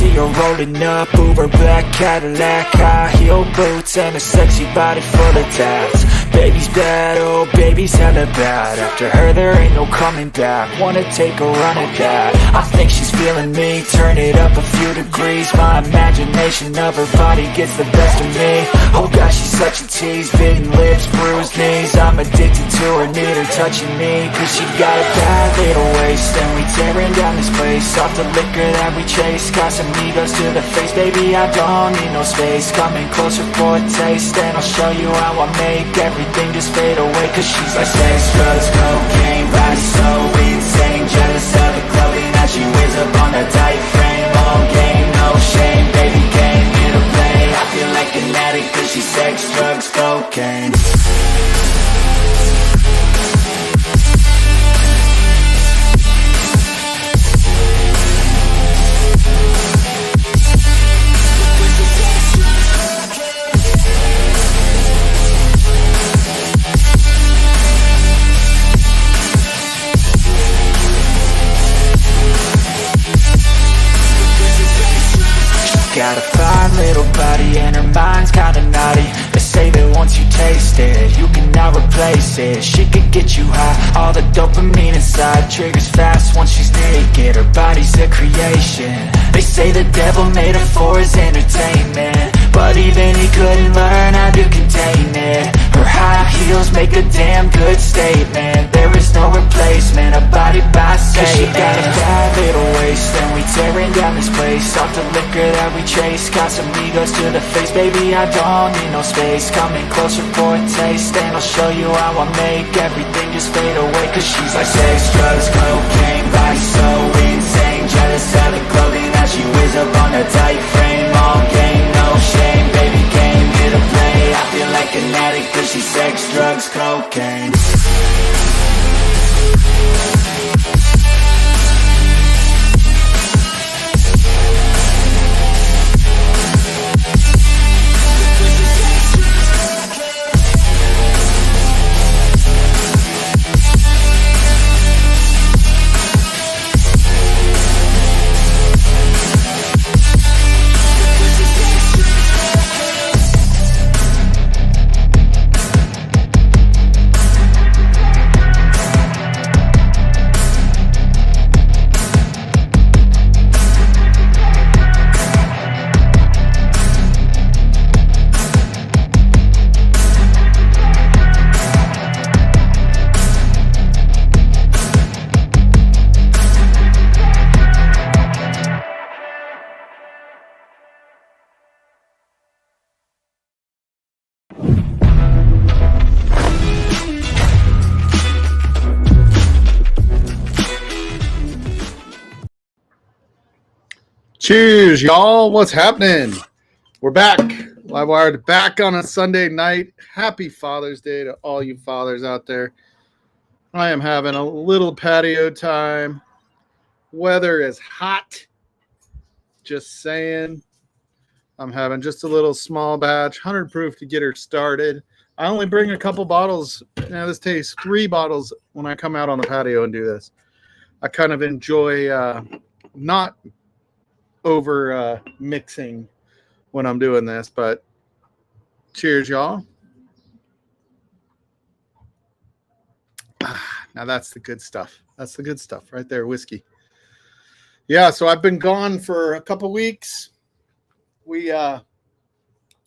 see her rolling up, Uber black Cadillac, high heel boots and a sexy body full of tats. Baby's bad, oh baby's hella bad. After her there ain't no coming back. Wanna take a run at that. I think she's feeling me, turn it up a few degrees. My imagination of her body gets the best of me. Oh gosh, she's such a tease, bitten lips, bruised knees. I'm addicted to her, need her touching me, cause she got a bad little waist. And we tearing down this place, off the liquor that we chase. Got some egos to the face, baby I don't need no space. Coming closer for a taste, and I'll show you how I make everything just fade away. Cause she's like sex, drugs, cocaine, body so insane. Jealous of the clothing that she wears up on that tight frame. All game, no shame, baby came here to play. I feel like an addict cause she's sex, drugs, cocaine. Got a fine little body and her mind's kinda naughty. They say that once you taste it, you cannot replace it. She could get you high, all the dopamine inside triggers fast once she's naked. Her body's a creation. They say the devil made her for his entertainment, but even he couldn't learn how to contain it. Her high heels make a damn good statement. There is no replacement, a body by Satan. Cause she got a bad little waist, and we tearing down this place. Off the liquor that we chase, got some egos to the face. Baby, I don't need no space. Coming closer for a taste, and I'll show you how I make everything just fade away. Cause she's like sex, drugs, cocaine, body so insane. Jealous of the clothing that she wears up on that tight frame. All game, no shame, baby came here to play. I feel like an addict cause she's sex, drugs, cocaine. Cheers, y'all. What's happening? We're back. Livewired back on a Sunday night. Happy Father's Day to all you fathers out there. I am having a little patio time. Weather is hot. Just saying. I'm having just a little small batch, 100 proof to get her started. I only bring a couple bottles. Now this takes 3 bottles when I come out on the patio and do this. I kind of enjoy not over mixing when I'm doing this, but cheers, y'all. Now that's the good stuff. That's the good stuff right there, whiskey. Yeah, so I've been gone for a couple weeks. We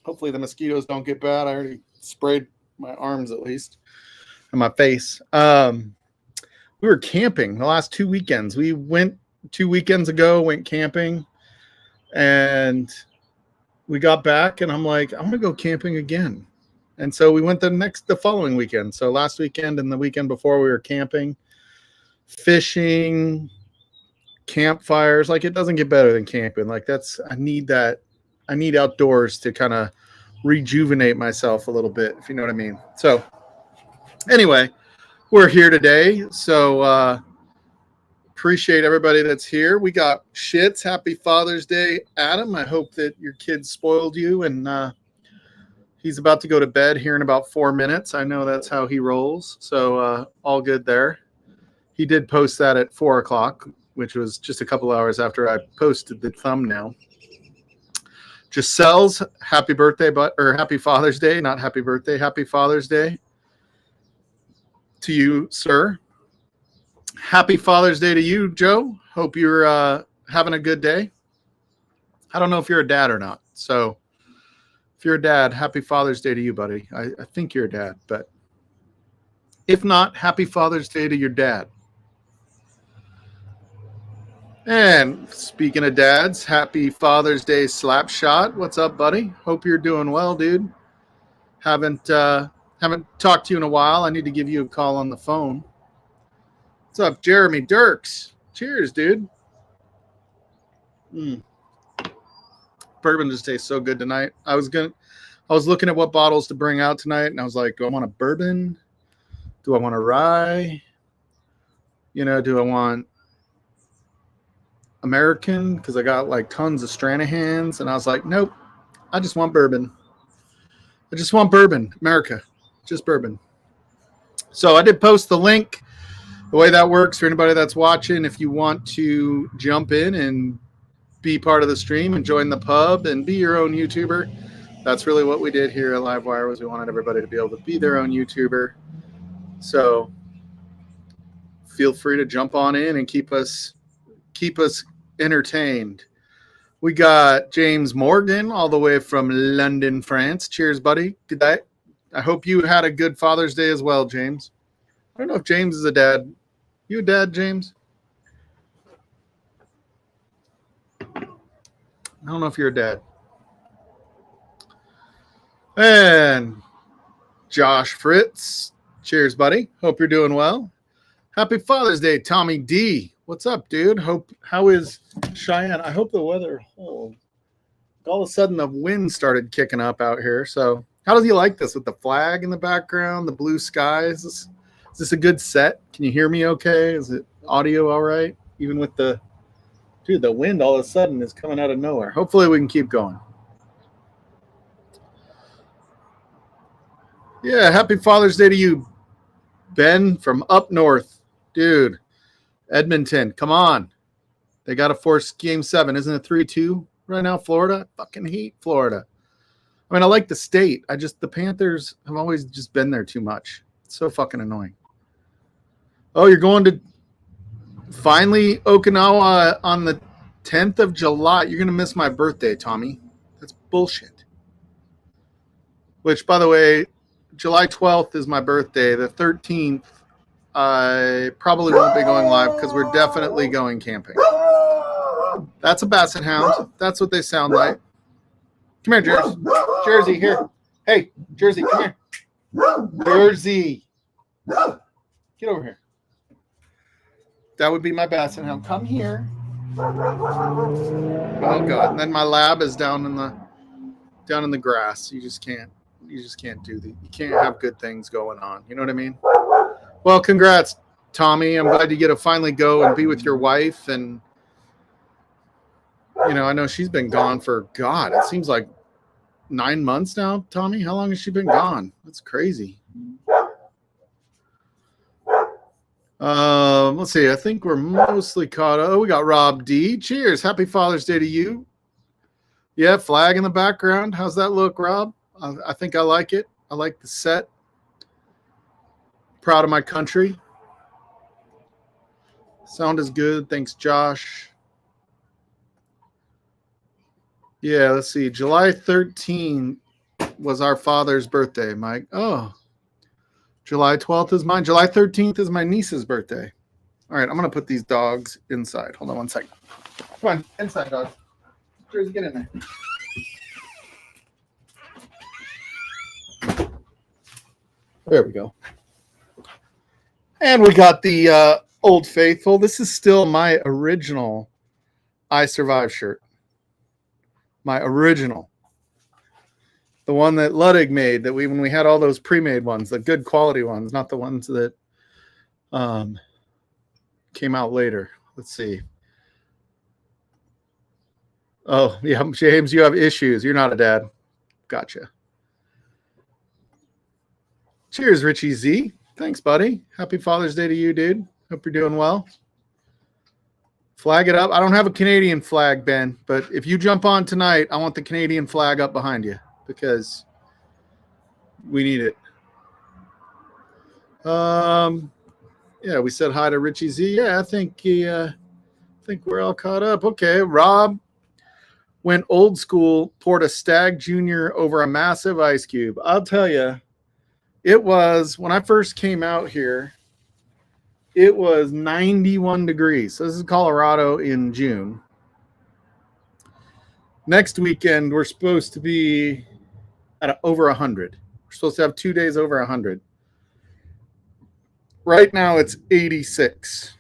hopefully the mosquitoes don't get bad. I already sprayed my arms at least and my face. We were camping the last 2 weekends. We went 2 weekends ago, went camping. And we got back and I'm like, I want to go camping again. And so we went the following weekend. So last weekend and the weekend before we were camping, fishing, campfires. Like it doesn't get better than camping. Like I need outdoors to kind of rejuvenate myself a little bit, if you know what I mean. So anyway, we're here today. So, appreciate everybody that's here. We got Shits. Happy Father's Day, Adam. I hope that your kid spoiled you and he's about to go to bed here in about 4 minutes. I know that's how he rolls. So all good there. He did post that at 4 o'clock, which was just a couple hours after I posted the thumbnail. Giselle's happy birthday, or happy Father's Day, not happy birthday, happy Father's Day to you, sir. Happy Father's Day to you, Joe. Hope you're having a good day. I don't know if you're a dad or not. So if you're a dad, happy Father's Day to you, buddy. I think you're a dad, but if not, happy Father's Day to your dad. And speaking of dads, happy Father's Day, Slapshot. What's up, buddy? Hope you're doing well, dude. Haven't talked to you in a while. I need to give you a call on the phone. What's up, Jeremy Dirks? Cheers, dude. Bourbon just tastes so good tonight. I was looking at what bottles to bring out tonight, and I was like, do I want a bourbon? Do I want a rye? Do I want American? Because I got like tons of Stranahans, and I was like, nope, I just want bourbon. I just want bourbon, America, just bourbon. So I did post the link. The way that works for anybody that's watching, if you want to jump in and be part of the stream and join the pub and be your own YouTuber, that's really what we did here at Livewire. Was we wanted everybody to be able to be their own YouTuber. So feel free to jump on in and keep us entertained. We got James Morgan all the way from London, France. Cheers, buddy. Good night. I hope you had a good Father's Day as well, James. I don't know if James is a dad. You a dad, James? I don't know if you're a dad. And Josh Fritz. Cheers, buddy. Hope you're doing well. Happy Father's Day, Tommy D. What's up, dude? How is Cheyenne? I hope the weather holds. All of a sudden, the wind started kicking up out here. So how does he like this with the flag in the background, the blue skies? Is this a good set? Can you hear me okay? Is it audio all right? Even with the wind all of a sudden is coming out of nowhere. Hopefully we can keep going. Yeah, happy Father's Day to you, Ben from up north. Dude, Edmonton, come on. They got to force Game 7. Isn't it 3-2 right now, Florida? I fucking hate Florida. I mean, I like the state. The Panthers have always just been there too much. It's so fucking annoying. Oh, you're going to finally Okinawa on the 10th of July. You're going to miss my birthday, Tommy. That's bullshit. Which, by the way, July 12th is my birthday. The 13th, I probably won't be going live because we're definitely going camping. That's a basset hound. That's what they sound like. Come here, Jersey. Jersey, here. Hey, Jersey, come here. Jersey. Get over here. That would be my basset hound. Come here. Oh God! And then my lab is down in the grass. You just can't do that. You can't have good things going on. You know what I mean? Well, congrats, Tommy. I'm glad you get to finally go and be with your wife. And I know she's been gone for God. It seems like 9 months now. Tommy, how long has she been gone? That's crazy. Let's see. I think we're mostly caught up. Oh, we got Rob D. Cheers. Happy Father's Day to you. Yeah, flag in the background. How's that look, Rob? I think I like it. I like the set. Proud of my country. Sound is good. Thanks, Josh. Yeah, let's see. July 13th was our father's birthday, Mike. Oh, July 12th is mine. July 13th is my niece's birthday. All right, I'm going to put these dogs inside. Hold on one second. Come on, inside, dogs. Jersey, get in there. There we go. And we got the Old Faithful. This is still my original I Survive shirt. My original. The one that Ludwig made, when we had all those pre-made ones, the good quality ones, not the ones that came out later. Let's see. Oh, yeah, James, you have issues. You're not a dad. Gotcha. Cheers, Richie Z. Thanks, buddy. Happy Father's Day to you, dude. Hope you're doing well. Flag it up. I don't have a Canadian flag, Ben, but if you jump on tonight, I want the Canadian flag up behind you because we need it. Yeah, we said hi to Richie Z. Yeah, I think we're all caught up. Okay, Rob went old school, poured a Stag Junior over a massive ice cube. I'll tell you, it was when I first came out here. It was 91 degrees. So this is Colorado in June. Next weekend, we're supposed to be at over 100. We're supposed to have 2 days over 100. Right now, it's 86.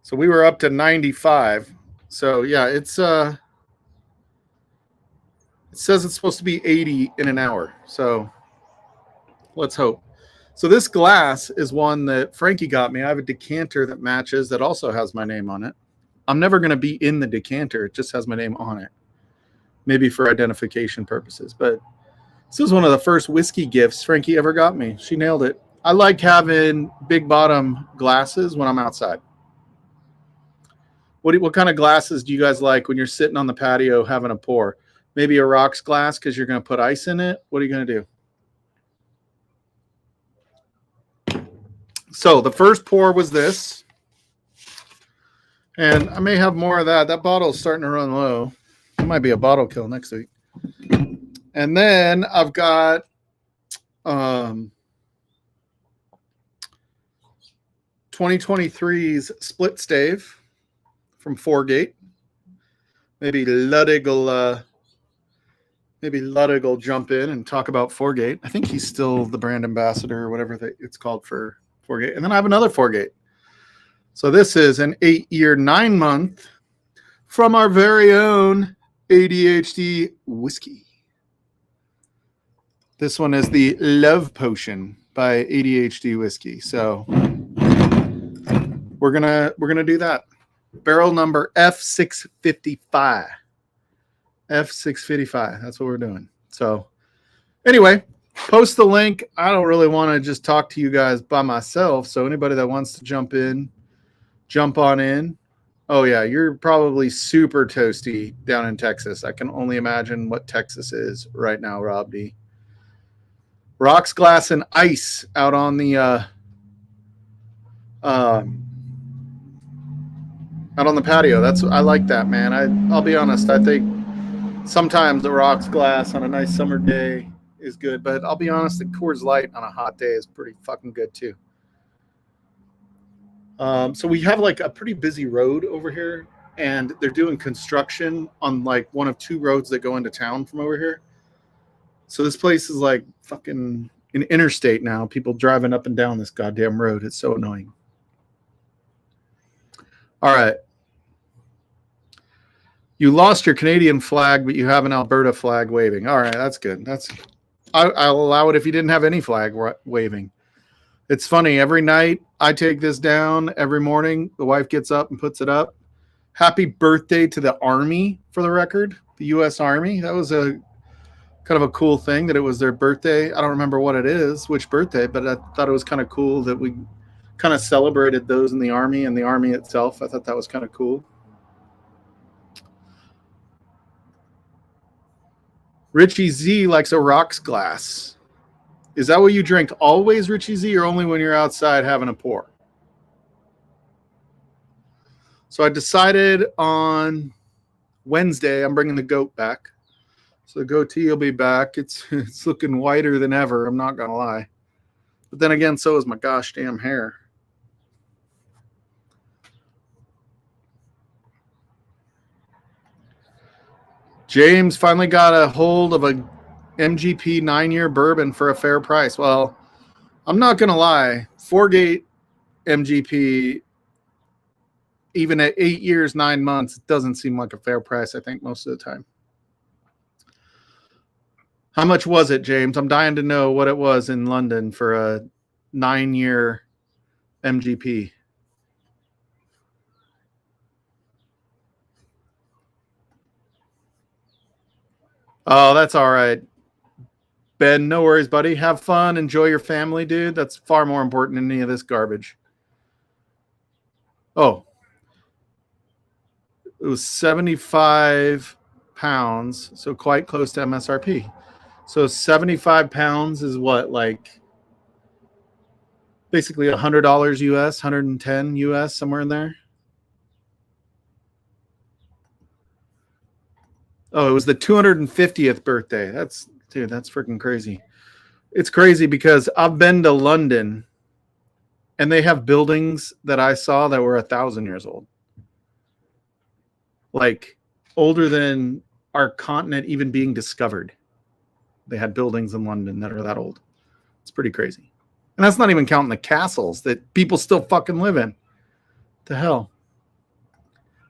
So we were up to 95. So yeah, it says it's supposed to be 80 in an hour. So let's hope. So this glass is one that Frankie got me. I have a decanter that matches that also has my name on it. I'm never going to be in the decanter. It just has my name on it. Maybe for identification purposes. But this was one of the first whiskey gifts Frankie ever got me. She nailed it. I like having big bottom glasses when I'm outside. What kind of glasses do you guys like when you're sitting on the patio having a pour? Maybe a rocks glass because you're going to put ice in it? What are you going to do? So the first pour was this. And I may have more of that. That bottle is starting to run low. It might be a bottle kill next week. And then I've got 2023's Split Stave from Foregate. Maybe Ludwig will jump in and talk about Foregate. I think he's still the brand ambassador or whatever it's called for Foregate. And then I have another Foregate. So this is an 8-year, 9-month from our very own ADHD whiskey. This one is the Love Potion by ADHD whiskey. So we're gonna do that. Barrel number F655. F655. That's what we're doing. So anyway, post the link. I don't really want to just talk to you guys by myself. So anybody that wants to jump on in. Oh yeah, you're probably super toasty down in Texas. I can only imagine what Texas is right now, Rob D. Rocks, glass, and ice out on the patio. I like that, man. I'll be honest. I think sometimes the rocks glass on a nice summer day is good, but I'll be honest, the Coors Light on a hot day is pretty fucking good too. So we have like a pretty busy road over here, and they're doing construction on like one of 2 roads that go into town from over here. So this place is like fucking an interstate now. People driving up and down this goddamn road. It's so annoying. All right. You lost your Canadian flag, but you have an Alberta flag waving. All right, that's good. I'll allow it if you didn't have any flag waving. It's funny. Every night I take this down. Every morning the wife gets up and puts it up. Happy birthday to the Army, for the record. The U.S. Army. That was a kind of a cool thing that it was their birthday. I don't remember what it is, which birthday, but I thought it was kind of cool that we kind of celebrated those in the Army and the Army itself. I thought that was kind of cool. Richie Z likes a rocks glass. Is that what you drink always, Richie Z, or only when you're outside having a pour? So I decided on Wednesday I'm bringing the goat back. So the goatee will be back. It's looking whiter than ever, I'm not going to lie. But then again, so is my gosh damn hair. James finally got a hold of a MGP 9-year bourbon for a fair price. Well, I'm not going to lie. Foregate MGP, even at 8 years, 9 months, it doesn't seem like a fair price, I think, most of the time. How much was it, James? I'm dying to know what it was in London for a 9-year MGP. Oh, that's all right. Ben, no worries, buddy. Have fun. Enjoy your family, dude. That's far more important than any of this garbage. Oh. It was 75 pounds, so quite close to MSRP. So 75 pounds is what, like basically $100 US, 110 US, somewhere in there. Oh, it was the 250th birthday. That's freaking crazy. It's crazy because I've been to London and they have buildings that I saw that were 1,000 years old. Like older than our continent even being discovered. They had buildings in London that are that old. It's pretty crazy. And that's not even counting the castles that people still fucking live in. The hell?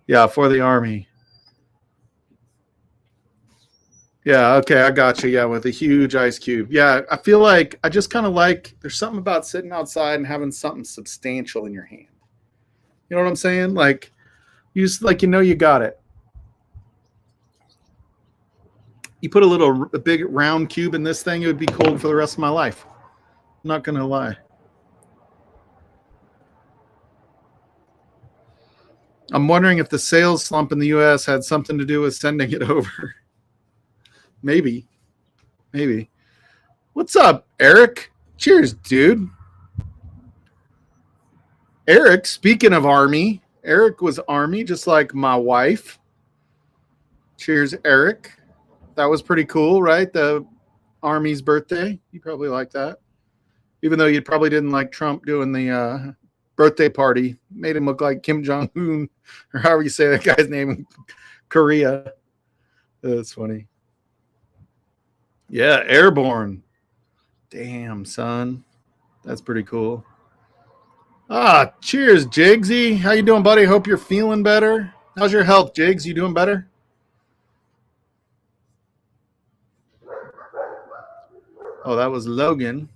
Yeah, for the army. Yeah, okay, I got you. Yeah, with a huge ice cube. Yeah, I feel like I just kind of like there's something about sitting outside and having something substantial in your hand. You know what I'm saying? Like you just like you got it. You put a big round cube in this thing, it would be cold for the rest of my life. I'm not gonna lie. I'm wondering if the sales slump in the US had something to do with sending it over. Maybe. What's up, Eric? Cheers, dude. Eric, speaking of army, Eric was army just like my wife. Cheers, Eric. That was pretty cool, right? The army's birthday. You probably like that. Even though you probably didn't like Trump doing the birthday party. Made him look like Kim Jong-un, or however you say that guy's name in Korea. That's funny. Yeah, airborne. Damn, son. That's pretty cool. Ah, cheers, Jigsy. How you doing, buddy? Hope you're feeling better. How's your health, Jigs? You doing better? Oh, that was Logan.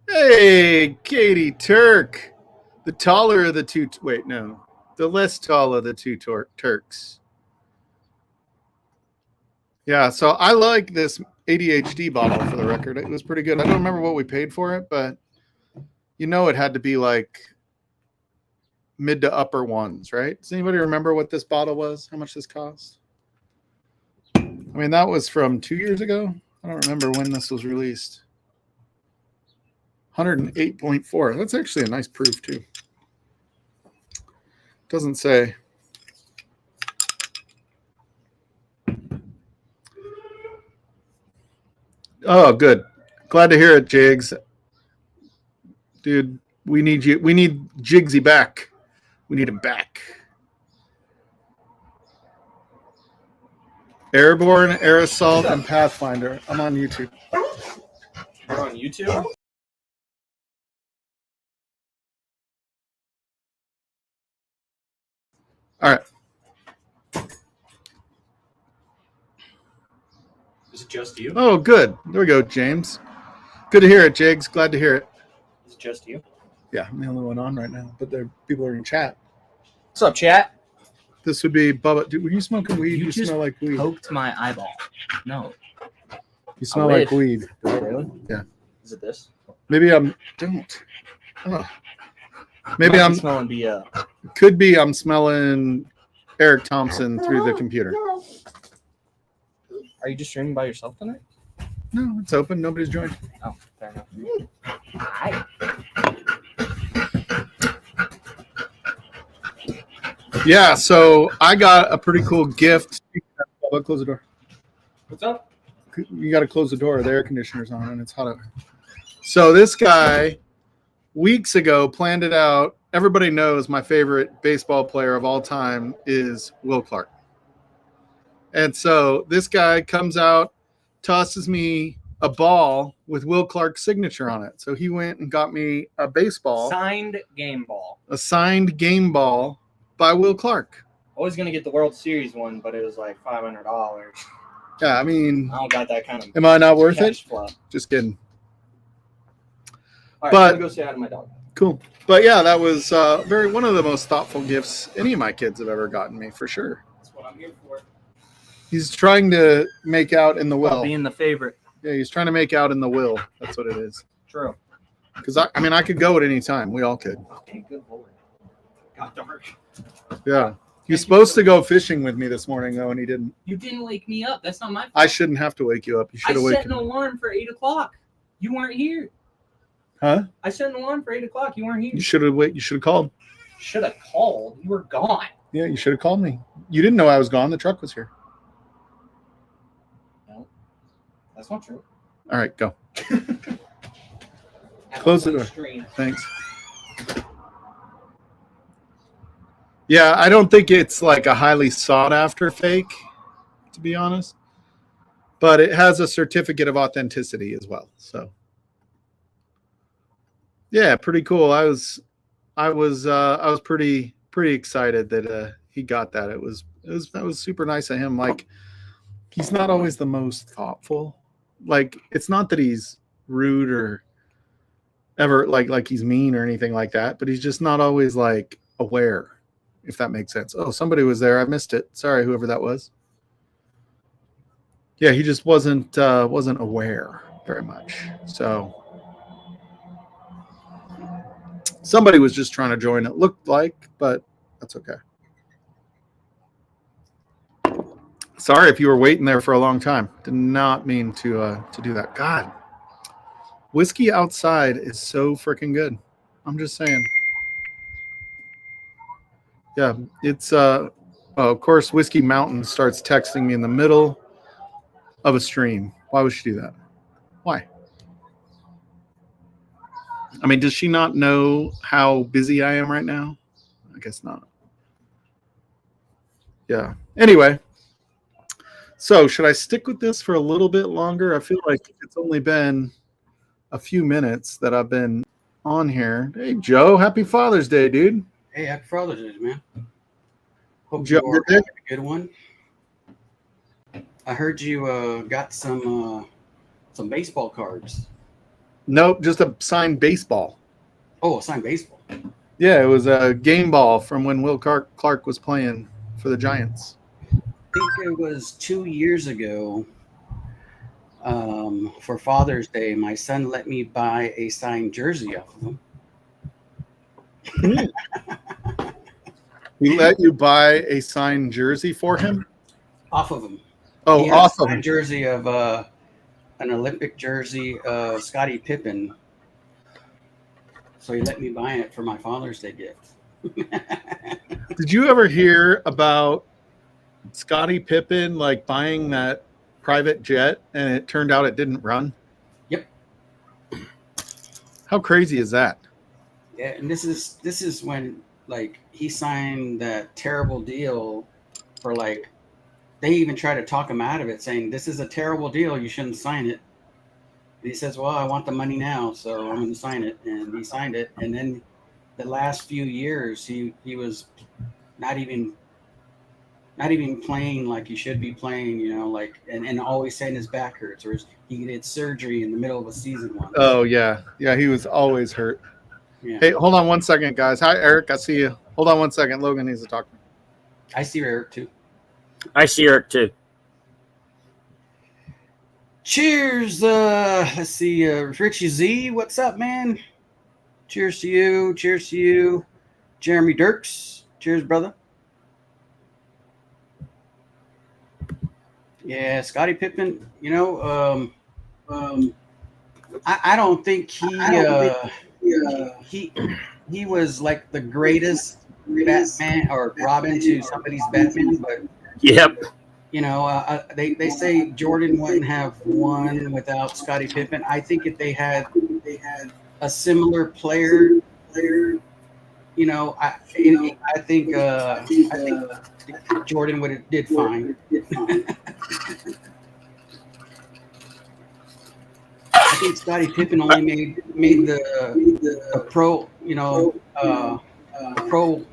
Hey, Katie Turk. The taller of the two. Wait, no. The less tall of the two Turks. Yeah, so I like this ADHD bottle for the record. It was pretty good. I don't remember what we paid for it, but it had to be like mid to upper ones, right? Does anybody remember what this bottle was? How much this cost? I mean, that was from 2 years ago. I don't remember when this was released. 108.4. That's actually a nice proof too. Doesn't say. Oh, good. Glad to hear it, Jigs. Dude, we need you. We need Jigsy back. We need him back. Airborne, Air Assault, and Pathfinder. I'm on YouTube. You're on YouTube? All right. Is it just you? Oh, good. There we go, James. Good to hear it, Jigs. Glad to hear it. Is it just you? Yeah, I'm the only one on right now, but people are in chat. What's up, chat? This would be Bubba. Dude, when you smoking weed, you just smell like weed. Poked my eyeball. No. You smell like weed. Does it really? Yeah. Is it this? Maybe I'm. Don't. Oh. Maybe Might be I'm. smelling BO. Could be I'm smelling Eric Thompson through the computer. Are you just streaming by yourself tonight? No, it's open. Nobody's joined. Oh, fair enough. Hi. Yeah, so I got a pretty cool gift. Close the door. What's up? You got to close the door. The air conditioner's on and it's hot out. So this guy, weeks ago, planned it out. Everybody knows my favorite baseball player of all time is Will Clark. And so this guy comes out, tosses me a ball with Will Clark's signature on it. So he went and got me a baseball. Signed game ball. A signed game ball by Will Clark. I was going to get the World Series one, but it was like $500. Yeah, I mean, I don't got that kind of am I not worth it? flow. Just kidding. All right, But- I'm going to go say hi to my dog. Cool. But yeah, that was one of the most thoughtful gifts any of my kids have ever gotten me, for sure. That's what I'm here for. He's trying to make out in the well. Being the favorite. Yeah, he's trying to make out in the will. That's what it is. True. Because I mean, I could go at any time. We all could. Okay, good lord. Got dark. Yeah. He was supposed to go fishing with me this morning, though, and he didn't. You didn't wake me up. That's not my fault. I shouldn't have to wake you up. You I should have set waken an alarm for 8 o'clock. You weren't here. Huh? I set an alarm for 8 o'clock. You weren't here. You should have You should have called. Should have called. You were gone. Yeah, you should have called me. You didn't know I was gone. The truck was here. No, that's not true. All right, go. Close the door. Stream. Thanks. Yeah, I don't think it's like a highly sought after fake, to be honest. But it has a certificate of authenticity as well. So yeah, pretty cool. I was pretty excited that he got that. That was super nice of him. Like, he's not always the most thoughtful. Like, it's not that he's rude or ever like he's mean or anything like that, but he's just not always like aware, if that makes sense. Oh, somebody was there. I missed it. Sorry, whoever that was. Yeah, he just wasn't aware very much. So somebody was just trying to join, it looked like, but that's okay. Sorry if you were waiting there for a long time. Did not mean to do that. God, whiskey outside is so freaking good. I'm just saying. Yeah, it's of course, Whiskey Mountain starts texting me in the middle of a stream. Why would she do that? Why? I mean, does she not know how busy I am right now? I guess not. Yeah. Anyway, so should I stick with this for a little bit longer? I feel like it's only been a few minutes that I've been on here. Hey, Joe, happy Father's Day, dude. Hey, happy Father's Day, man. Hope Joe, you are good day? a good one. I heard you got some baseball cards. Nope, just a signed baseball. Oh, signed baseball. Yeah, it was a game ball from when Will Clark was playing for the Giants. I think it was 2 years ago. For Father's Day, my son let me buy a signed jersey off of him. He let you buy a signed jersey for him? Off of him. Oh, He had a awesome. signed jersey of an Olympic jersey of Scottie Pippen. So he let me buy it for my Father's Day gift. Did you ever hear about Scottie Pippen like buying that private jet and it turned out it didn't run? Yep. How crazy is that? Yeah, and this is when like he signed that terrible deal for like they even try to talk him out of it, saying this is a terrible deal, you shouldn't sign it. And he says, well, I want the money now, so I'm going to sign it. And he signed it. And then the last few years, he was not even playing like he should be playing, you know, like and always saying his back hurts, or he did surgery in the middle of a season once. Oh, yeah. Yeah, he was always hurt. Yeah. Hey, hold on 1 second, guys. Hi, Eric. I see you. Hold on 1 second. Logan needs to talk to me. I see Eric too. I see Eric too. Cheers. Let's see. Richie Z, what's up, man? Cheers to you. Cheers to you. Jeremy Dirks. Cheers, brother. Yeah, Scottie Pippen. You know, I don't think he was like the greatest Batman or Robin to somebody's Batman, but Yep. you know, they say Jordan wouldn't have won without Scottie Pippen. I think if they had a similar player, you know, I think Jordan would have did fine. I think Scottie Pippen only made the pro, you know, pro.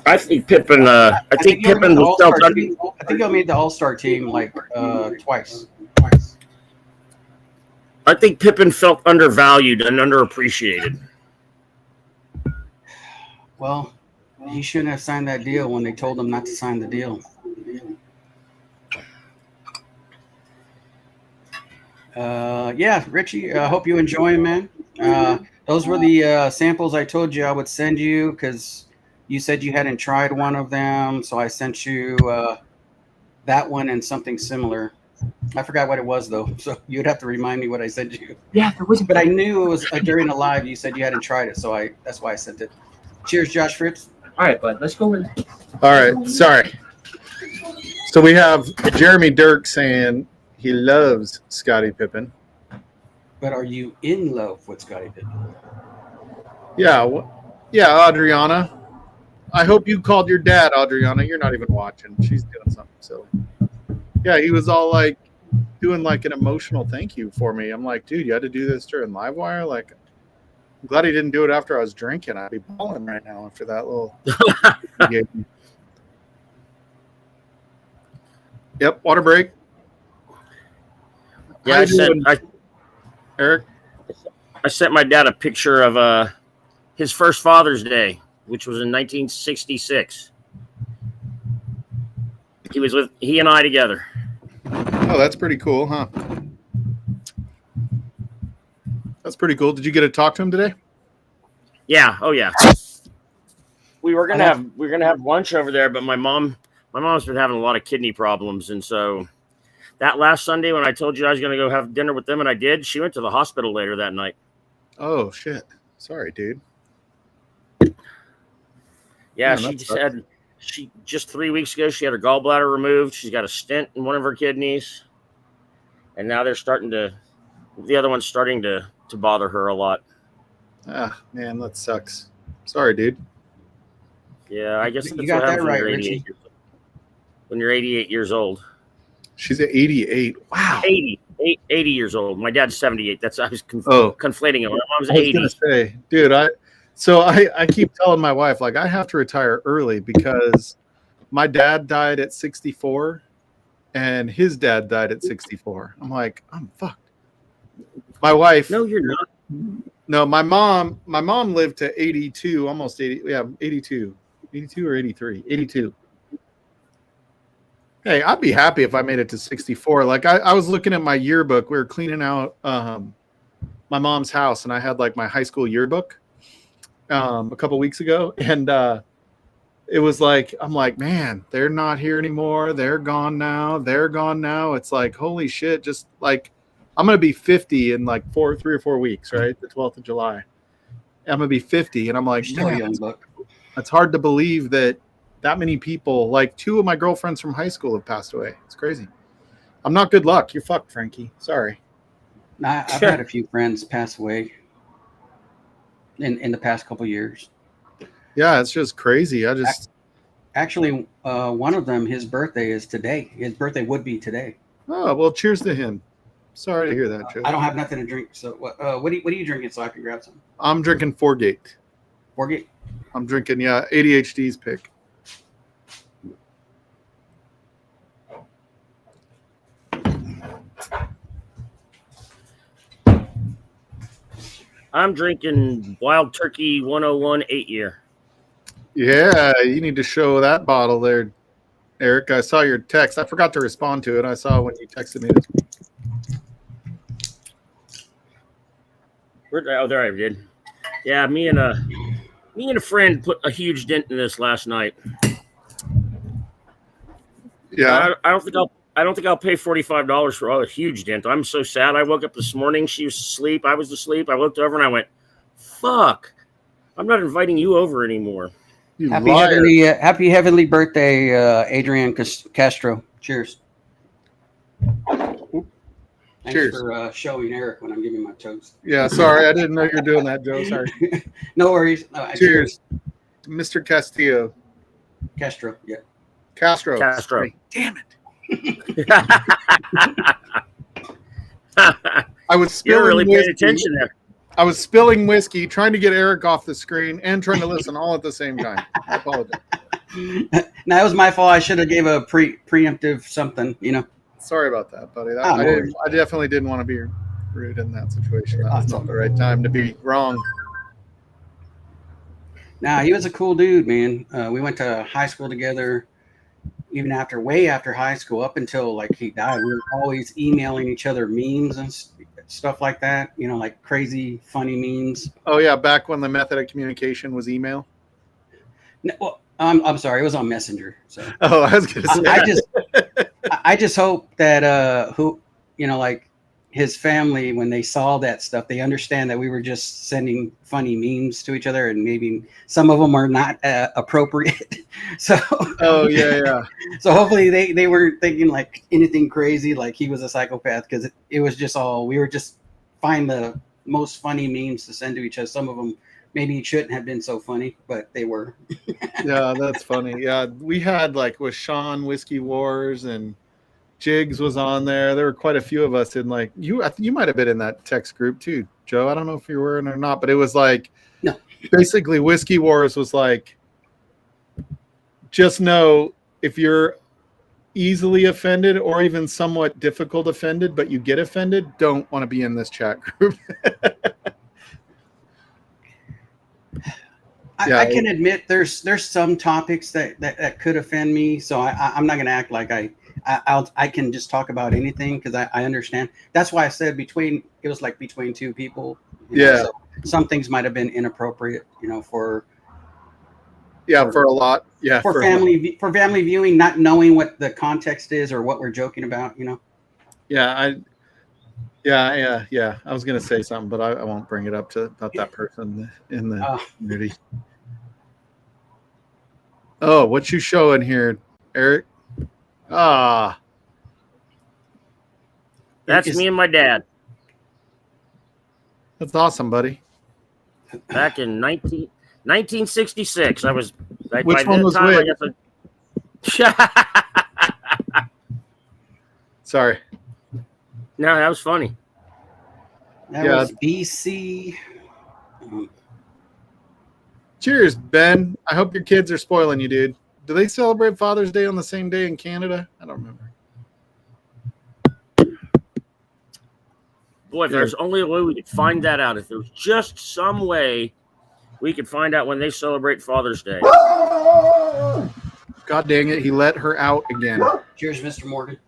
I think Pippen. I think Pippen was felt. I think I made the All-Star team like twice. I think Pippen felt undervalued and underappreciated. Well, He shouldn't have signed that deal when they told him not to sign the deal. Yeah, Richie, I hope you enjoy them, man. Those were the samples I told you I would send you because you said you hadn't tried one of them. So I sent you that one and something similar. I forgot what it was, though. So you'd have to remind me what I sent you. Yeah, there was. But I knew it was during the live. You said you hadn't tried it. So that's why I sent it. Cheers, Josh Fritz. All right, bud. Let's go with. All right, sorry. So we have Jeremy Dirk saying he loves Scottie Pippen. But are you in love with Scottie Pippen? Yeah, yeah, Adriana. I hope you called your dad, Adriana. You're not even watching. She's doing something silly. Yeah, he was all like doing like an emotional thank you for me. I'm like, dude, you had to do this during Livewire? Like, I'm glad he didn't do it after I was drinking. I'd be balling right now after that little. Yep, water break. Yeah, How you doing, Eric? I sent my dad a picture of his first Father's Day, which was in 1966. He and I together. Oh, that's pretty cool, huh? That's pretty cool. Did you get to talk to him today? Yeah. Oh yeah. We were gonna have lunch over there, but my mom's been having a lot of kidney problems, and so that last Sunday when I told you I was gonna go have dinner with them, and I did, she went to the hospital later that night. Oh shit! Sorry, dude. Yeah, Man, she just 3 weeks ago she had her gallbladder removed. She's got a stent in one of her kidneys, and now the other one's starting to bother her a lot. Ah, man, that sucks. Sorry, dude. Yeah, I guess You that's got what that happens right, when you're Richie. when you're 88 years old. She's at 88. Wow. 80 years old. My dad's 78. I was Oh. conflating it. My mom's I was 80. gonna say, dude, I keep telling my wife, like, I have to retire early because my dad died at 64 and his dad died at 64. I'm like, I'm fucked. My wife. No, you're not. No, my mom lived to 82, almost 80. Yeah, 82. 82 or 83? 82. Hey, I'd be happy if I made it to 64. Like I was looking at my yearbook. We were cleaning out my mom's house, and I had like my high school yearbook a couple weeks ago, and it was like, I'm like, man, they're not here anymore. They're gone now. They're gone now. It's like, holy shit! Just like I'm gonna be 50 in like 3 or 4 weeks, right? The 12th of July. I'm gonna be 50, and I'm like, Still a man, young buck. it's hard to believe that many people, like 2 of my girlfriends from high school, have passed away. It's crazy. I'm not good luck. You're fucked, Frankie. Sorry. I've had a few friends pass away in the past couple years. Yeah, it's just crazy. Actually, one of them, his birthday is today. His birthday would be today. Oh, well, cheers to him. Sorry to hear that, Joe. I don't have nothing to drink. So what are you drinking so I can grab some? I'm drinking Forgate. Forgate? I'm drinking, ADHD's pick. I'm drinking Wild Turkey 101 8-year. Yeah, you need to show that bottle there, Eric. I saw your text. I forgot to respond to it. I saw when you texted me. Oh, there I did. Yeah, me and a friend put a huge dent in this last night. Yeah. I don't think I'll pay $45 for a huge dent. I'm so sad. I woke up this morning. She was asleep. I was asleep. I looked over and I went, "Fuck! I'm not inviting you over anymore." You Happy liar. heavenly birthday, Adrian Castro. Cheers. Thanks Cheers. for showing Eric when I'm giving my toast. Yeah, sorry. I didn't know you were doing that, Joe. Sorry. No worries. Cheers. Mr. Castillo. Castro. Yeah. Castro. Castro. Damn it. I was spilling You're really paying whiskey. attention there. I was spilling whiskey, trying to get Eric off the screen and trying to listen all at the same time. I apologize. Now it was my fault. I should have gave a preemptive something, Sorry about that, buddy. no worries. I definitely didn't want to be rude in that situation. That was not the right time to be wrong. Nah, he was a cool dude, man. We went to high school together. Even way after high school, up until like he died, we were always emailing each other memes and stuff like that. You know, like crazy, funny memes. Oh yeah, back when the method of communication was email. No, well, I'm sorry, it was on Messenger. So Oh, I was gonna say. I just hope that like his family, when they saw that stuff, they understand that we were just sending funny memes to each other, and maybe some of them are not appropriate. So Oh yeah. so hopefully they weren't thinking like anything crazy, like he was a psychopath, because it was just we were just find the most funny memes to send to each other. Some of them maybe shouldn't have been so funny, but they were. Yeah, that's funny. Yeah, we had like with Sean Whiskey Wars and Jigs was on there. There were quite a few of us in like you might have been in that text group too, Joe. I don't know if you were in or not, but it was like No. Basically Whiskey Wars was like, just know if you're easily offended or even somewhat difficult offended, but you get offended, don't want to be in this chat group. Yeah, I can admit there's some topics that could offend me, so I'm not gonna act like I can just talk about anything, because I understand. That's why I said it was like between two people. Yeah. So some things might have been inappropriate, for for a lot. Yeah. for family viewing, not knowing what the context is or what we're joking about. Yeah. I was gonna say something, but I won't bring it up about that person in the community. Oh, what you showing here, Eric? That's me and my dad That's awesome, buddy. back in 1966. I was. Which one was which? Sorry. No, that was funny. That Yeah. was BC. Cheers, Ben. I hope your kids are spoiling you, dude. Do they celebrate Father's Day on the same day in Canada? I don't remember. Boy, if there's only a way we could find that out. If there was just some way we could find out when they celebrate Father's Day. God dang it, he let her out again. Cheers, Mr. Morgan.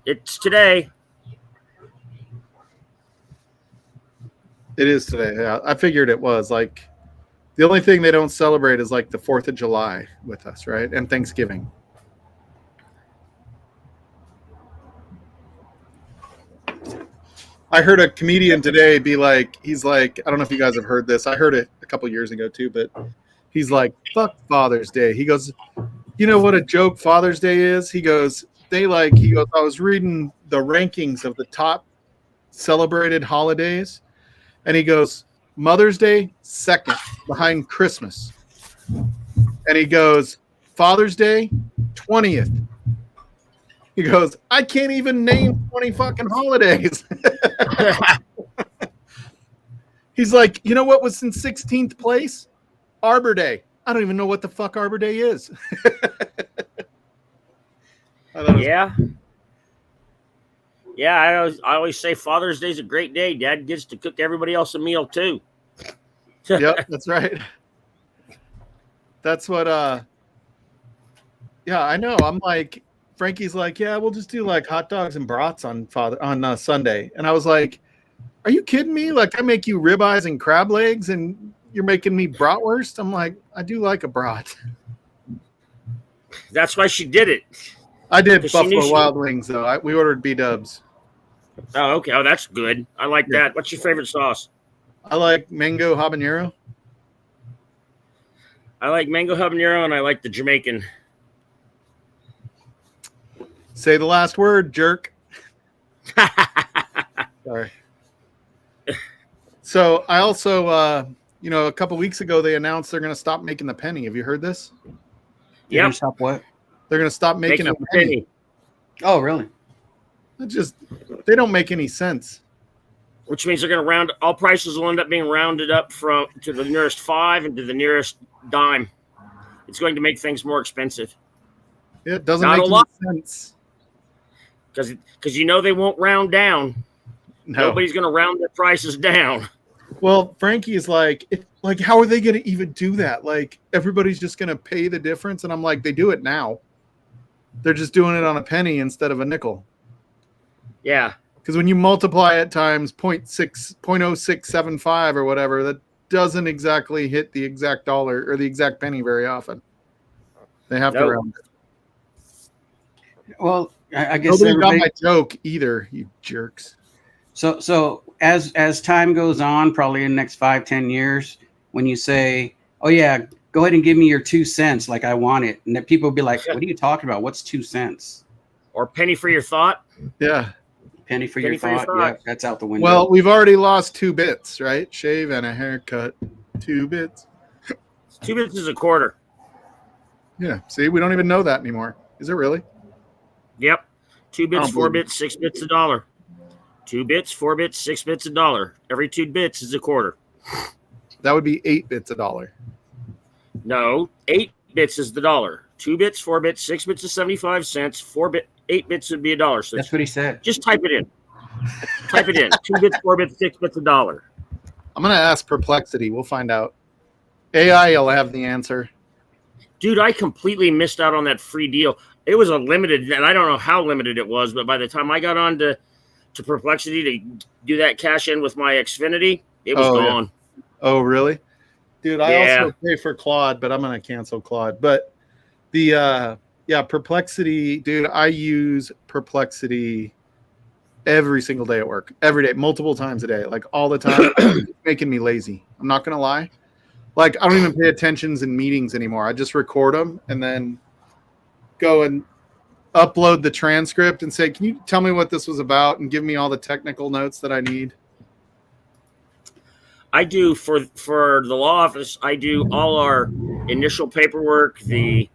It's today. It is today. Yeah, I figured it was. Like, the only thing they don't celebrate is like the 4th of July with us, right? And Thanksgiving. I heard a comedian today be like, he's like, I don't know if you guys have heard this. I heard it a couple years ago too, but he's like, fuck Father's Day. He goes, you know what a joke Father's Day is? He goes, I was reading the rankings of the top celebrated holidays. And he goes, Mother's Day, second, behind Christmas. And he goes, Father's Day, 20th. He goes, I can't even name 20 fucking holidays. He's like, you know what was in 16th place? Arbor Day. I don't even know what the fuck Arbor Day is. Yeah. Yeah, I always say Father's Day's a great day. Dad gets to cook everybody else a meal too. Yep, that's right. That's what yeah, I know. I'm like, Frankie's like, yeah, we'll just do like hot dogs and brats on Sunday. And I was like, are you kidding me? Like, I make you ribeyes and crab legs and you're making me bratwurst? I'm like, I do like a brat. That's why she did it. I did 'Cause she knew Buffalo Wild Wings though. We ordered B-dubs. Oh, okay. Oh, that's good. I like that. What's your favorite sauce? I like mango habanero. I like mango habanero and I like the Jamaican. Say the last word, jerk. Sorry. So I also, a couple weeks ago they announced they're going to stop making the penny. Have you heard this? Yep. Stop what? They're going to stop making a penny. Oh, really? They don't make any sense. Which means they're going to all prices will end up being rounded up to the nearest 5 and to the nearest dime. It's going to make things more expensive. It doesn't Not make a lot. any sense. Because they won't round down. No. Nobody's going to round their prices down. Well, Frankie is like, how are they going to even do that? Like, everybody's just going to pay the difference. And I'm like, they do it now. They're just doing it on a penny instead of a nickel. Yeah. Because when you multiply it times 0.0675 or whatever, that doesn't exactly hit the exact dollar or the exact penny very often. They have to Nope. round it. Well, I guess Nobody got everybody, my joke either, you jerks. so as time goes on, probably in the next 5-10 years, when you say, "Oh yeah, go ahead and give me your 2 cents," like I want it, and that people will be like, "What are you talking about? What's 2 cents? Or penny for your thought. Yeah. Penny for Penny your for your thought? thought. Yeah, that's out the window." Well, we've already lost 2 bits, right? Shave and a haircut. 2 bits. 2 bits is a quarter. Yeah. See, we don't even know that anymore. Is it really? Yep. 2 bits, don't 4 believe it. bits, 6 bits, $1. 2 bits, 4 bits, 6 bits, $1. Every 2 bits is a quarter. That would be 8 bits a dollar. No, 8 bits is the dollar. 2 bits, 4 bits, 6 bits is 75 cents. 8 bits would be $1. So That's what he said. just type it in. Type it in. 2 bits, 4 bits, 6 bits, $1. I'm going to ask Perplexity. We'll find out. AI will have the answer. Dude, I completely missed out on that free deal. It was unlimited, and I don't know how limited it was, but by the time I got on to Perplexity to do that cash in with my Xfinity, it was Oh, yeah. gone. Oh, really? Dude, I Yeah. also pay for Claude, but I'm going to cancel Claude. But the, Perplexity, dude, I use Perplexity every single day at work. Every day, multiple times a day, like all the time. It's making me lazy. I'm not going to lie. Like, I don't even pay attentions in meetings anymore. I just record them and then go and upload the transcript and say, can you tell me what this was about and give me all the technical notes that I need? I do for the law office. I do all our initial paperwork, the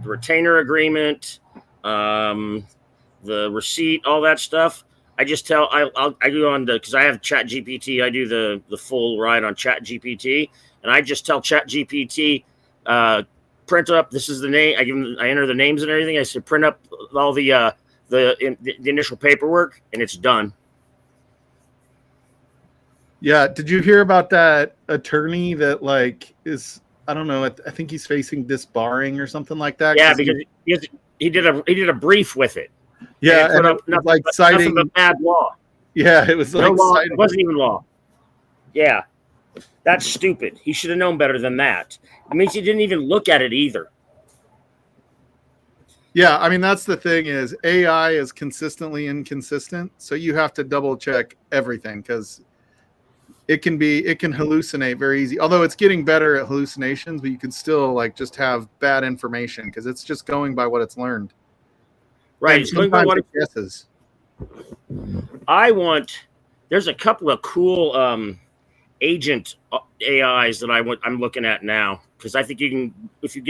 retainer agreement, the receipt, all that stuff. I just tell I go on because I have Chat GPT. I do the full ride on Chat GPT, and I just tell Chat GPT, print up. This is the name. I enter the names and everything. I said print up all the initial paperwork, and it's done. Yeah. Did you hear about that attorney that is, I don't know, I think he's facing disbarring or something like that? Yeah, because he did a brief with it. Yeah, And and it it put up was citing, nothing but bad law. yeah, it was No law. citing, It wasn't even law. Yeah, that's stupid. He should have known better than that. It means he didn't even look at it either. yeah. I mean, that's the thing is AI is consistently inconsistent, so you have to double check everything because it can hallucinate very easy. Although it's getting better at hallucinations, but you can still just have bad information because it's just going by what it's learned. Right. And It's going by sometimes what it guesses. There's a couple of cool agent AIs that I'm looking at now because I think you can if you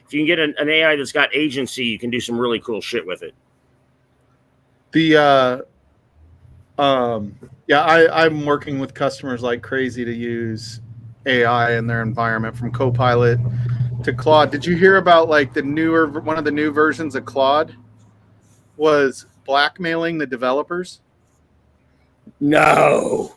can get an AI that's got agency, you can do some really cool shit with it. I'm working with customers like crazy to use AI in their environment, from Copilot to Claude. Did you hear about one of the new versions of Claude was blackmailing the developers? No.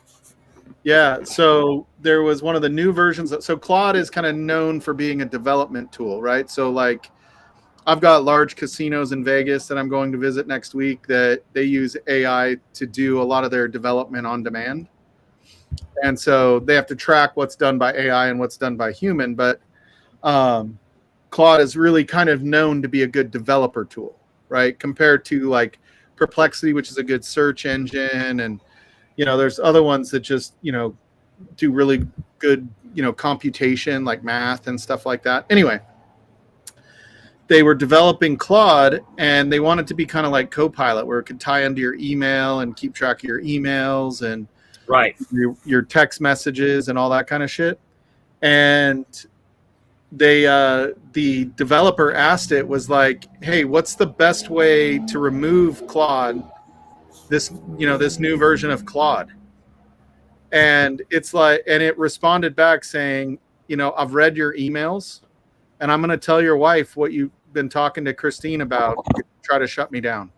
Yeah, so there was one of the new versions. So Claude is kind of known for being a development tool, right? So I've got large casinos in Vegas that I'm going to visit next week that they use AI to do a lot of their development on demand. And so they have to track what's done by AI and what's done by human. But Claude is really kind of known to be a good developer tool, right? Compared to Perplexity, which is a good search engine. And, there's other ones that just, do really good, computation like math and stuff like that. Anyway, they were developing Claude and they wanted to be kind of like Copilot, where it could tie into your email and keep track of your emails and Right. your text messages and all that kind of shit. And the developer asked it, was like, hey, what's the best way to remove Claude, this new version of Claude? And it responded back saying, I've read your emails and I'm going to tell your wife what you've been talking to Christine about. Try to shut me down.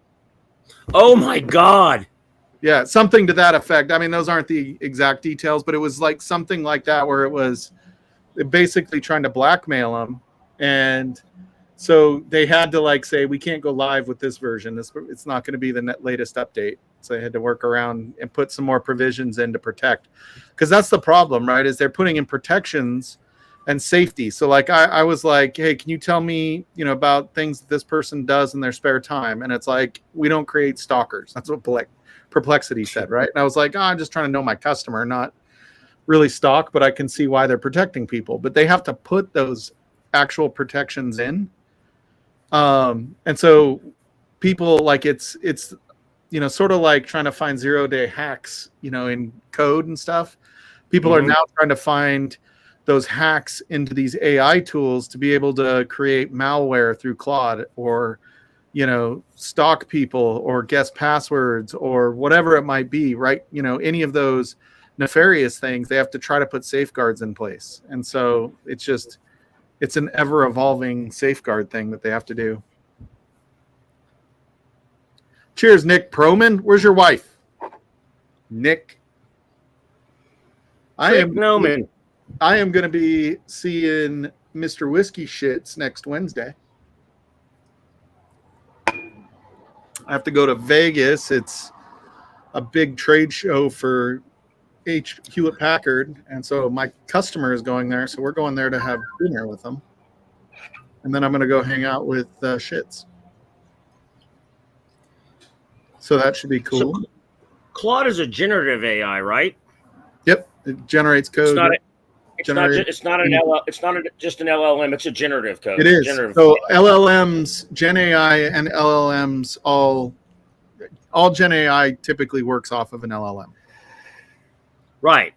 Oh my God. Yeah, something to that effect. I mean, those aren't the exact details, but it was like something like that where it was basically trying to blackmail them. And so they had to like say, we can't go live with this version. It's not going to be the latest update. So they had to work around and put some more provisions in to protect. Because that's the problem, right? Is they're putting in protections and safety. So like I was like, hey, can you tell me, about things that this person does in their spare time? And it's like, we don't create stalkers. That's what Perplexity said, right? And I was like, I'm just trying to know my customer, not really stalk, but I can see why they're protecting people. But they have to put those actual protections in. And so people like it's sort of like trying to find 0-day hacks, in code and stuff. People are now trying to find those hacks into these AI tools to be able to create malware through Claude or, stalk people or guess passwords or whatever it might be, right? Any of those nefarious things, they have to try to put safeguards in place. And so it's an ever evolving safeguard thing that they have to do. Cheers, Nick Proman. Where's your wife? Nick. I am going to be seeing Mr. Whiskey Shits next Wednesday. I have to go to Vegas. It's a big trade show for Hewlett Packard, and so my customer is going there. So we're going there to have dinner with them, and then I'm going to go hang out with Shits. So that should be cool. So Claude is a generative AI, right? Yep, it generates code. It's not just an LLM. It's a generative code. It is. So LLMs, Gen AI, and LLMs all Gen AI typically works off of an LLM. Right.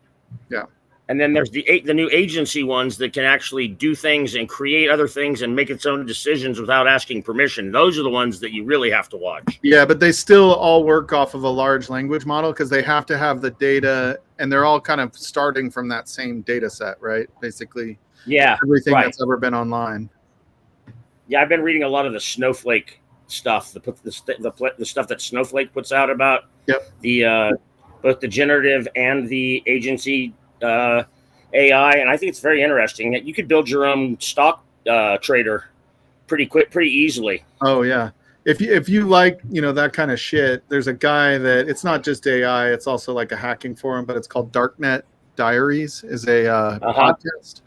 Yeah. And then there's the new agency ones that can actually do things and create other things and make its own decisions without asking permission. Those are the ones that you really have to watch. Yeah, but they still all work off of a large language model because they have to have the data, and they're all kind of starting from that same data set, right? Basically, everything that's ever been online. Yeah, I've been reading a lot of the Snowflake stuff, the stuff that Snowflake puts out about the both the generative and the agency AI, and I think it's very interesting that you could build your own stock trader pretty easily. Oh yeah, if you like that kind of shit, there's a guy that it's not just AI, it's also like a hacking forum, but it's called Darknet Diaries, is a podcast,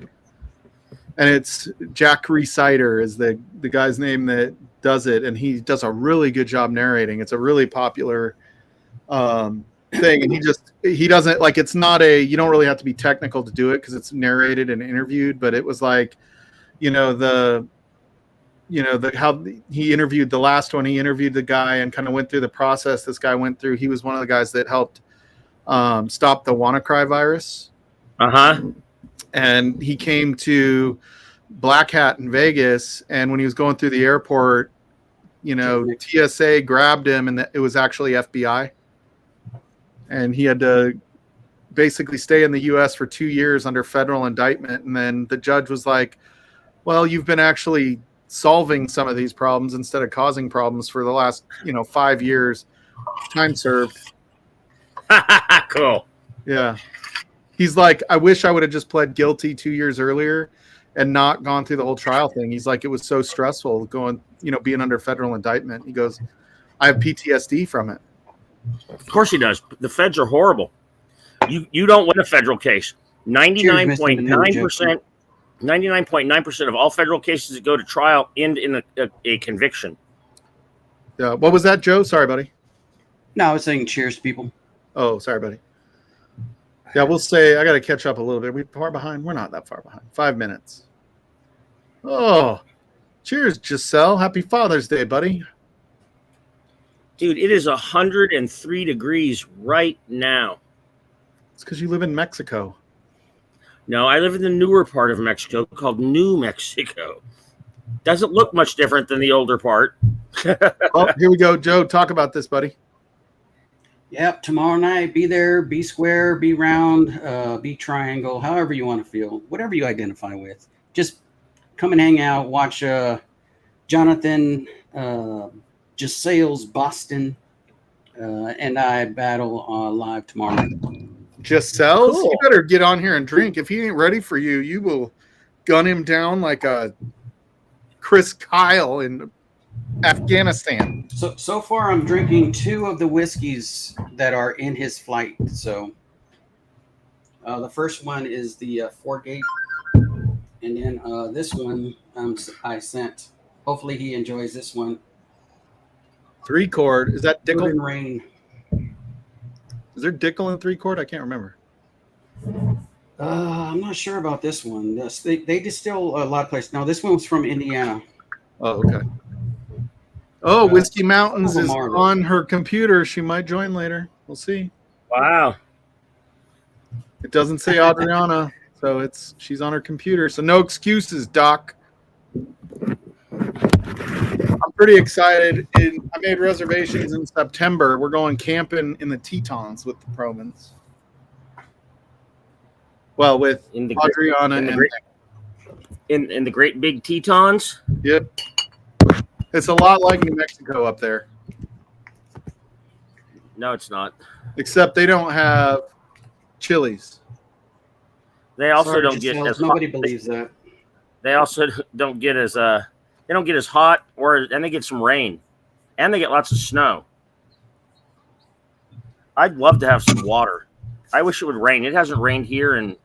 and it's Jack Rhysider is the guy's name that does it, and he does a really good job narrating. It's a really popular thing, and he doesn't like, it's not you don't really have to be technical to do it because it's narrated and interviewed, but it was like how he interviewed the last one, he interviewed the guy and kind of went through the process this guy went through. He was one of the guys that helped stop the WannaCry virus, and he came to Black Hat in Vegas, and when he was going through the airport, TSA grabbed him, and it was actually FBI. And he had to basically stay in the U.S. for 2 years under federal indictment. And then the judge was like, well, you've been actually solving some of these problems instead of causing problems for the last, 5 years. Time served. Cool. Yeah. He's like, I wish I would have just pled guilty 2 years earlier and not gone through the whole trial thing. He's like, it was so stressful going, being under federal indictment. He goes, I have PTSD from it. Of course he does. The feds are horrible. You don't win a federal case. 99.9% of all federal cases that go to trial end in a conviction. Yeah. What was that, Joe? Sorry, buddy. No, I was saying cheers, people. Oh, sorry, buddy. Yeah, we'll say I got to catch up a little bit. We're far behind. We're not that far behind. 5 minutes. Oh, cheers, Giselle. Happy Father's Day, buddy. Dude, it is 103 degrees right now. It's because you live in Mexico. No, I live in the newer part of Mexico called New Mexico. Doesn't look much different than the older part. Oh, here we go. Joe, talk about this, buddy. Yep, tomorrow night, be there, be square, be round, be triangle, however you want to feel, whatever you identify with. Just come and hang out, watch Jonathan Gisele's Boston And I battle live tomorrow. Just sells. Cool. You better get on here and drink. If he ain't ready for you, you will gun him down like a Chris Kyle in Afghanistan. So far, I'm drinking 2 of the whiskeys that are in his flight. So the first one is the Fort Gate, and then this one I sent. Hopefully, he enjoys this one. 3 chord. Is that Good Dickel? and Rain. Is there Dickel in 3 chord? I can't remember. I'm not sure about this one. They distill a lot of places. No, this one was from Indiana. Oh, okay. Oh, Whiskey Mountains is Marvel. on her computer. She might join later. We'll see. Wow. It doesn't say Adriana, so she's on her computer. So no excuses, Doc. I'm pretty excited. I made reservations in September. We're going camping in the Tetons with the Promans. Well, with In the Adriana in the and great- in the great big Tetons. yep. It's a lot like New Mexico up there, No, it's not. except they don't have chilies. They also Sorry, don't get Giselle, as nobody hot. believes that. They also don't get as they don't get as hot, and they get some rain, and they get lots of snow. I'd love to have some water. I wish it would rain. It hasn't rained here in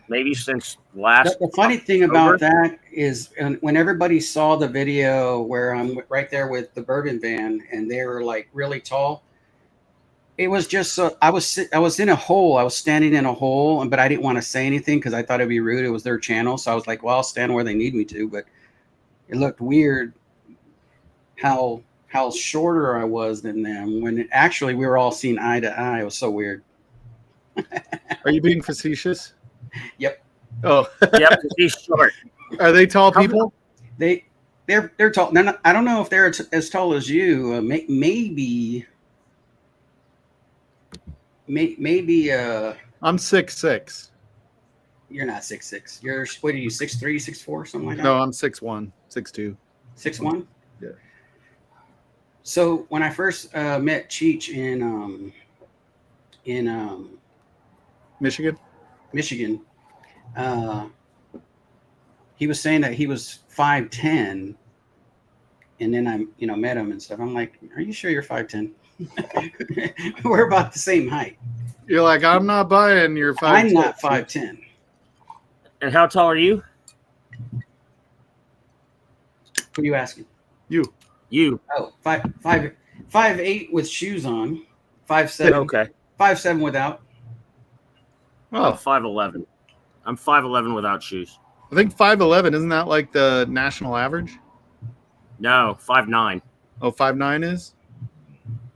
maybe since last. The funny thing about October. that is when everybody saw the video where I'm right there with the bourbon van and they were like really tall, it was just so I was in a hole. I was standing in a hole, but I didn't want to say anything because I thought it'd be rude. It was their channel, so I was like, "Well, I'll stand where they need me to." But it looked weird how shorter I was than them when actually we were all seeing eye to eye. It was so weird. Are you being facetious? Yep. Oh, Yep, he's short. are they tall people? They're tall. They're not, I don't know if they're as tall as you. Maybe. I'm 6'6". You're not 6'6". You're what are you 6'3", 6'4", something like that? No, I'm 6'1", 6'2". 6'1". Yeah. So when I first met Cheech in Michigan. Michigan, he was saying that he was 5'10", and then I met him and stuff. I'm like, are you sure you're 5'10"? We're about the same height. You're like, I'm not buying your 5'10". I'm not 5'10". And how tall are you? Who are you asking? You. You. Oh, 5'8" with shoes on, 5'7", Okay. 5'7" without. I'm Oh, 5'11". I'm 5'11" without shoes. I think 5'11", isn't that like the national average? No, 5'9". Oh, 5'9" is?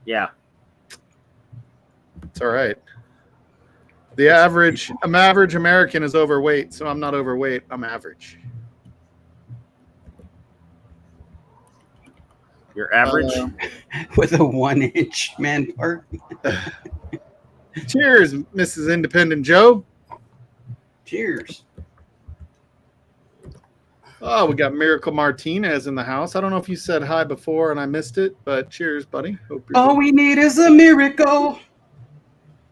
Yeah. It's all right. The average American is overweight, so I'm not overweight. I'm average. You're average. With a 1-inch man part. Cheers, Mrs. Independent Joe. Cheers. Oh, we got Miracle Martinez in the house. I don't know if you said hi before and I missed it, but cheers, buddy. Hope you're All we need is a miracle.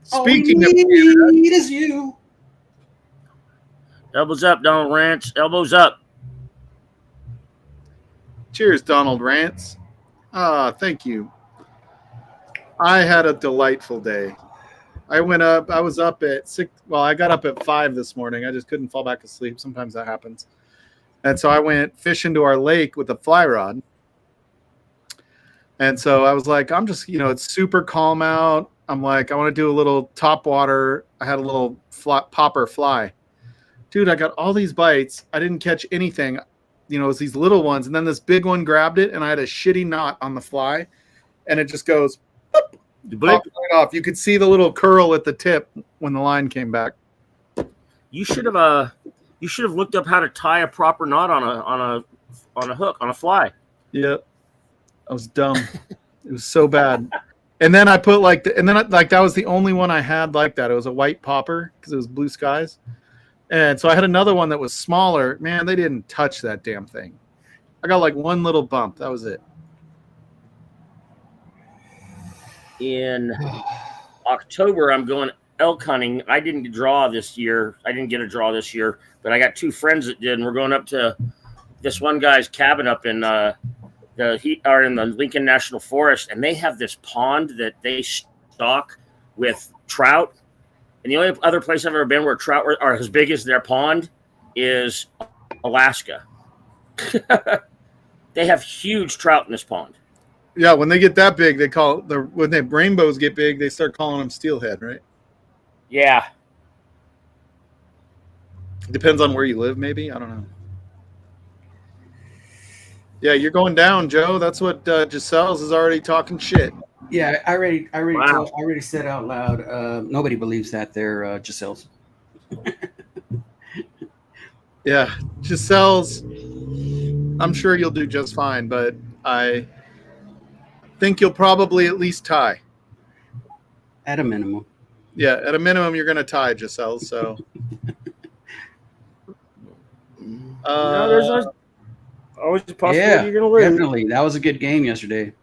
Speaking All of we need is you. Elbows up, Donald Ranch. Elbows up. cheers, Donald Rance. Thank you. I had a delightful day. I was up at 6. Well, I got up at 5 this morning. I just couldn't fall back asleep. Sometimes that happens. And so I went fishing to our lake with a fly rod. And so I was like, I'm just, it's super calm out. I'm like, I want to do a little top water. I had a little popper fly. Dude, I got all these bites. I didn't catch anything. It was these little ones. And then this big one grabbed it, and I had a shitty knot on the fly. And it just goes, popped right off. You could see the little curl at the tip when the line came back. You should have looked up how to tie a proper knot on a hook on a fly. Yeah, I was dumb. It was so bad. And then I put that was the only one I had like that. It was a white popper because it was blue skies. And so I had another one that was smaller. Man, they didn't touch that damn thing. I got like one little bump. That was it. in October, I'm going elk hunting. I didn't draw this year. I didn't get a draw this year, but I got two friends that did, and we're going up to this one guy's cabin up in in the Lincoln National Forest, and they have this pond that they stock with trout. And the only other place I've ever been where trout are as big as their pond is Alaska. They have huge trout in this pond. Yeah, when they get that big, they call when the rainbows get big, they start calling them steelhead, right? Yeah. Depends on where you live, maybe. I don't know. Yeah, you're going down, Joe. That's what Giselle's is already talking shit. Yeah, I already Wow. said out loud. Nobody believes that they're Giselle's. Yeah, Giselle's. I'm sure you'll do just fine, but I think you'll probably at least tie. At a minimum. Yeah, at a minimum, you're going to tie, Giselle. So, No, there's always a possibility you're going to win. Definitely. That was a good game yesterday.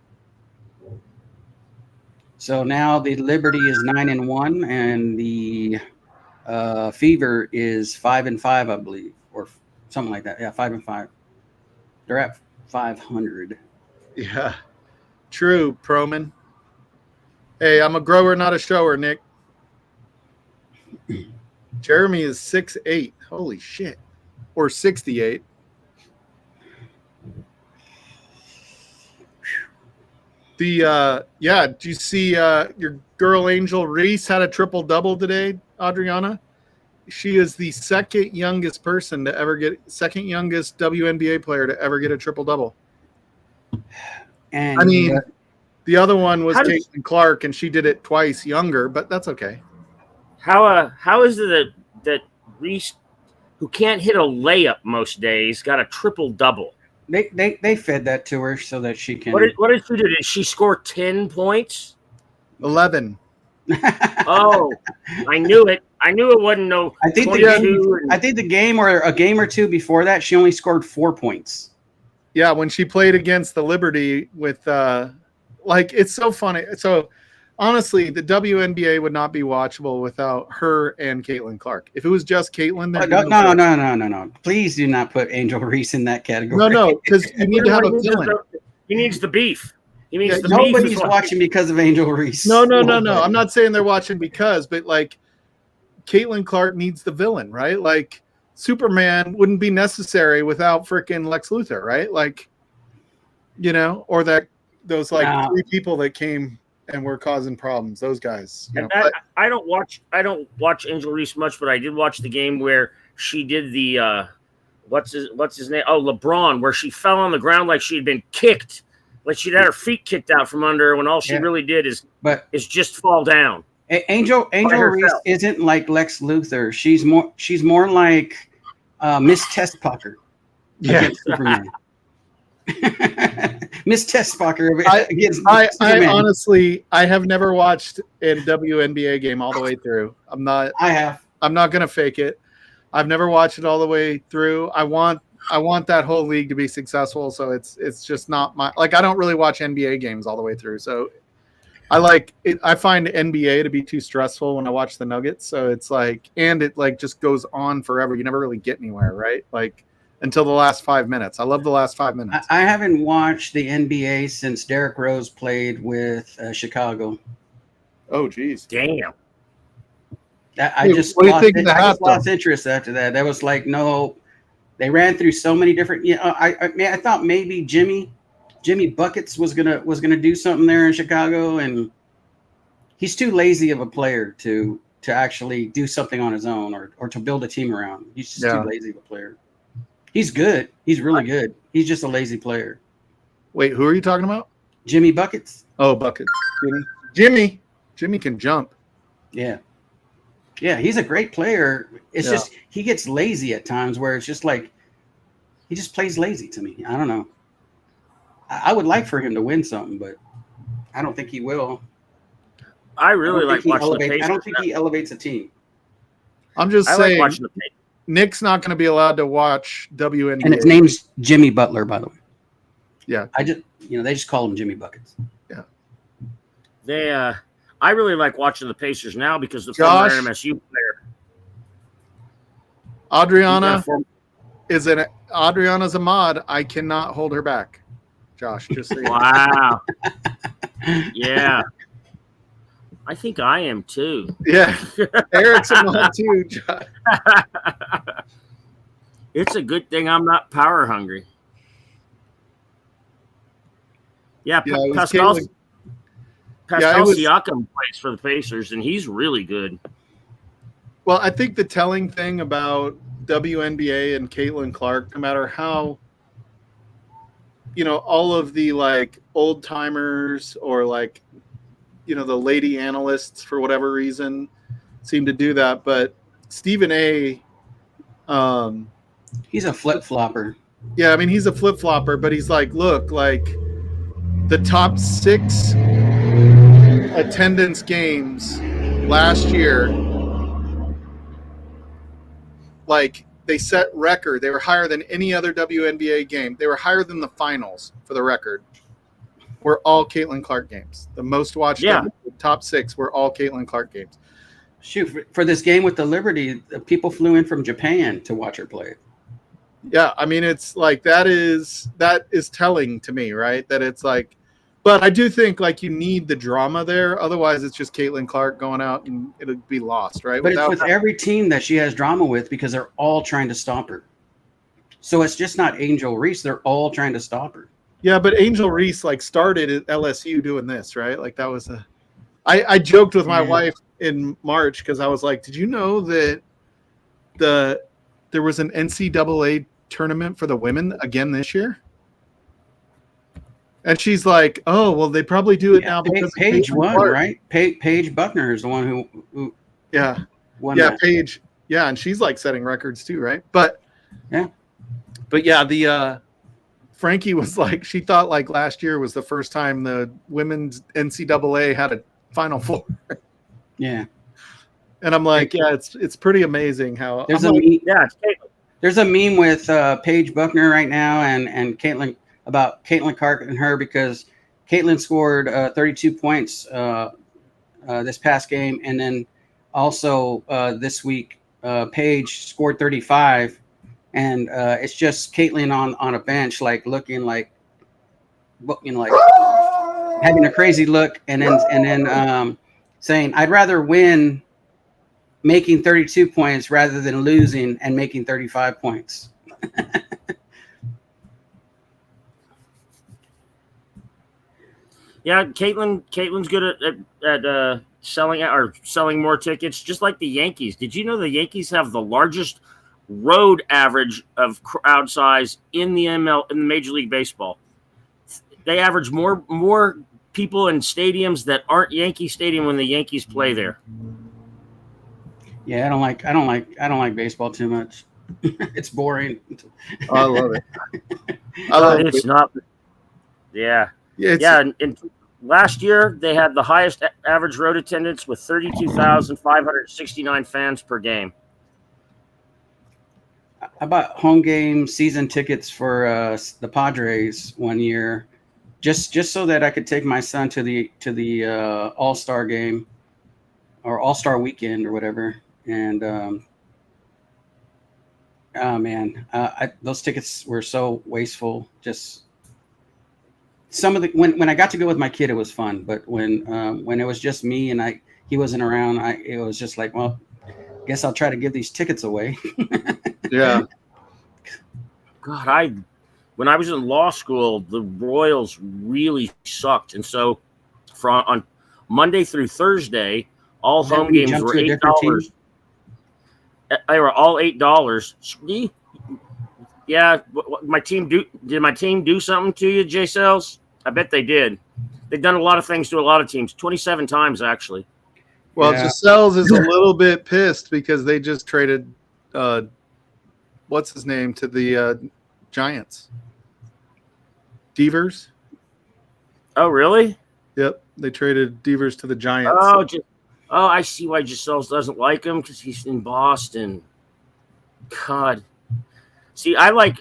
So now the Liberty is 9-1, and the Fever is 5-5, I believe, or something like that. Yeah, 5-5. They're at 500. yeah, true, Proman. Hey, I'm a grower, not a shower, Nick. Jeremy is 6'8". Holy shit. Or 68. Do you see your girl Angel Reese had a triple double today, Adriana? She is the second youngest WNBA player to ever get a triple double. And I mean, the other one was How does- Caitlin Clark, and she did it twice younger, but that's okay. How is it that Reese, who can't hit a layup most days, got a triple double? they fed that to her so that she can. What did she do? Did she score 10 points? 11. Oh, I knew it. I knew it wasn't no. I think 22 I think the game or a game or two before that, she only scored 4 points. Yeah, when she played against the Liberty with it's so funny. So honestly, the WNBA would not be watchable without her and Caitlin Clark. If it was just Caitlin, No. Please do not put Angel Reese in that category. No, because you need to have a villain. He needs the beef. He needs Yeah, the beef. Nobody's is what- watching because of Angel Reese. No. I'm not saying they're watching because, but like Caitlin Clark needs the villain, right? Like Superman wouldn't be necessary without freaking Lex Luthor, right? Like, or those Nah. 3 people that came and were causing problems. Those guys. And I don't watch Angel Reese much, but I did watch the game where she did the what's his name? Oh, LeBron, where she fell on the ground like she had been kicked, like she'd had her feet kicked out from under her when all she really did is just fall down. Angel Reese isn't like Lex Luthor. She's more like Miss Testpucker against Superman. Miss Testpucker against I Superman. honestly, I have never watched a WNBA game all the way through. I have. I'm not gonna fake it. I've never watched it all the way through. I want that whole league to be successful. So it's just not my I don't really watch NBA games all the way through. So I like it. I find NBA to be too stressful when I watch the Nuggets. So it's and it just goes on forever. You never really get anywhere, right? Until the last 5 minutes. I love the last 5 minutes. I haven't watched the NBA since Derrick Rose played with Chicago. Oh, geez. Damn. I just what do you think of the lost halftime? interest after that. That was no. They ran through so many different. I thought maybe Jimmy Buckets was gonna do something there in Chicago, and he's too lazy of a player to actually do something on his own or to build a team around. He's just too lazy of a player. He's good. He's really good. He's just a lazy player. Wait, who are you talking about? Jimmy Buckets. Oh, Buckets. Jimmy can jump. Yeah, he's a great player. It's just he gets lazy at times where it's just he just plays lazy to me. I don't know. I would like for him to win something, but I don't think he will. I really like watching the Pacers. I don't think he elevates a team. I'm just I saying. like watching the Pacers. Nick's not going to be allowed to watch WNBA. And his name's Jimmy Butler, by the way. Yeah. They just call him Jimmy Buckets. Yeah. They, I really like watching the Pacers now because the Josh? former MSU player. Adriana's a mod. I cannot hold her back. Josh, just so you know. Wow. Yeah. I think I am too. Yeah. Eric's a mod too, Josh. It's a good thing I'm not power hungry. Yeah, Yeah, it was Pascal Caitlin- Yeah, it was- Siakam plays for the Pacers, and he's really good. Well, I think the telling thing about WNBA and Caitlin Clark, no matter how, all of the like old timers or like, the lady analysts for whatever reason seem to do that. But Stephen A. He's a flip flopper. Yeah, I mean, he's a flip flopper, but he's like, look, like the top 6 attendance games last year, like they set record. They were higher than any other WNBA game. They were higher than the finals for the record. Were all Caitlin Clark games. The most watched, Yeah. the top 6 were all Caitlin Clark games. Shoot, for this game with the Liberty, people flew in from Japan to watch her play. Yeah, I mean, it's like that is telling to me, right? That it's like, but I do think like you need the drama there. Otherwise, it's just Caitlin Clark going out and it'll be lost, right? But it's with every team that she has drama with because they're all trying to stop her. So it's just not Angel Reese. They're all trying to stop her. Yeah, but Angel Reese like started at LSU doing this, right? Like that was I joked with my wife in March because I was like, did you know that there was an NCAA tournament for the women again this year? And she's like, oh, well, they probably do it now because Paige of won, Clark. right? Paige Buckner is the one who Yeah. won Yeah, that. Paige. Yeah, and she's like setting records too, right? But Yeah. the Frankie was like, she thought like last year was the first time the women's NCAA had a Final Four. Yeah. And I'm like, yeah, it's pretty amazing how There's I'm a like, Yeah, it's Caitlin. There's a meme with Paige Buckner right now and Caitlin about Caitlin Clark and her because Caitlin scored 32 points this past game, and then also this week Paige scored 35, and it's just Caitlin on a bench like looking like having a crazy look, and then saying I'd rather win making 32 points rather than losing and making 35 points. Yeah, Caitlin's good at selling more tickets, just like the Yankees. Did you know the Yankees have the largest road average of crowd size in the Major League Baseball? They average more people in stadiums that aren't Yankee Stadium when the Yankees play there. Yeah, I don't like baseball too much. It's boring. I love it. I love It's it. not. Yeah. Yeah, And last year they had the highest average road attendance with 32,569 fans per game. I bought home game season tickets for the Padres one year, just so that I could take my son to the All-Star game or All-Star weekend or whatever. And oh man, those tickets were so wasteful. Just some of the when I got to go with my kid, it was fun. But when it was just me and he wasn't around, it was just like, well, guess I'll try to give these tickets away. yeah. God, when I was in law school, the Royals really sucked, and so on Monday through Thursday, all Then home when you games jump were to a different $8. They were all $8. Yeah, did my team do something to you, J Cells? I bet they did. They've done a lot of things to a lot of teams, 27 times actually. Well, Yeah. Giselles is a little bit pissed because they just traded what's his name to the Giants. Devers. Oh, really? Yep, they traded Devers to the Giants. Oh, I see why Giselle doesn't like him because he's in Boston. God, see, I like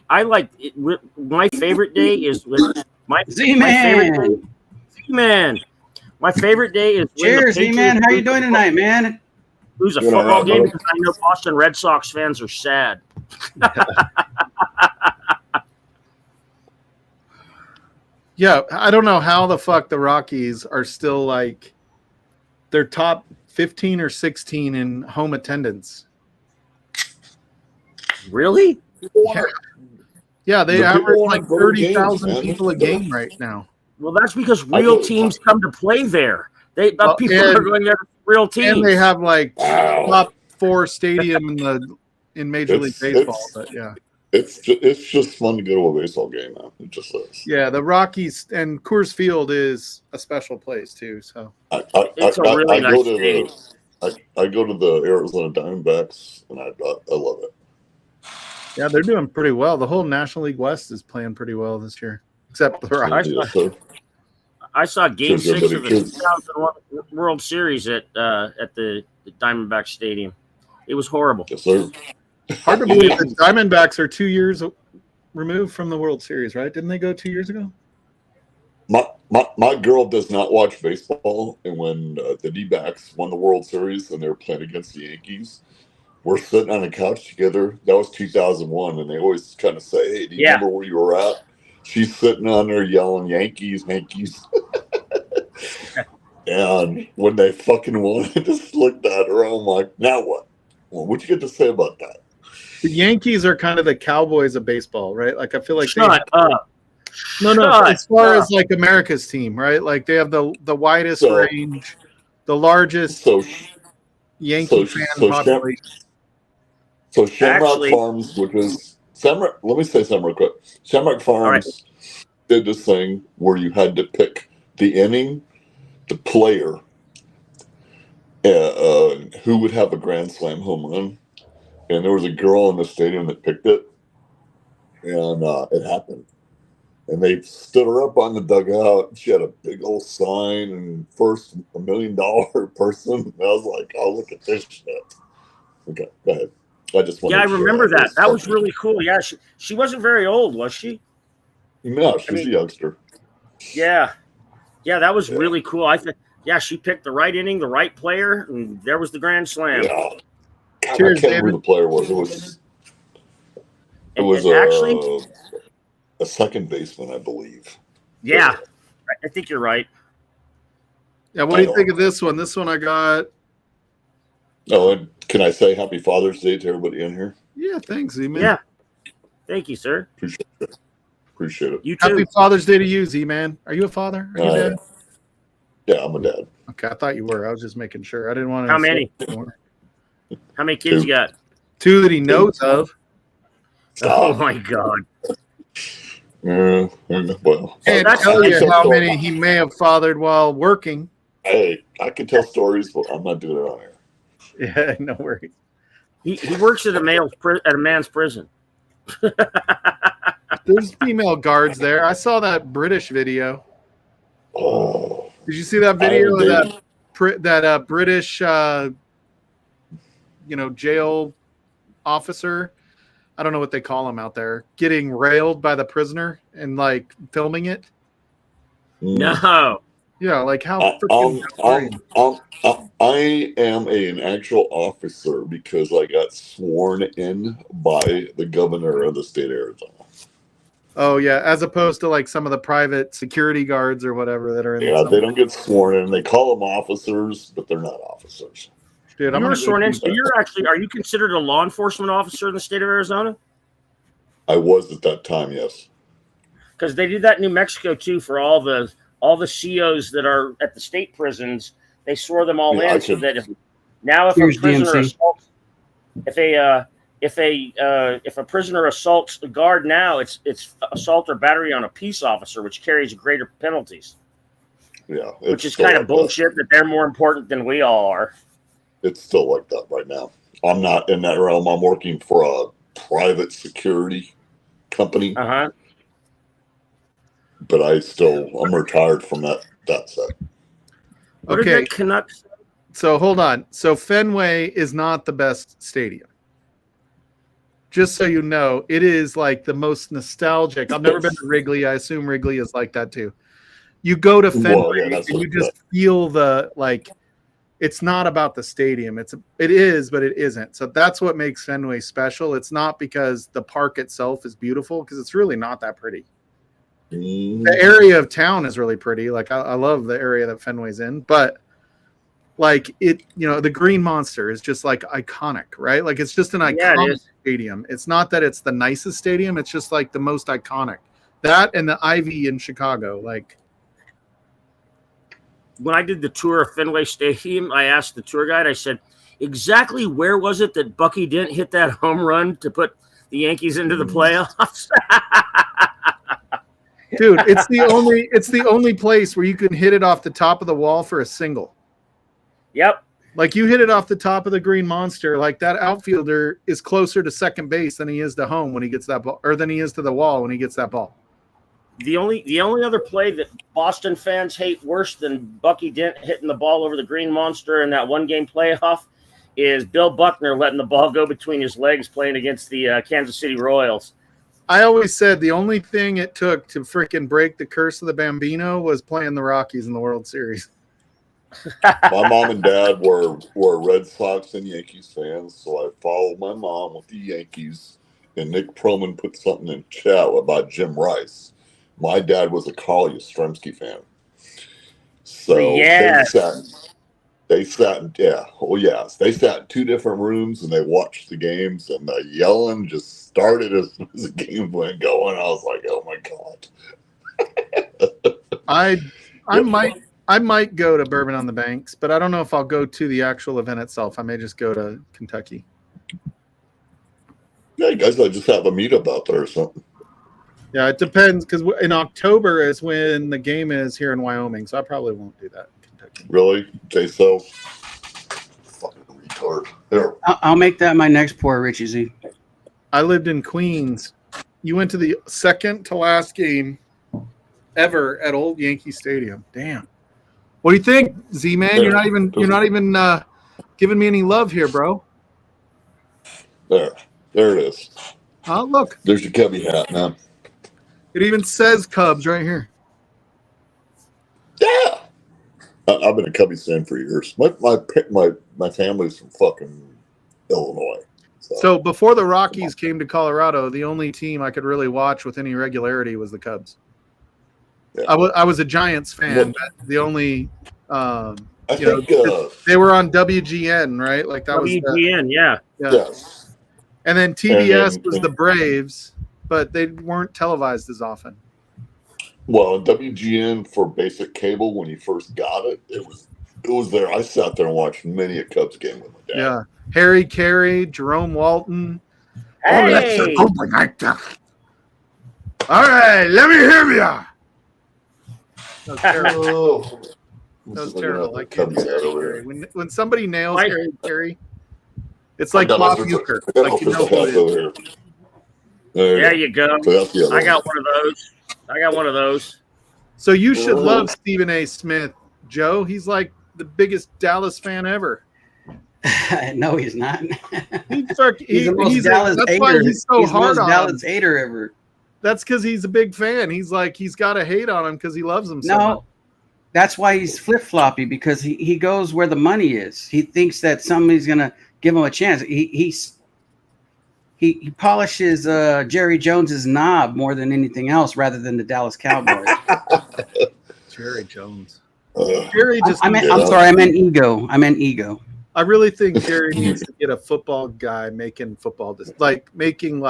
it. My favorite day is with my favorite day. Z-Man. Z-Man. My favorite day is when the Cheers, Patriots E-Man. How you lose doing a tonight, man? Lose a Good night, football game brother. because I know Boston Red Sox fans are sad. Yeah, I don't know how the fuck the Rockies are still like they're top 15 or 16 in home attendance. Really? Yeah, they The people average want like better 30,000 games, man. people a game right now. Well, that's because I real go- teams come to play there. They Well, people are and- going there for real teams. And they have like Wow. top 4 stadium in Major League It's- Baseball. it's- But yeah. It's just fun to go to a baseball game, man. It just is. Yeah, the Rockies and Coors Field is a special place too. So It's a really nice stadium. I go to the Arizona Diamondbacks, and I love it. yeah, they're doing pretty well. The whole National League West is playing pretty well this year, except the Rockies. Yes, sir. I saw Game Cheers, 6 of the cheers. 2001 World Series at the Diamondback Stadium. It was horrible. Yes, sir. Hard to believe the Diamondbacks are 2 years removed from the World Series, right? Didn't they go 2 years ago? My girl does not watch baseball, and when the D-backs won the World Series and they were playing against the Yankees, we're sitting on a couch together. That was 2001, and they always kind of say, "Hey, do you Yeah. remember where you were at?" She's sitting on there yelling, "Yankees, Yankees!" And when they fucking won, I just looked at her. I'm like, "Now what? Well, what you get to say about that?" The Yankees are kind of the Cowboys of baseball, right? Like I feel like Shut up. no, Shut as far up. as like America's team, right? Like they have the widest So- range, the largest So, Yankee so- fan so population. so Shamrock Actually- Farms, which is Shamrock. Let me say something real quick. Shamrock Farms did this thing where you had to pick the inning, the player, who would have a grand slam home run, and there was a girl in the stadium that picked it, and it happened. And they stood her up on the dugout. She had a big old sign and first $1 million person. And I was like, "Oh, look at this shit." Okay, go ahead. I just wanted Yeah, I to share remember that. That was something. really cool. Yeah, she wasn't very old, was she? No, she's I mean- a youngster. Yeah. Yeah, that was Yeah. really cool. I think she picked the right inning, the right player, and there was the grand slam. Yeah. God, Cheers, I can't remember David. who the player was. It And- was and actually, a second baseman, I believe. yeah, I think you're right. Yeah, what do you think of this one? This one I got. Oh, and can I say Happy Father's Day to everybody in here? Yeah, thanks, Z-Man. Yeah. Thank you, sir. Appreciate it. You too. Happy Father's Day to you, Z-Man. Are you a father? Are you dad? Yeah, I'm a dad. Okay, I thought you were. I was just making sure. I didn't want to. How many? How many kids you got? 2 that he knows of. Oh Stop. my God. Well, Can't that's- tell you I how can many he may have fathered while working. Hey, I can tell stories, but I'm not doing it on air. Yeah, no worries. He works at a man's prison. There's female guards there. I saw that British video. Oh, Did you see that video of did. that British, jail officer? I don't know what they call him out there. Getting railed by the prisoner and like filming it. No. Yeah, like how freaking. I am an actual officer because I got sworn in by the governor of the state of Arizona. Oh yeah, as opposed to like some of the private security guards or whatever that are in. Yeah, they don't get sworn in. They call them officers, but they're not officers. Dude, I'm You were gonna sworn in. go- So are you considered a law enforcement officer in the state of Arizona? I was at that time, yes. Because they do that in New Mexico too for all the COs that are at the state prisons. They swore them all Yeah, I in so could- that if Here's a prisoner DMC. assaults, if a prisoner assaults the guard now, it's assault or battery on a peace officer, which carries greater penalties. Yeah. Which it's is still kind of like that. bullshit that they're more important than we all are. It's still like that right now. I'm not in that realm. I'm working for a private security company, Uh-huh. but I'm retired from that set. What did Okay, that Canucks? so hold on. So Fenway is not the best stadium. Just so you know, it is like the most nostalgic. I've never been to Wrigley. I assume Wrigley is like that too. You go to Fenway Well, yeah, that's and you what- just feel the like. It's not about the stadium. It is, but it isn't. So that's what makes Fenway special. It's not because the park itself is beautiful, because it's really not that pretty. Mm, The area of town is really pretty. Like I love the area that Fenway's in, but like it, the Green Monster is just like iconic, right? Like it's just an Yeah, it iconic is. stadium. It's not that it's the nicest stadium. It's just like the most iconic. That and the Ivy in Chicago, like. When I did the tour of Fenway Stadium, I asked the tour guide, I said, exactly where was it that Bucky Dent hit that home run to put the Yankees into the playoffs? Dude, it's the only place where you can hit it off the top of the wall for a single. Yep. Like you hit it off the top of the Green Monster, like that outfielder is closer to second base than he is to home when he gets that ball, or than he is to the wall when he gets that ball. The only other play that Boston fans hate worse than Bucky Dent hitting the ball over the Green Monster in that one-game playoff is Bill Buckner letting the ball go between his legs playing against the Kansas City Royals. I always said the only thing it took to freaking break the curse of the Bambino was playing the Rockies in the World Series. my mom and dad were Red Sox and Yankees fans, so I followed my mom with the Yankees. And Nick Proman put something in chat about Jim Rice. My dad was a Carl Yastrzemski fan. So Yes. they sat they sat in two different rooms and they watched the games, and the yelling just started as soon as the game went going. I was like, oh my God. I might go to Bourbon on the Banks, but I don't know if I'll go to the actual event itself. I may just go to Kentucky. Yeah, you guys might just have a meetup out there or something. Yeah, it depends, because in October is when the game is here in Wyoming, so I probably won't do that in Kentucky. Really? Okay, so fucking retard. There. I'll make that my next pour, Richie Z. I lived in Queens. You went to the second to last game ever at Old Yankee Stadium. Damn. What do you think, Z-Man? You're not even giving me any love here, bro. There it is. Oh, look. There's your Cubby hat, man. It even says Cubs right here. Yeah. I've been a Cubbies fan for years. My family's from fucking Illinois. So before the Rockies came to Colorado, the only team I could really watch with any regularity was the Cubs. Yeah. I was a Giants fan, but the only I you think know, they were on WGN, right? Like that was WGN, yeah. yes. And then TBS And then- was the Braves, but they weren't televised as often. Well, WGN for basic cable when you first got it, it was there. I sat there and watched many a Cubs game with my dad. Yeah. Harry Carey, Jerome Walton. Hey! All right, let me hear ya. That was terrible. Oh. That was Looking terrible. at the I can't Cubs do hat Harry over Carey. here. When somebody nails Mike- Harry Carey, it's like I got my Bob official- Uecker. I got my Like you know official who hat it is. over here. There You go. So that's the other I got one of those. I got one of those. So you should Oh. love Stephen A. Smith, Joe. He's like the biggest Dallas fan ever. No, he's not. He's the most Dallas that's why hater. he's so He's the hard most on Dallas him. hater ever. That's because he's a big fan. He's like he's got to hate on him because he loves him so much. No, that's why he's flip floppy, because he goes where the money is. He thinks that somebody's gonna give him a chance. He polishes Jerry Jones's knob more than anything else, rather than the Dallas Cowboys. Jerry Jones. Uh, Jerry just. I'm sorry, I meant ego. I really think Jerry needs to get a football guy making making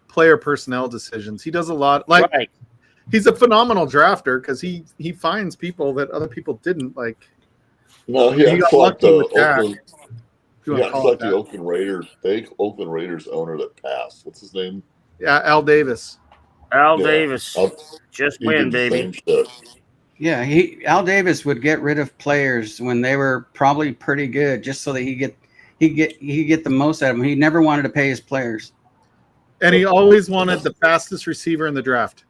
player personnel decisions. He does a lot. Right. He's a phenomenal drafter because he finds people that other people didn't like. no, He yeah, got it's like lucky the with Dak. Oakland. If you want Yeah, to it's call like it the that. Oakland Raiders. The Oakland Raiders owner that passed. What's his name? Yeah, Al Davis. Al Yeah. Davis. I'll- Just he win, did the baby. same shit. Yeah, Al Davis would get rid of players when they were probably pretty good, just so that he get the most out of them. He never wanted to pay his players. And he always wanted the fastest receiver in the draft.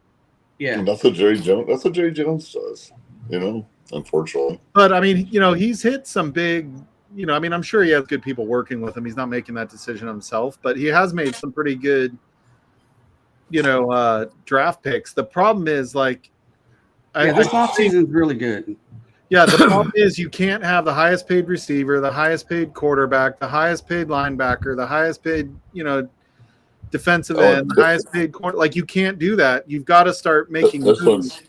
Yeah, And that's what Jerry Jones does. Unfortunately. But I mean, he's hit some big, I'm sure he has good people working with him. He's not making that decision himself, but he has made some pretty good, draft picks. The problem is Yeah, this offseason is really good. Yeah, the problem is you can't have the highest paid receiver, the highest paid quarterback, the highest paid linebacker, the highest paid, defensive end, the highest paid corner. Like, you can't do that. You've got to start making This moves.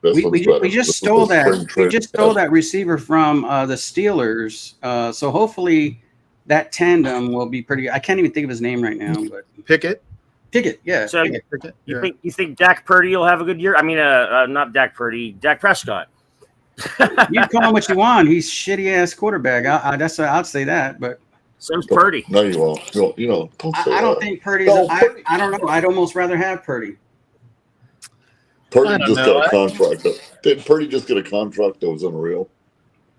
We just stole that. We just stole that receiver from the Steelers. So hopefully that tandem will be pretty. I can't even think of his name right now, but Pickett. Pickett, yeah. So Pickett. you think Dak Purdy will have a good year? I mean, not Dak Purdy, Dak Prescott. You call him what you want. He's shitty ass quarterback. I'd say that, but So's Purdy. No, you won't. Don't say I don't that. think Purdy's. No, I don't know. I'd almost rather have Purdy. Purdy I don't just know. got a contract. Didn't Purdy just get a contract that was unreal?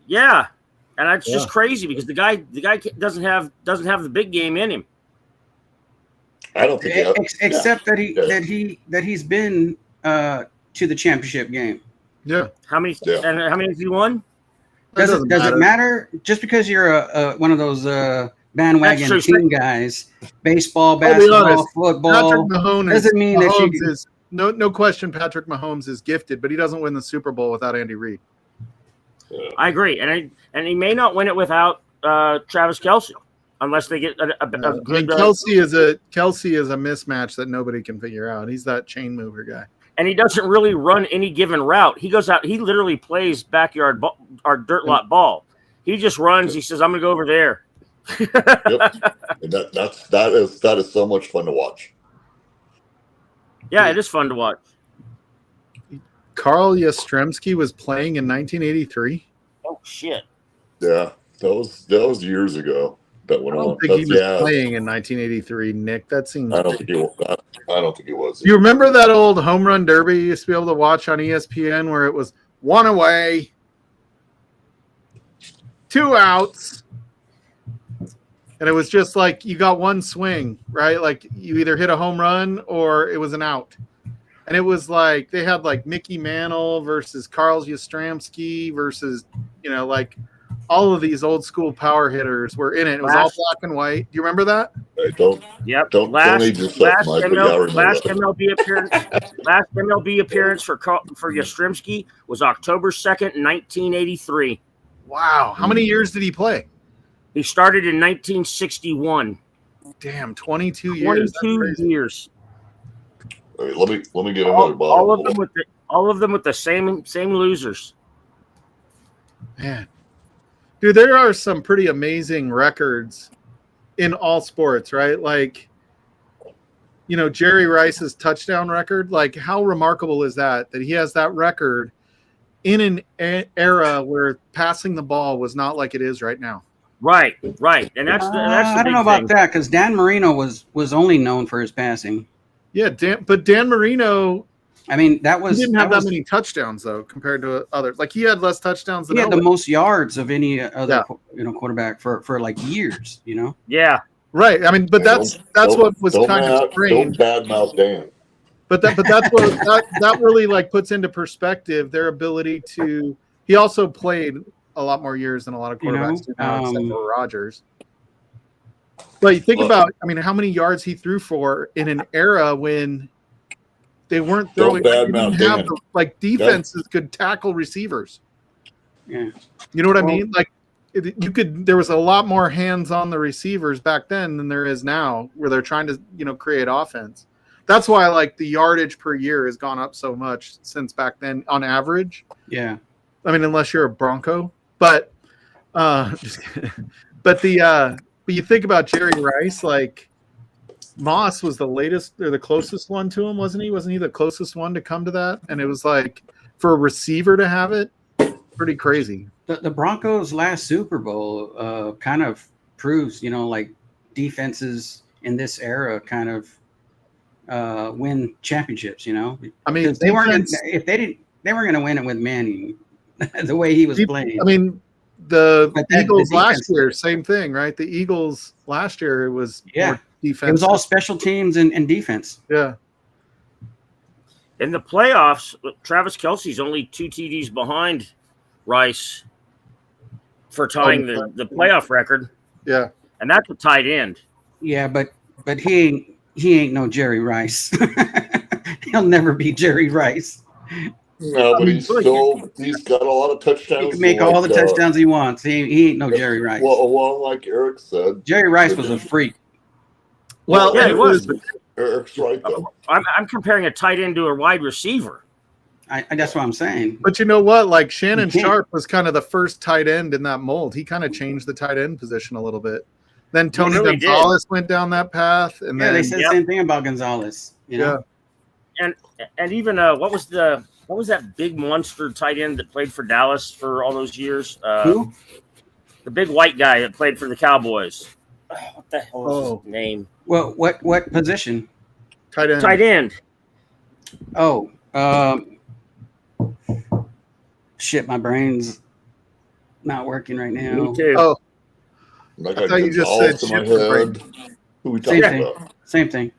Yeah, and that's just crazy because the guy doesn't have the big game in him. I don't think. Except that he's been to the championship game. Yeah. How many? Yeah. And how many have you won? Does it matter? Just because you're one of those bandwagon That's true. team guys, baseball, I'll be basketball, honest, football, Patrick Mahomes doesn't mean that you Mahomes is no question. Patrick Mahomes is gifted, but he doesn't win the Super Bowl without Andy Reid. I agree, and he may not win it without Travis Kelce, unless they get a good. Kelsey is a mismatch that nobody can figure out. He's that chain mover guy. And he doesn't really run any given route. He goes out. He literally plays backyard or dirt lot ball. He just runs. He says, "I'm going to go over there." Yep. And that is so much fun to watch. Yeah, it is fun to watch. Carl Yastrzemski was playing in 1983. Oh shit! Yeah, that was years ago. That went I on. don't think he was playing in 1983, Nick. That seems. I don't think he was. Do you remember that old home run derby you used to be able to watch on ESPN where it was 1 away, 2 outs, and it was just like you got one swing, right? Like you either hit a home run or it was an out. And it was like they had like Mickey Mantle versus Carl Yastrzemski versus, like all of these old school power hitters were in it. It was all black and white. Do you remember that? Hey, don't age yourself, Mike. Last MLB appearance for Yastrzemski was October 2nd, 1983. Wow. How many years did he play? He started in 1961. Damn, 22 years. 22 years. Let me get another bottle. All of them with the same losers. Man. Dude, there are some pretty amazing records in all sports, right? Like, Jerry Rice's touchdown record. Like, how remarkable is that he has that record in an era where passing the ball was not like it is right now? Right. And that's the I don't know about that because Dan Marino was only known for his passing. Yeah, but Dan Marino. I mean, he didn't have that many touchdowns though compared to others. Like he had less touchdowns than he had the most yards of any other quarterback for like years. Yeah. Right. I mean, but that's what was kind of strange. Don't badmouth Dan. But that's what that really like puts into perspective their ability to. He also played a lot more years than a lot of quarterbacks do now, except for Rodgers. But you think about, how many yards he threw for in an era when they weren't throwing. Defenses could tackle receivers. Yeah, you know what I mean? Like there was a lot more hands on the receivers back then than there is now, where they're trying to create offense. That's why like the yardage per year has gone up so much since back then on average. Yeah, I mean unless you're a Bronco, but just kidding. But you think about Jerry Rice, like Moss was the latest or the closest one to him, wasn't he? Wasn't he the closest one to come to that? And it was like for a receiver to have it, pretty crazy. The Broncos' last Super Bowl kind of proves, like defenses in this era kind of win championships. I mean, they weren't going to win it with Manning the way he was playing. I mean. The Eagles last year, same thing, right? The Eagles last year was more defense. It was all special teams and defense. Yeah. In the playoffs, Travis Kelce's only 2 TDs behind Rice for tying the playoff record. Yeah. And that's a tight end. Yeah, but he ain't no Jerry Rice. He'll never be Jerry Rice. No, but he's got a lot of touchdowns. He can make all the touchdowns he wants. He ain't no Jerry Rice. Well, like Eric said, Jerry Rice was a freak. Well, Yeah, he was. Eric's right though. I'm comparing a tight end to a wide receiver. That's what I'm saying. But you know what? Like Shannon You can't- Sharp was kind of the first tight end in that mold. He kind of changed the tight end position a little bit. Then Tony really did. Gonzalez went down that path, and Yeah, then they said the same thing about Gonzalez. You know? And even what was that big monster tight end that played for Dallas for all those years? Who? The big white guy that played for the Cowboys. What the hell is Oh. his name? Well, what position? tight end. Tight end. Oh, shit, my brain's not working right now. Me too. Oh, Like I thought you just said Gonzalez in my shit for head. Who we talking Same thing. about? Same thing.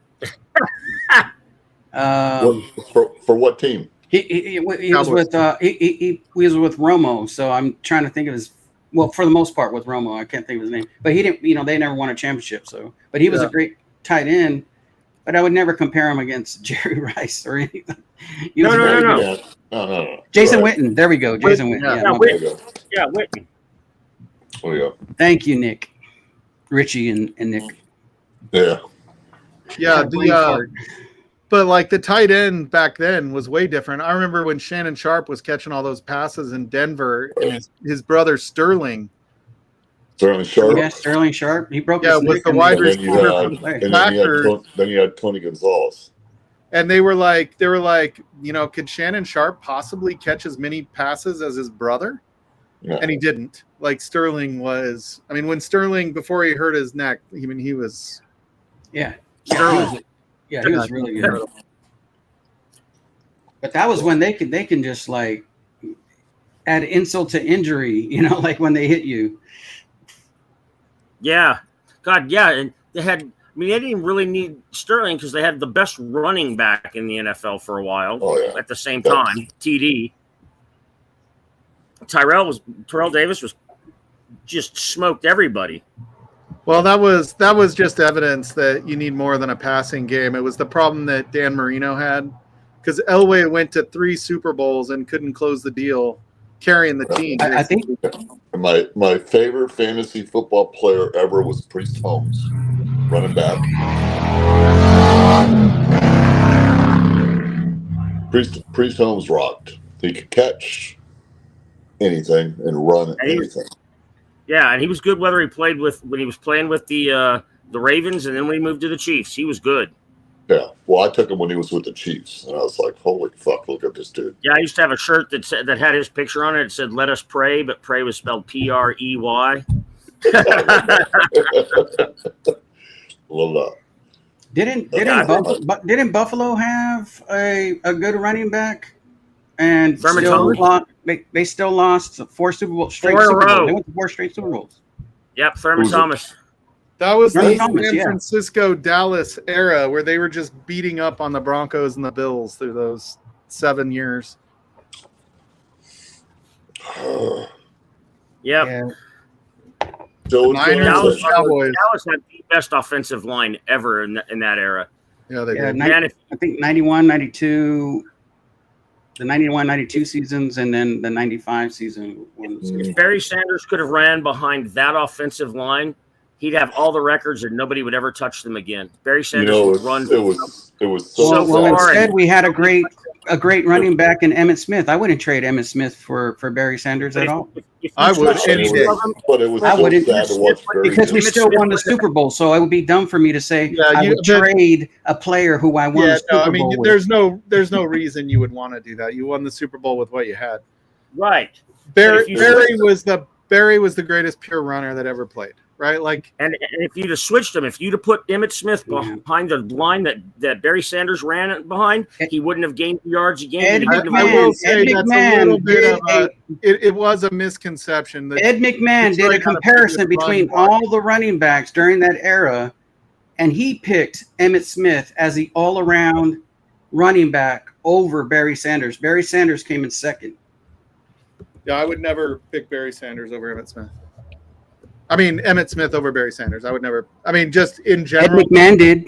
For what team? He was Cowboys. with he was with Romo, so I'm trying to think of his. Well, for the most part with Romo, I can't think of his name, but he didn't. They never won a championship. So, but he was Yeah. a great tight end. But I would never compare him against Jerry Rice or anything. He was No. very good. Yeah. No. Jason Right. Witten. There we go. Jason Witten. yeah. Yeah, Yeah, my There bad. you go. Yeah, Whitney. There you go. Thank you, Nick, Richie, and Nick. Yeah. yeah. Brain The fart. but like the tight end back then was way different. I remember when Shannon Sharp was catching all those passes in Denver, and his brother Sterling, Sterling Sharp. Yeah, Sterling Sharp. He broke Yeah, his was neck the in wide And then you receiver had, from play. and then Packers. you had Tony Gonzalez. And they were like, could Shannon Sharp possibly catch as many passes as his brother? Yeah. And he didn't. Like Sterling was. I mean, when Sterling before he hurt his neck, he was. Yeah. Sterling. Yeah, he was really good. But that was when they can just like add insult to injury, like when they hit you. Yeah. God, yeah. And they they didn't really need Sterling because they had the best running back in the NFL for a while. Oh, yeah. At the same time, TD. Tyrell Davis was just smoked everybody. Well, that was just evidence that you need more than a passing game. It was the problem that Dan Marino had, because Elway went to 3 Super Bowls and couldn't close the deal, carrying the team. I think And my favorite fantasy football player ever was Priest Holmes, running back. Priest Holmes rocked. He could catch anything and run And he was- anything. Yeah, and he was good when he was playing with the Ravens, and then when he moved to the Chiefs, he was good. Yeah. Well, I took him when he was with the Chiefs, and I was like, "Holy fuck! Look at this dude." Yeah, I used to have a shirt that had his picture on it. It said "Let us pray," but pray was spelled Prey. Love that. didn't Buffalo have a good running back? And Thurman still Thomas? lost, they still lost 4 Super Bowls straight. 4 in a Super Bowls. row. They went to 4 straight Super Bowls. Yep, Thurman Who's it? Thomas. That was Thurman the Thomas, San yeah. Francisco Dallas era where they were just beating up on the Broncos and the Bills through those 7 years. Yep. Yeah. Joe Niners, Dallas, Cowboys. Dallas had the best offensive line ever in that era. Yeah, they Yeah, did. Man, if I think 91, 92, the 91, 92 seasons, and then the 95 season. if Barry Sanders could have ran behind that offensive line, he'd have all the records and nobody would ever touch them again. Barry Sanders would run. it was so So Well, far. instead we had a great running back in Emmitt Smith. I wouldn't trade Emmitt Smith for Barry Sanders at all If you I would switched any the day. two of them, But it was I so wouldn't- sad to watch Barry because we Sanders. still won the Super Bowl. So it would be dumb for me to say Yeah, I would but- trade a player who I won Yeah, the Super no, I mean, Bowl with. there's no reason you would want to do that. You won the Super Bowl with what you had. right. Barry, if you- Barry was the greatest pure runner that ever played, right? Like, And if you'd have switched him, if you'd have put Emmitt Smith Yeah. behind the line that Barry Sanders ran behind, he wouldn't have gained the yards again. Ed He I, wouldn't have I will Ed say that's a McMahon little bit did of a, it was a misconception. That Ed McMahon did Detroit a had a comparison pretty good between run block. all the running backs during that era, and he picked Emmitt Smith as the all-around running back over Barry Sanders. Barry Sanders came in second. Yeah, I would never pick Barry Sanders over Emmitt Smith. I mean, Emmitt Smith over Barry Sanders. I would never. I mean, just in Ed general. McMahon did.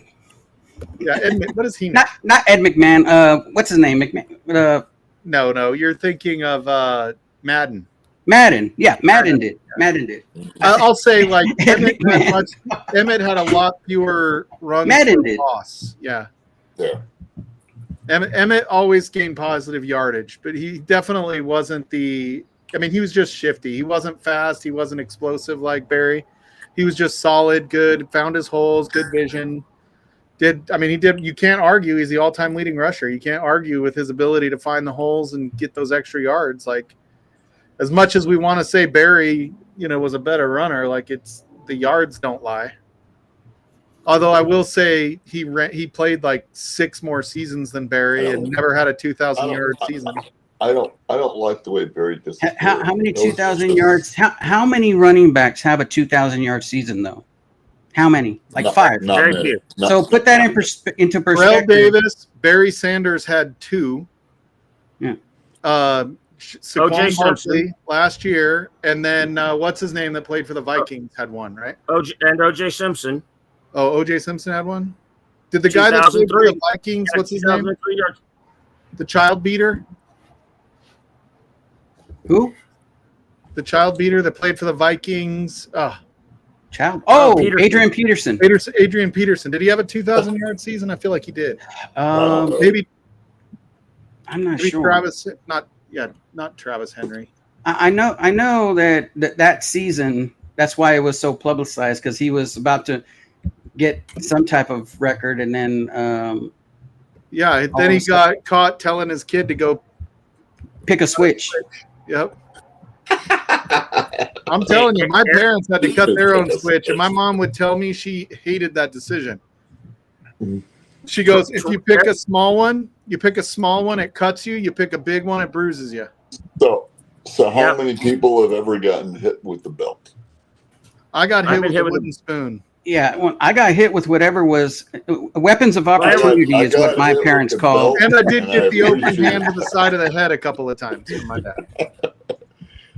Yeah, what does he know? Not Ed McMahon. What's his name? McMahon. No. You're thinking of Madden. Madden. Yeah, Madden did. Madden did. I'll say like Emmett had a lot fewer runs Madden per did. loss. Yeah. Yeah. Emmett always gained positive yardage, but he definitely wasn't he was just shifty. He wasn't fast. He wasn't explosive like Barry. He was just solid, good, found his holes, good vision. You can't argue he's the all-time leading rusher. You can't argue with his ability to find the holes and get those extra yards. Like, as much as we want to say Barry, was a better runner, like the yards don't lie. Although I will say he played like 6 more seasons than Barry and never had a 2,000-yard season. I don't like the way Barry disappeared. How many 2,000 yards? How many running backs have a 2,000-yard season though? How many? Like 5. Not Very many. few. Not- So put that into Terrell perspective. Davis, Barry Sanders had 2. Yeah. Saquon O.J. Simpson. Barkley last year, and then what's his name that played for the Vikings had 1, right? O.J. Simpson. Oh, O.J. Simpson had 1. Did the guy that played for 2003. the Vikings? What's his name? 2003 yards. The child beater. Who? The child beater that played for the Vikings. Child. Oh, Peterson. Adrian Peterson. Adrian Peterson. Did he have a 2,000-yard season? I feel like he did. Maybe I'm not sure. Travis. Not Travis Henry. I know that season. That's why it was so publicized, because he was about to get some type of record, and then Then he got caught telling his kid to go. pick a switch. Yep. I'm telling you, my parents had to cut their own switch, and my mom would tell me she hated that decision. She goes, if you pick a small one, it cuts you. You pick a big one, it bruises you. So how many people have ever gotten hit with the belt? I got hit I've been with hit a with wooden spoon. Yeah, well, I got hit with whatever was weapons of opportunity I is what got my hit with parents the called. belt. And I did get the open appreciate hand to the side of the head a couple of times from my dad.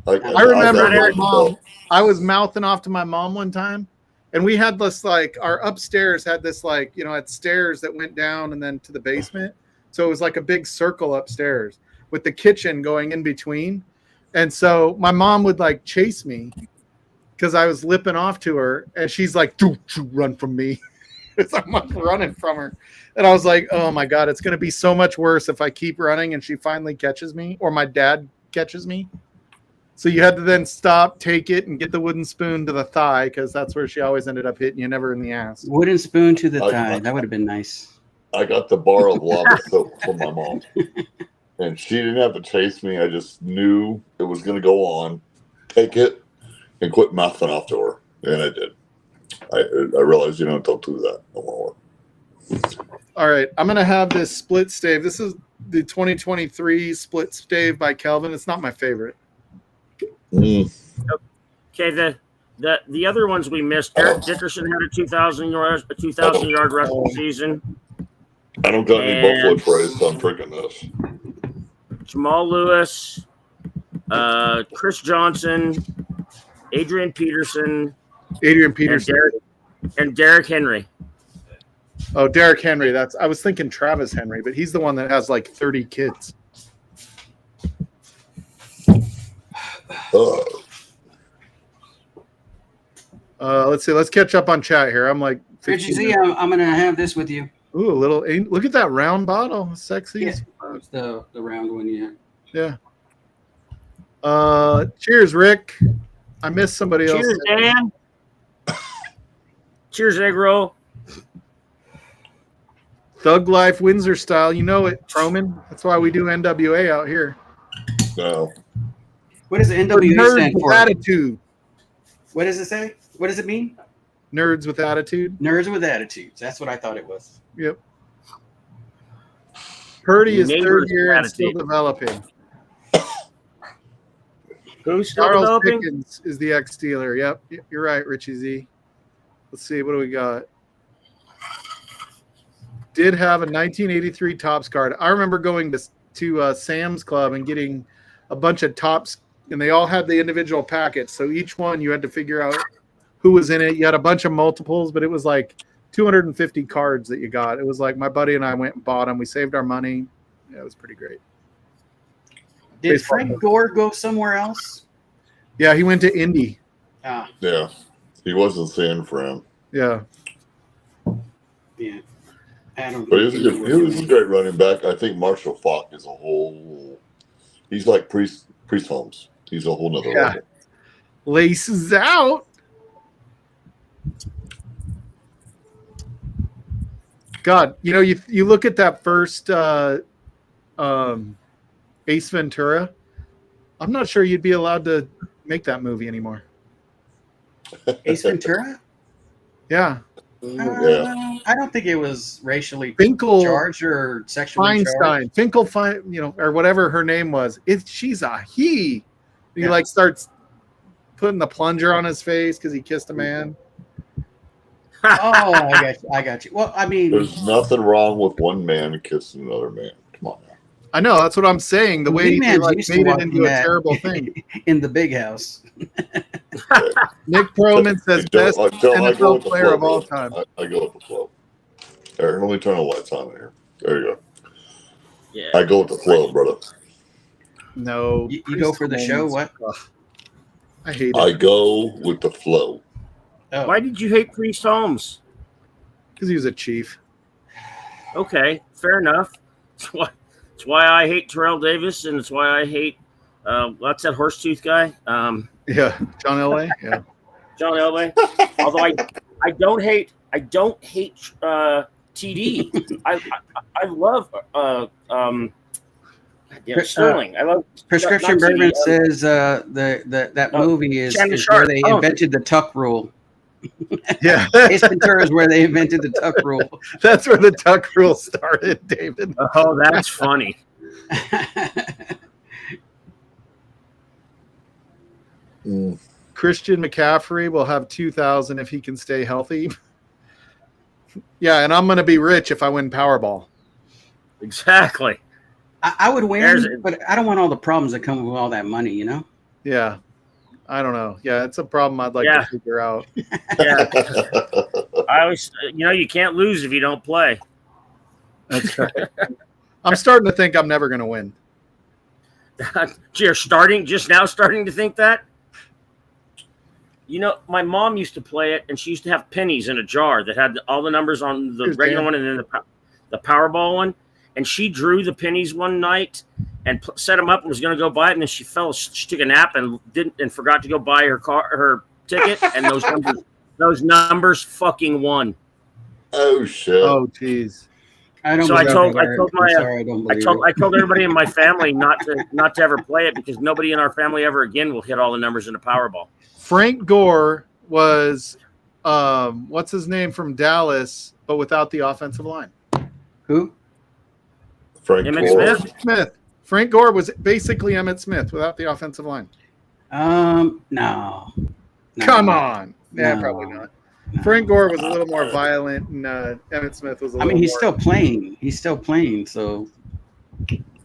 I remember got my hit mom. I was mouthing off to my mom one time, and we had this our upstairs had this had stairs that went down and then to the basement. So it was like a big circle upstairs with the kitchen going in between. And so my mom would chase me because I was lipping off to her, and she's like, "Do run from me." So I'm running from her. And I was like, oh my God, it's going to be so much worse if I keep running and she finally catches me, or my dad catches me. So you had to then stop, take it, and get the wooden spoon to the thigh, because that's where she always ended up hitting you, never in the ass. Wooden spoon to the thigh. That would have been nice. I got the bar of lava soap from my mom. And she didn't have to chase me. I just knew it was going to go on. Take it and quit mouthing off to her. And I did. I realized, don't do that no more. All right, I'm going to have this split stave. This is the 2023 split stave by Kelvin. It's not my favorite. Mm. Okay, the other ones we missed. Eric Dickerson had a 2,000-yard rushing season. I don't got any Buffalo Trace, so I'm drinking this. Jamal Lewis, Chris Johnson, Adrian Peterson, and Derrick Henry. Oh, Derrick Henry. I was thinking Travis Henry, but he's the one that has 30 kids. Let's see. Let's catch up on chat here. I'm like, Richie Z, I'm going to have this with you. Ooh, look at that round bottle. Sexy. Yeah, it's the round one, yeah. Yeah. Cheers, Rick. I missed somebody else. Cheers, Dan. Cheers, egg roll. Thug Life, Windsor style. You know it, Troman. That's why we do NWA out here. No. What does the NWA Nerds stand with for? attitude. What does it say? What does it mean? Nerds with attitude. Nerds with attitudes. That's what I thought it was. Yep. Purdy is Neighbors third year with and still attitude. developing. Who's still Charles developing? Pickens is the ex-Steeler. Yep, you're right, Richie Z. Let's see, what do we got? Did have a 1983 Topps card. I remember going to Sam's Club and getting a bunch of Topps, and they all had the individual packets. So each one you had to figure out who was in it. You had a bunch of multiples, but it was 250 cards that you got. It was my buddy and I went and bought them. We saved our money. Yeah, it was pretty great. Did Baseball. Frank Gore go somewhere else? Yeah, he went to Indy. Ah, Yeah, he was in San Fran, Yeah. yeah. I don't but he was a great running back. I think Marshall Faulk is a whole. He's like Priest Holmes. He's a whole nother Yeah. level. Laces out. God, you know, you look at that first Ace Ventura. I'm not sure you'd be allowed to make that movie anymore. Ace Ventura? Yeah. Yeah. I don't think it was racially Finkel charged or sexually charged. Feinstein. Finkel or whatever her name was. She's a he. He Yeah. like starts putting the plunger on his face because he kissed a man. Oh, I got you. Well, I mean, There's nothing wrong with one man kissing another man. Come on now. I know, that's what I'm saying. The way he Wingman's like, used to made it watching into a that. terrible thing. in the big house. Nick Perlman says best I go NFL with the player flow, of all brother. time. I go with the flow. Aaron, let me turn the lights on here. There you go. Yeah. I go with the flow, brother. No. You go for the show? What? Ugh, I hate I it go with the flow. Oh, Why did you hate Priest Holmes? because he was a chief. Okay, fair enough. It's why I hate Terrell Davis, and it's why I hate what's that Horsetooth guy? Yeah, John Elway. Yeah, John Elway. Although I don't hate TD. I love Sterling. I love Prescription not Bourbon TD, says that movie is Shannon where Sharp. they Oh. invented the tuck rule. yeah. Ace Ventura is where they invented the tuck rule. That's where the tuck rule started, David. Oh, that's funny. Mm. Christian McCaffrey will have 2,000 if he can stay healthy. Yeah, and I'm going to be rich if I win Powerball. Exactly. I would There's- win, but I don't want all the problems that come with all that money, you know? Yeah, I don't know. Yeah, it's a problem I'd like Yeah. to figure out. Yeah. I always, you can't lose if you don't play. That's right. I'm starting to think I'm never going to win. You're just now starting to think that? My mom used to play it, and she used to have pennies in a jar that had all the numbers on the Here's regular Dan. one and then the Powerball one. And she drew the pennies one night and set them up and was going to go buy it. And then she took a nap and forgot to go buy her ticket. And those numbers fucking won. Oh shit! Oh, geez. I don't So I believe told- it, I Eric. told I'm my, sorry, I don't believe I it. told everybody in my family not to ever play it because nobody in our family ever again will hit all the numbers in a Powerball. Frank Gore was, what's his name from Dallas, but without the offensive line. Who? Frank Emmett Gore. Smith? Frank Gore was basically Emmett Smith without the offensive line. No. Come on. Yeah, No. probably not. No. Frank Gore was a little more violent, and Emmett Smith was a I little mean, he's more... still playing. He's still playing. So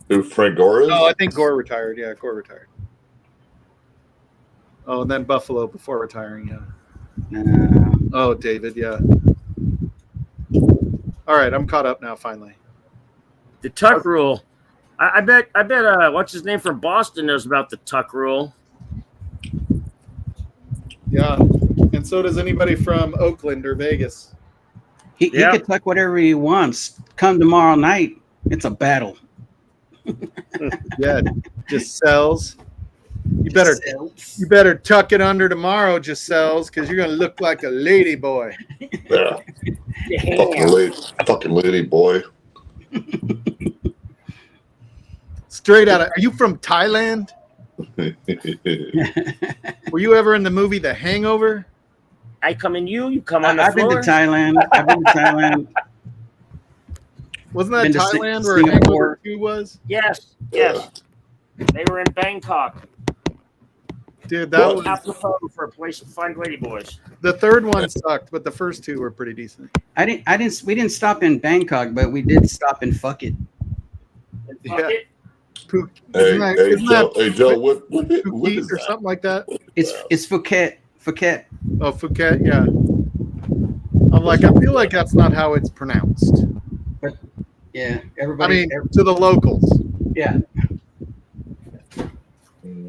Who Frank Gore is? Oh, I think Gore retired. Yeah, Gore retired. Oh, and then Buffalo before retiring, yeah. Oh, David, yeah. All right, I'm caught up now, finally. The tuck rule. I bet what's his name from Boston knows about the tuck rule. Yeah, and so does anybody from Oakland or Vegas. he Yeah. could tuck whatever he wants. Come tomorrow night, it's a battle. Yeah, just sells. You better tuck it under tomorrow, just sells, because you're gonna look like a lady boy. Yeah. Fucking lady boy. Straight out of. Are you from Thailand? Were you ever in the movie The Hangover? I come in you come on the I've been to floor. Thailand. Wasn't that Been to Thailand where Singapore. Hangover 2 was? Yes. They were in Bangkok. Dude, that What? was Apropos for a place to find ladyboys. the third one sucked, but the first two were pretty decent. We didn't stop in Bangkok, but we did stop in Fuck It. And Yeah. fuck it. Pook, Hey, isn't that, hey, isn't Joe. that Hey, Joe. What Phuket is or that? something like that? It's Phuket. Phuket. Oh, Phuket, yeah. I'm like, I feel like that's not how it's pronounced. Yeah, I everybody. mean, to the locals. yeah.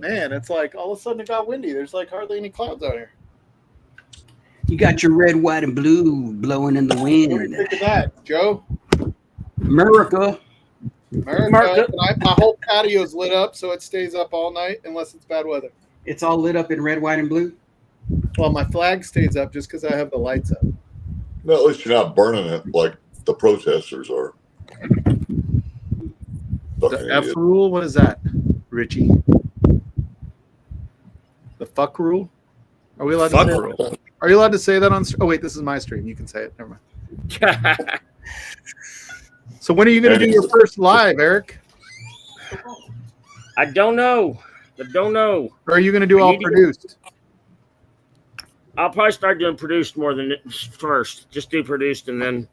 Man, it's like all of a sudden it got windy. There's like hardly any clouds out here. You got your red, white, and blue blowing in the What do you wind. think of that, Joe? America. America. My whole patio's lit up, so it stays up all night unless it's bad weather. It's all lit up in red, white, and blue. Well, my flag stays up just because I have the lights up. No, at least you're not burning it like the protesters are. Fucking The F idiot. rule? What is that, Richie? The fuck rule? Are we allowed Fuck to say rule. that? Are you allowed to say that on? Oh wait, this is my stream. You can say it. Never mind. So when are you going to do your first live, Eric? I don't know. Or are you going to do We all need to- produced? I'll probably start doing produced more than first. Just do produced and then.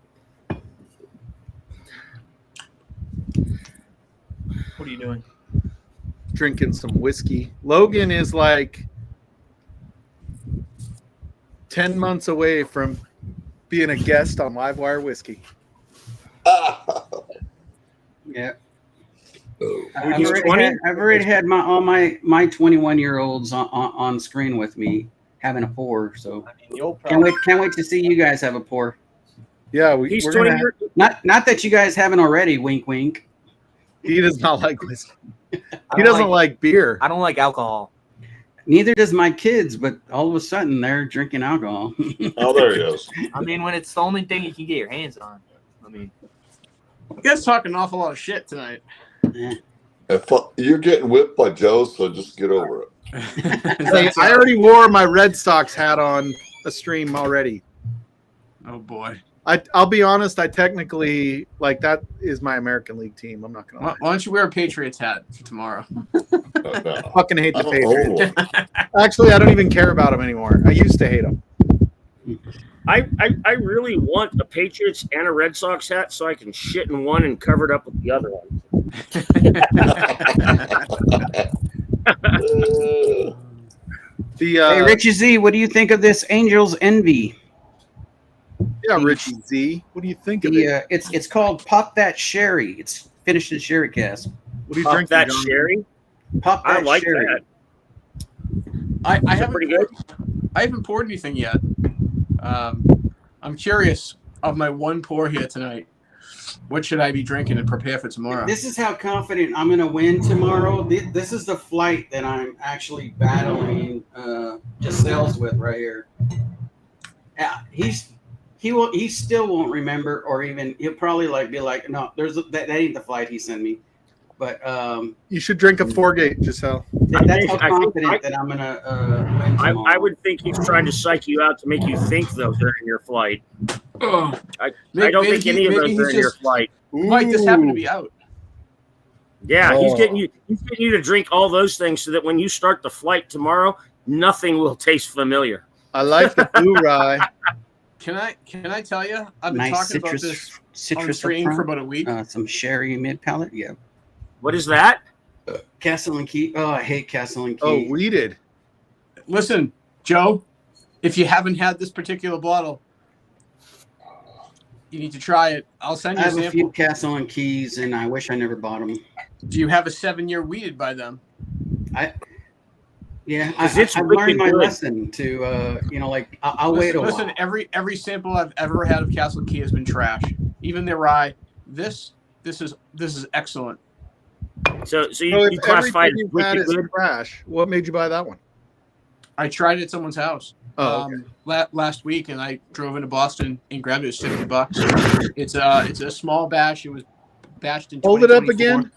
What are you doing? Drinking some whiskey. Logan is like 10 months away from being a guest on Livewire Whiskey. Yeah. Oh. He's 20? I've already had all my 21-year-olds on screen with me having a pour. So I mean, you'll probably. can't wait to see you guys have a pour. Yeah, He's we're 20 gonna, years. Not that you guys haven't already. Wink, wink. he does not like whiskey. I He don't doesn't like beer. I don't like alcohol. Neither does my kids, but all of a sudden they're drinking alcohol. Oh, there he is. I mean, when it's the only thing you can get your hands on. I mean, You guys talking an awful lot of shit tonight. You're getting whipped by Joe, so just get over it. Hey, I already wore my Red Sox hat on a stream already. Oh boy. I'll be honest, I technically like that is my American League team. I'm not gonna lie. Why don't you wear a Patriots hat for tomorrow? No. Fucking hate I the don't own Patriots. one. Actually, I don't even care about them anymore. I used to hate them. I really want a Patriots and a Red Sox hat so I can shit in one and cover it up with the other one. The Hey, Richie Z, what do you think of this Angels Envy? yeah, Richie Z. What do you think of it? It's called Pop That Sherry. It's finished in sherry cask. What do you Pop drink? that sherry. Pop that I like sherry. that. I Is it haven't pretty good? I haven't poured anything yet. I'm curious of my one pour here tonight. What should I be drinking to prepare for tomorrow? This is how confident I'm going to win tomorrow. This is the flight that I'm actually battling Giselles with right here. Yeah, he still won't remember, or even he'll probably be like, no, that ain't the flight he sent me. But You should drink a 4-gate, Giselle. that's how I think confident that I'm going to win tomorrow. I would think he's trying to psych you out to make you think those are in your flight. Oh, I don't think any of those are in your flight. Mike, this happened to be out. Yeah, Oh. he's getting you to drink all those things so that when you start the flight tomorrow, nothing will taste familiar. I like the blue rye. Can I tell you? I've been Nice talking about this on citrus stream up for front. about a week. Some sherry mid palate. Yeah. What is that? Castle and Key. Oh, I hate Castle and Key. Oh, weeded. Listen, Joe, if you haven't had this particular bottle, you need to try it. I'll send I you a have a sample. few Castle and Keys, and I wish I never bought them. Do you have a 7-year weeded by them? Yeah, 'Cause it's I've wicked learned my good. lesson to, I'll wait a Listen, while. every sample I've ever had of Castle Key has been trash. Even their rye. This is excellent. So So you if classify it everything as you've had wicked is good? trash, what made you buy that one? I tried it at someone's house Oh, okay. last week, and I drove into Boston and grabbed it. It was $50. It's a small batch. It was batched in. Hold it up 2024. again.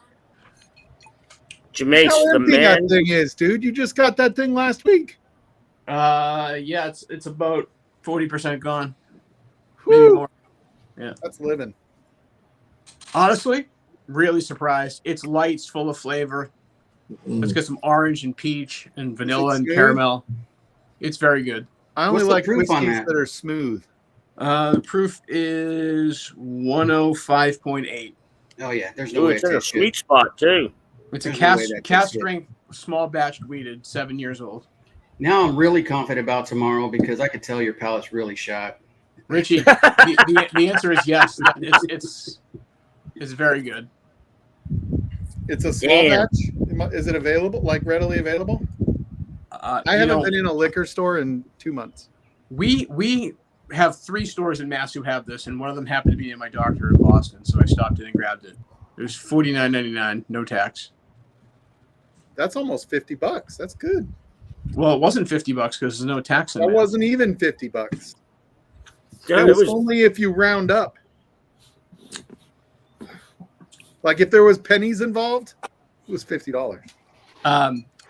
Jameis, How the empty man. that thing is, dude. You just got that thing last week. Yeah, it's about 40% gone, maybe Whew, more. that's living. Honestly, really surprised. It's light, it's full of flavor. It's got some orange and peach and vanilla and smooth? caramel. It's very good. I only What's the like proof on whiskeys that? that are smooth. The proof is 105.8. Oh yeah, there's no Ooh, way it's it in a tastes good. sweet spot too. It's a There's no way cast that cast tastes good. strength small batch weeded, 7 years old. Now I'm really confident about tomorrow because I could tell your palate's really shot. Richie, the answer is yes. It's very good. It's a small Damn. batch. Is it available? Like readily available? I You haven't know, been in a liquor store in 2 months. we have 3 stores in Mass who have this, and one of them happened to be in my doctor in Boston, so I stopped in and grabbed it. It was $49.99, no tax. That's almost $50. That's good. Well, it wasn't $50 because there's no tax in That it. wasn't even $50. Yeah, It was only if you round up. Like if there was pennies involved, it was $50.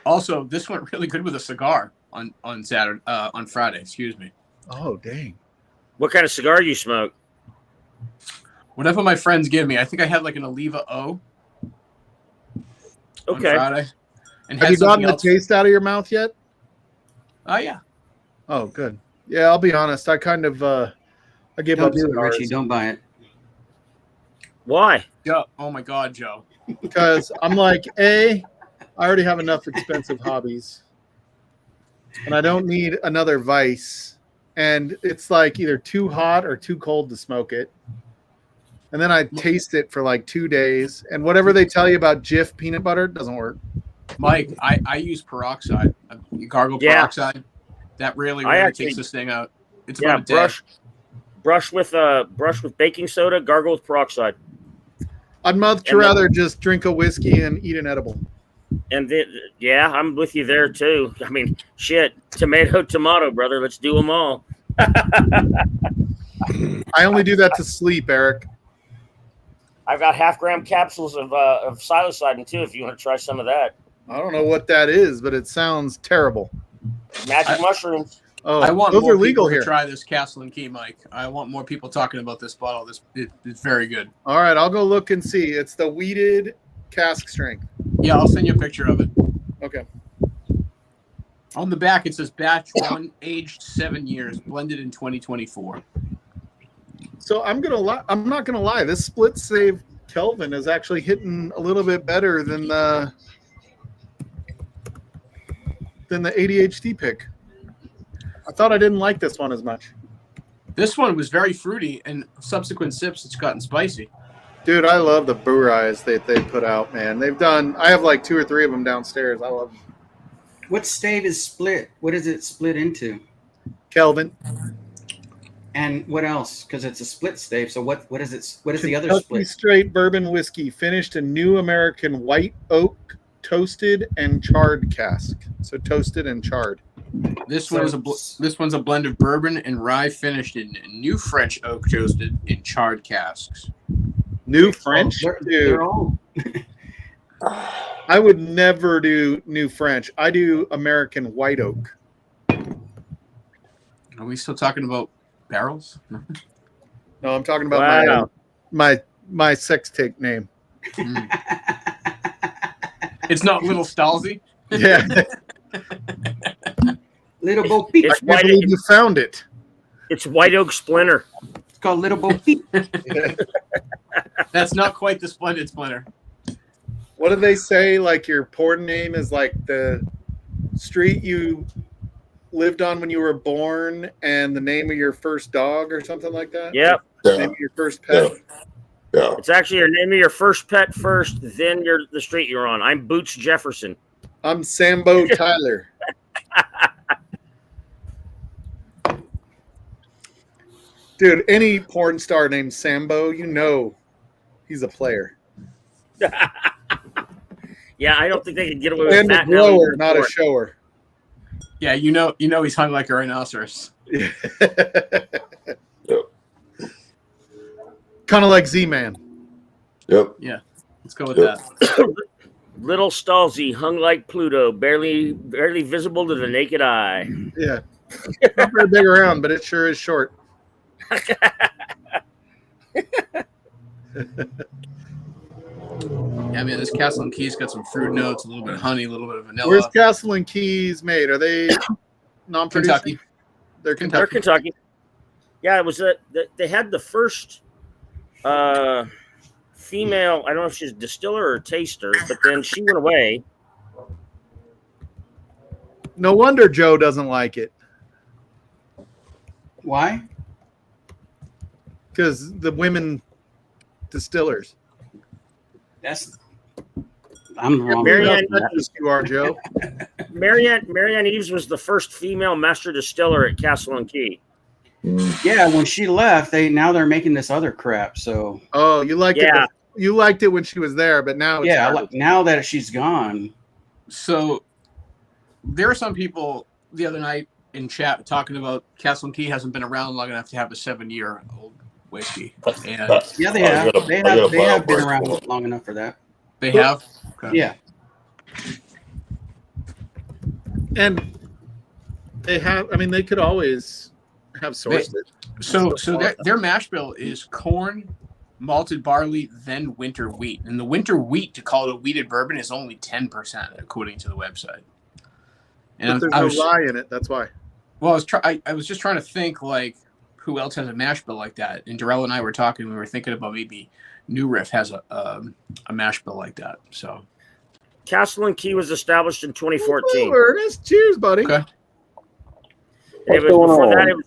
Also, this went really good with a cigar on Friday. Excuse me. Oh dang! What kind of cigar do you smoke? Whatever my friends give me, I think I had like an Oliva O. On Okay. Friday. And Have had you gotten something the else. taste out of your mouth yet? Oh yeah. Oh, good. Yeah, I'll be honest. I kind of I gave Don't up do it, cigars Richie. Don't buy it. Why? Joe. Oh my God, Joe. because I'm like, I already have enough expensive hobbies, and I don't need another vice. And it's like either too hot or too cold to smoke it. And then I taste it for like 2 days, and whatever they tell you about Jif peanut butter doesn't work. Mike, I use peroxide. Gargle Yeah. peroxide. That really I actually- takes this thing out. It's Yeah, about a day. brush with baking soda, gargle with peroxide. I'd much And then- rather just drink a whiskey and eat an edible. And then, yeah, I'm with you there too. I mean, shit, tomato, brother. Let's do them all. I only do that to sleep, Eric. I've got 1/2 gram capsules of psilocybin too. If you want to try some of that, I don't know what that is, but it sounds terrible. magic mushrooms. Oh, I want those more are legal people here. to try this Castle and Key, Mike. I want more people talking about this bottle. It's very good. All right, I'll go look and see. It's the weeded cask strength. Yeah, I'll send you a picture of it. Okay. On the back, it says batch 1, aged 7 years, blended in 2024. So I'm not gonna lie. This split save Kelvin is actually hitting a little bit better than the ADHD pick. I thought I didn't like this one as much. This one was very fruity, and subsequent sips, it's gotten spicy. Dude, I love the Burais that they put out, man. I have like 2 or 3 of them downstairs. I love them. What stave is split? What is it split into? Kelvin. And what else? Because it's a split stave. So what is it? What is the other Kentucky split? Straight bourbon whiskey, finished in New American white oak, toasted and charred cask. So toasted and charred. This So one's a blend of bourbon and rye, finished in new French oak, toasted in charred casks. New French, They're dude. all. I would never do New French. I do American white oak. Are we still talking about barrels? No, I'm talking about Wow. my sex tape name. It's not Little Stalsy. Yeah, Little Bo Peep. It's I white. believe you found it. It's white oak splinter. It's called Little Bo Peep. That's not quite the splendid splinter. What do they say? Like your porn name is like the street you lived on when you were born, and the name of your first dog, or something like that. Yep. Name Yeah, of your first pet. yeah. It's actually your name of your first pet first, then the street you're on. I'm Boots Jefferson. I'm Sambo Tyler. Dude, any porn star named Sambo, you know he's a player. Yeah, I don't think they could get away with And a that. grower, not a shower. Yeah, you know he's hung like a rhinoceros. Kind of like Z-Man. Yep. Let's go with Yep. that. Little Stalsy, hung like Pluto, barely visible to the naked eye. Yeah. Not very big around, but it sure is short. Yeah, I mean, this Castle and Key's got some fruit notes, a little bit of honey, a little bit of vanilla. Where's Castle and Keys made? Are they non-producing? Kentucky. They're They're Kentucky. Kentucky. Yeah, it was they had the first female. I don't know if she's a distiller or a taster, but then she went away. No wonder Joe doesn't like it, Why? because the women distillers. That's I'm the wrong. Marianne- You are, Joe. Marianne Eves was the first female master distiller at Castle and Key. Yeah, when she left, they're making this other crap. So Oh, you liked Yeah. it. You liked it when she was there, but now it's yeah, garbage. now that she's gone, So there are some people the other night in chat talking about Castle and Key hasn't been around long enough to have a 7-year-old whiskey, and yeah, they have. They have been around long enough for that. they have. Okay. Yeah, And they have. I mean, they could always have sourced it. So their mash bill is corn, malted barley, then winter wheat, and the winter wheat to call it a wheated bourbon is only 10% according to the website. But And there's I no was, rye in it. That's why. well, I was just trying to think like who else has a mash bill like that. And Darrell and I were talking. We were thinking about maybe New Riff has a mash bill like that. So Castle and Key was established in 2014. Woo, Ernest, cheers, buddy. Okay. It was before that.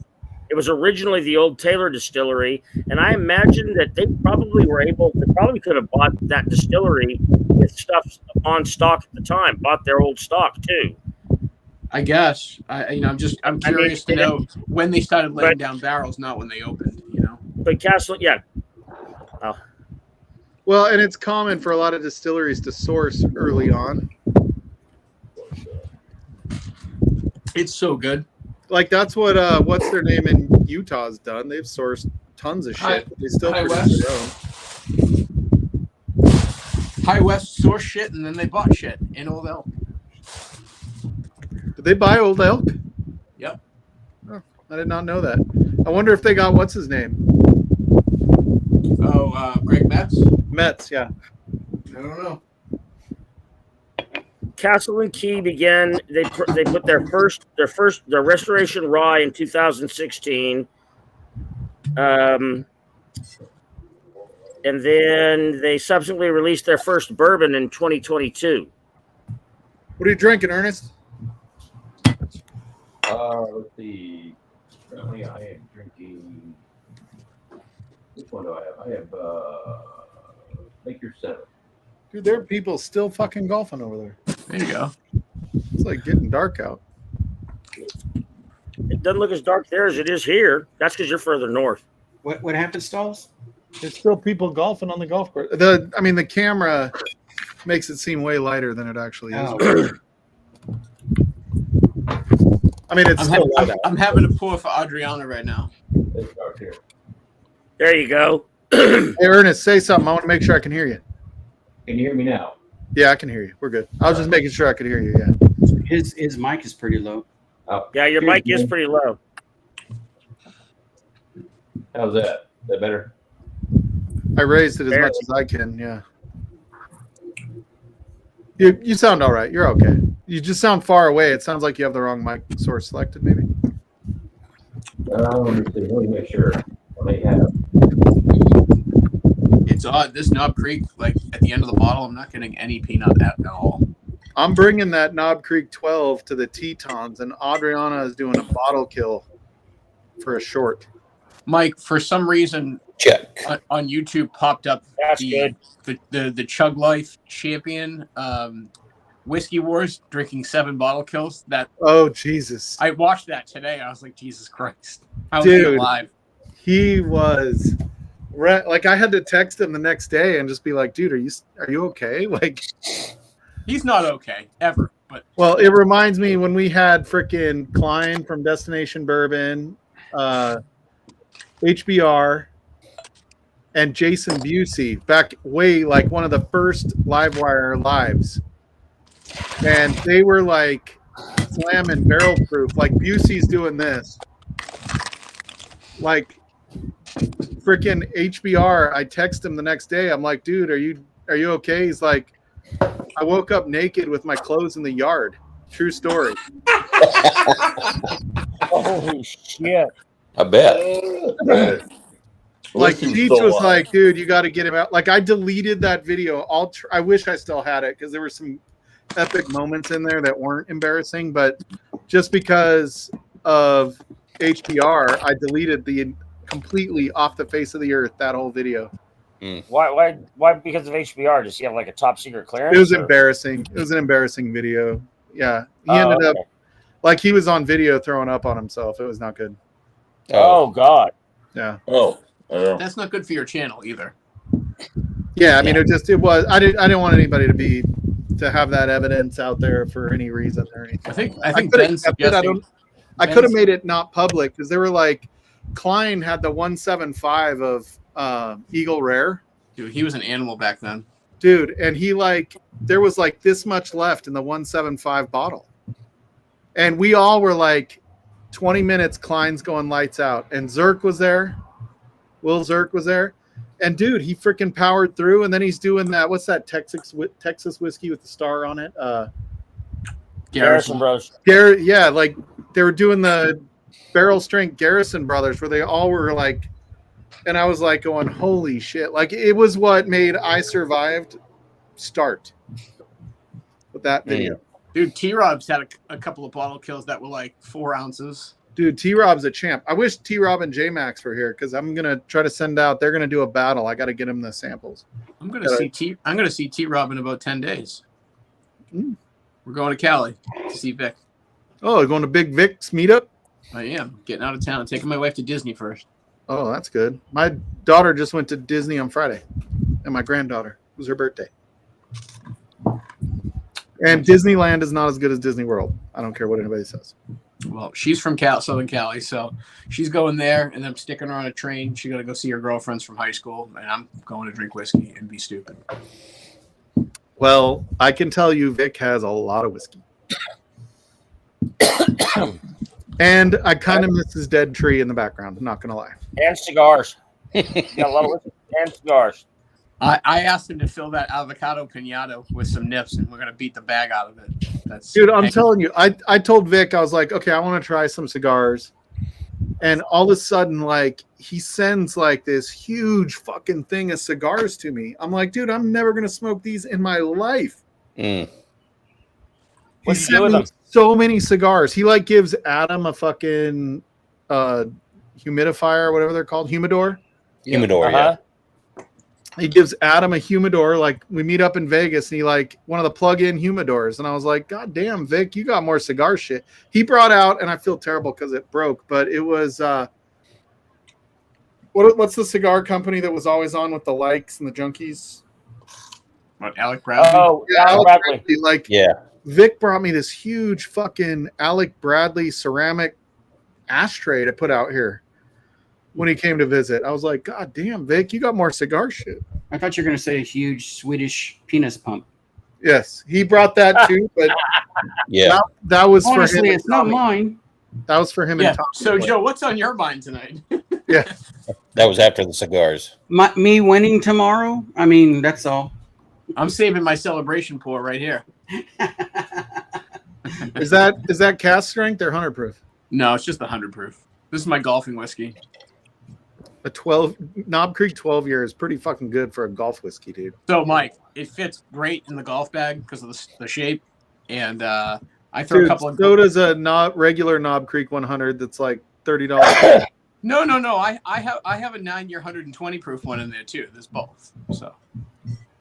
It was originally the old Taylor Distillery, and I imagine that they probably were able. They probably could have bought that distillery with stuff on stock at the time. Bought their old stock too. I guess I'm curious to know when they started laying but- down barrels, not when they opened. But Castle, yeah, Well, and it's common for a lot of distilleries to source early on. It's so good. Like that's what what's their name in Utah's done. They've sourced tons of shit. But they still High produce West. their own. High West sourced shit, and then they bought shit in Old Elk. Did they buy Old Elk? Yep. Oh, I did not know that. I wonder if they got what's his name? Oh, Greg Metz? Metz, yeah. I don't know. Castle and Key began. They put their restoration rye in 2016, and then they subsequently released their first bourbon in 2022. What are you drinking, Ernest? Let's see. Currently, I am drinking. Which one do I have? I have Make Your Seven. Dude, there are people still fucking golfing over there. There you go. It's like getting dark out. It doesn't look as dark there as it is here. That's because you're further north. what happened, Stalls? There's still people golfing on the golf course. The camera makes it seem way lighter than it actually is. Oh. I mean, it's still light out. I'm having a pour for Adriana right now. It's dark here. There you go. Hey, Ernest, say something. I want to make sure I can hear you. Can you hear me now? Yeah, I can hear you. We're good. I was just making sure I could hear you. Yeah. His mic is pretty low. Oh, Yeah, your mic is pretty low. how's that? Is that better? I raised it as much as I can. Yeah. You sound all right. You're okay. You just sound far away. It sounds like you have the wrong mic source selected, maybe. Let me see. Let me make sure. I may have. It's odd. This Knob Creek, like at the end of the bottle, I'm not getting any peanut at all. I'm bringing that Knob Creek 12 to the Tetons, and Adriana is doing a bottle kill for a short. Mike, for some reason, Check. on YouTube popped up That's good. the Chug Life champion Whiskey Wars drinking 7 bottle kills. That Oh, Jesus. I watched that today. I was like, Jesus Christ, how is Dude. he alive? He was like, I had to text him the next day and just be like, dude, are you okay? Like, He's not okay ever. But well, it reminds me when we had frickin' Klein from Destination Bourbon, HBR, and Jason Busey back way like one of the first Livewire lives. And they were like slamming barrel proof. Like Busey's doing this. Like freaking HBR. I text him the next day. I'm like, dude, are you okay? He's like, I woke up naked with my clothes in the yard. True story. Holy shit. I bet. Like Cheech was like, dude, you got to get him out. Like I deleted that video. I wish I still had it because there were some epic moments in there that weren't embarrassing, but just because of HBR, I deleted the completely off the face of the earth that whole video. Why? Because of HBR? Does he have like a top secret clearance? It was or- embarrassing. It was an embarrassing video. Yeah, he Oh, ended up okay. like he was on video throwing up on himself. It was not good. Oh God. Yeah, Oh, yeah. That's not good for your channel either. yeah. I mean, it was. I didn't want anybody to have that evidence out there for any reason or anything. I think could have Ben's kept it. suggesting. I could have made it not public because they were like, Klein had the 175 of Eagle Rare, Dude, he was an animal back then. dude, and he like there was like this much left in the 175 bottle, and we all were like, 20 minutes. Klein's going lights out, and Zerk was there. Will Zerk was there, and dude, he freaking powered through, and then he's doing that. What's that Texas whiskey with the star on it? Garrison Bros. Garrett, yeah, like they were doing the barrel strength Garrison Brothers, where they all were like, and I was like going, holy shit! Like it was what made I Survived start with that video. Dude, T-Rob's had a couple of bottle kills that were like 4 ounces. Dude, T-Rob's a champ. I wish T-Rob and J-Max were here because I'm gonna try to send out. They're gonna do a battle. I got to get them the samples. I'm gonna see T-Rob in about 10 days. Mm. We're going to Cali to see Vic. Oh, you're going to Big Vic's meetup? I am getting out of town and taking my wife to Disney first. Oh, that's good. My daughter just went to Disney on Friday, and my granddaughter. It was her birthday. And Disneyland is not as good as Disney World. I don't care what anybody says. Well, she's from Southern Cali, so she's going there, and I'm sticking her on a train. She's got to go see her girlfriends from high school, and I'm going to drink whiskey and be stupid. Well, I can tell you Vic has a lot of whiskey. And I kind of miss his dead tree in the background. I'm not going to lie. And cigars. Got a lot of whiskey and cigars. I asked him to fill that avocado pinata with some nips, and we're going to beat the bag out of it. That's Dude, I'm telling you, I told Vic, I was like, okay, I want to try some cigars. And all of a sudden, like, he sends like this huge fucking thing of cigars to me. I'm like, dude, I'm never going to smoke these in my life. He What'd you do sent with me them? so many cigars. He like gives Adam a fucking humidifier or whatever they're called, humidor. Humidor, Uh-huh. He gives Adam a humidor. Like we meet up in Vegas, and he like one of the plug-in humidors, and I was like, God damn, Vic, you got more cigar shit. He brought out, and I feel terrible because it broke, but it was what's the cigar company that was always on with the likes and the junkies? What, Alec Bradley? Oh, yeah, Alec Bradley. Bradley. Like yeah. Vic brought me this huge fucking Alec Bradley ceramic ashtray to put out here when he came to visit. I was like, God damn, Vic, you got more cigar shit. I thought you were going to say a huge Swedish penis pump. Yes, he brought that too, but Yeah. that was for him. Honestly, and it's not Tommy. mine. That was for him Yeah. and Tommy. So, Joe, what's on your mind tonight? Yeah. That was after the cigars. Me winning tomorrow? I mean, that's all. I'm saving my celebration pour right here. Is that cast strength or 100 proof? No, it's just the 100 proof. This is my golfing whiskey. A 12 Knob Creek 12 year is pretty fucking good for a golf whiskey, dude. So, Mike, it fits great in the golf bag because of the shape. And I throw a Dude, couple of. so does a regular Knob Creek 100 that's like $30. No. I have a 9-year 120 proof one in there too. There's both. So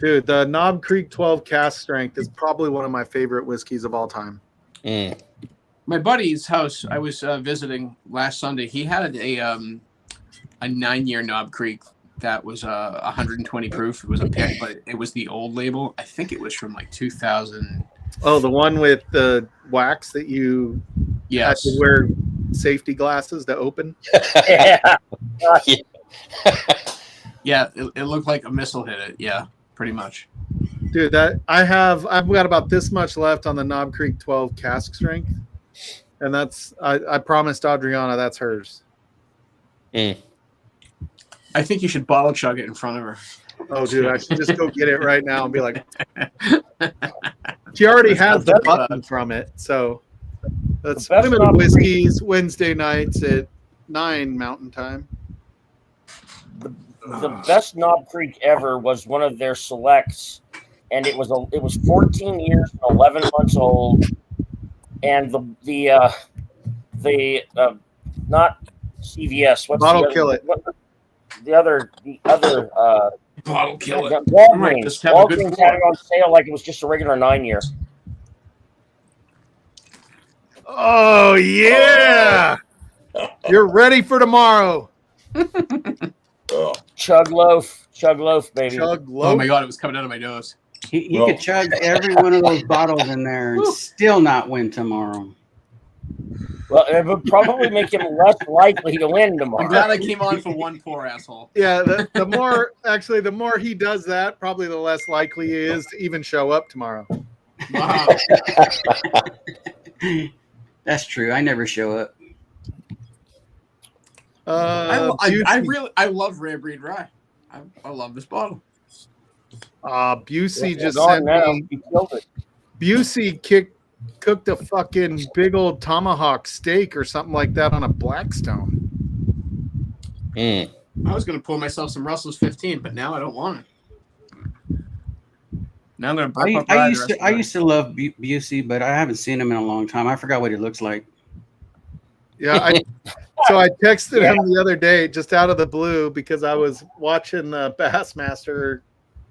Dude, the Knob Creek 12 cast strength is probably one of my favorite whiskeys of all time. my buddy's house I was visiting last Sunday, he had a 9-year Knob Creek that was 120 proof. It was a pick, but it was the old label. I think it was from like 2000. Oh, the one with the wax that you had to wear safety glasses to open? Yeah. Yeah, it looked like a missile hit it. Yeah, pretty much. Dude, that I've got about this much left on the Knob Creek 12 cask strength. And that's I promised Adriana that's hers. I think you should bottle chug it in front of her. Oh, dude, I should just go get it right now and be like, she already has the button from it. So that's The best Limited Knob Whiskeys Wednesday nights at 9 Mountain Time. The best Knob Creek ever was one of their selects, and it was 14 years and 11 months old, and the not CVS. What's Bottle the other, Kill It. The other Bottle kill it. Walgreens. Just have a good Walgreens pour. had it on sale like it was just a regular 9-year. Oh yeah, you're ready for tomorrow. Oh, Chug loaf, baby. Chug Oh low. my god, it was coming out of my nose. He Well- could chug every one of those bottles in there and still not win tomorrow. Well, it would probably make him less likely to win I'm tomorrow. glad I came on for one poor asshole. Yeah, the more he does that, probably the less likely he is to even show up tomorrow. Wow. That's true. I never show up. I Busey, love Rare Breed Rye. I love this bottle. Busey just Gone sent now. me. He killed it. Busey cooked a fucking big old tomahawk steak or something like that on a Blackstone. Mm. I was going to pour myself some Russell's 15, but now I don't want it. Now I'm going to burp up Rye the rest of the I night. used to love Busey, but I haven't seen him in a long time. I forgot what he looks like. Yeah, so I texted him the other day just out of the blue because I was watching the Bassmaster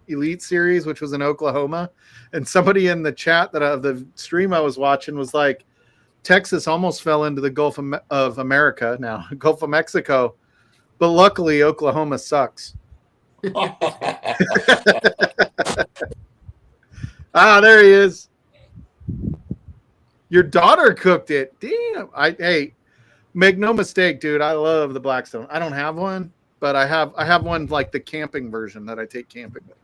Elite Series, which was in Oklahoma, and somebody in the chat of the stream I was watching was like, Texas almost fell into the Gulf of America now, Gulf of Mexico, but luckily Oklahoma sucks. There he is. Your daughter cooked it. Damn. Hey, make no mistake, dude. I love the Blackstone. I don't have one, but I have one like the camping version that I take camping with me.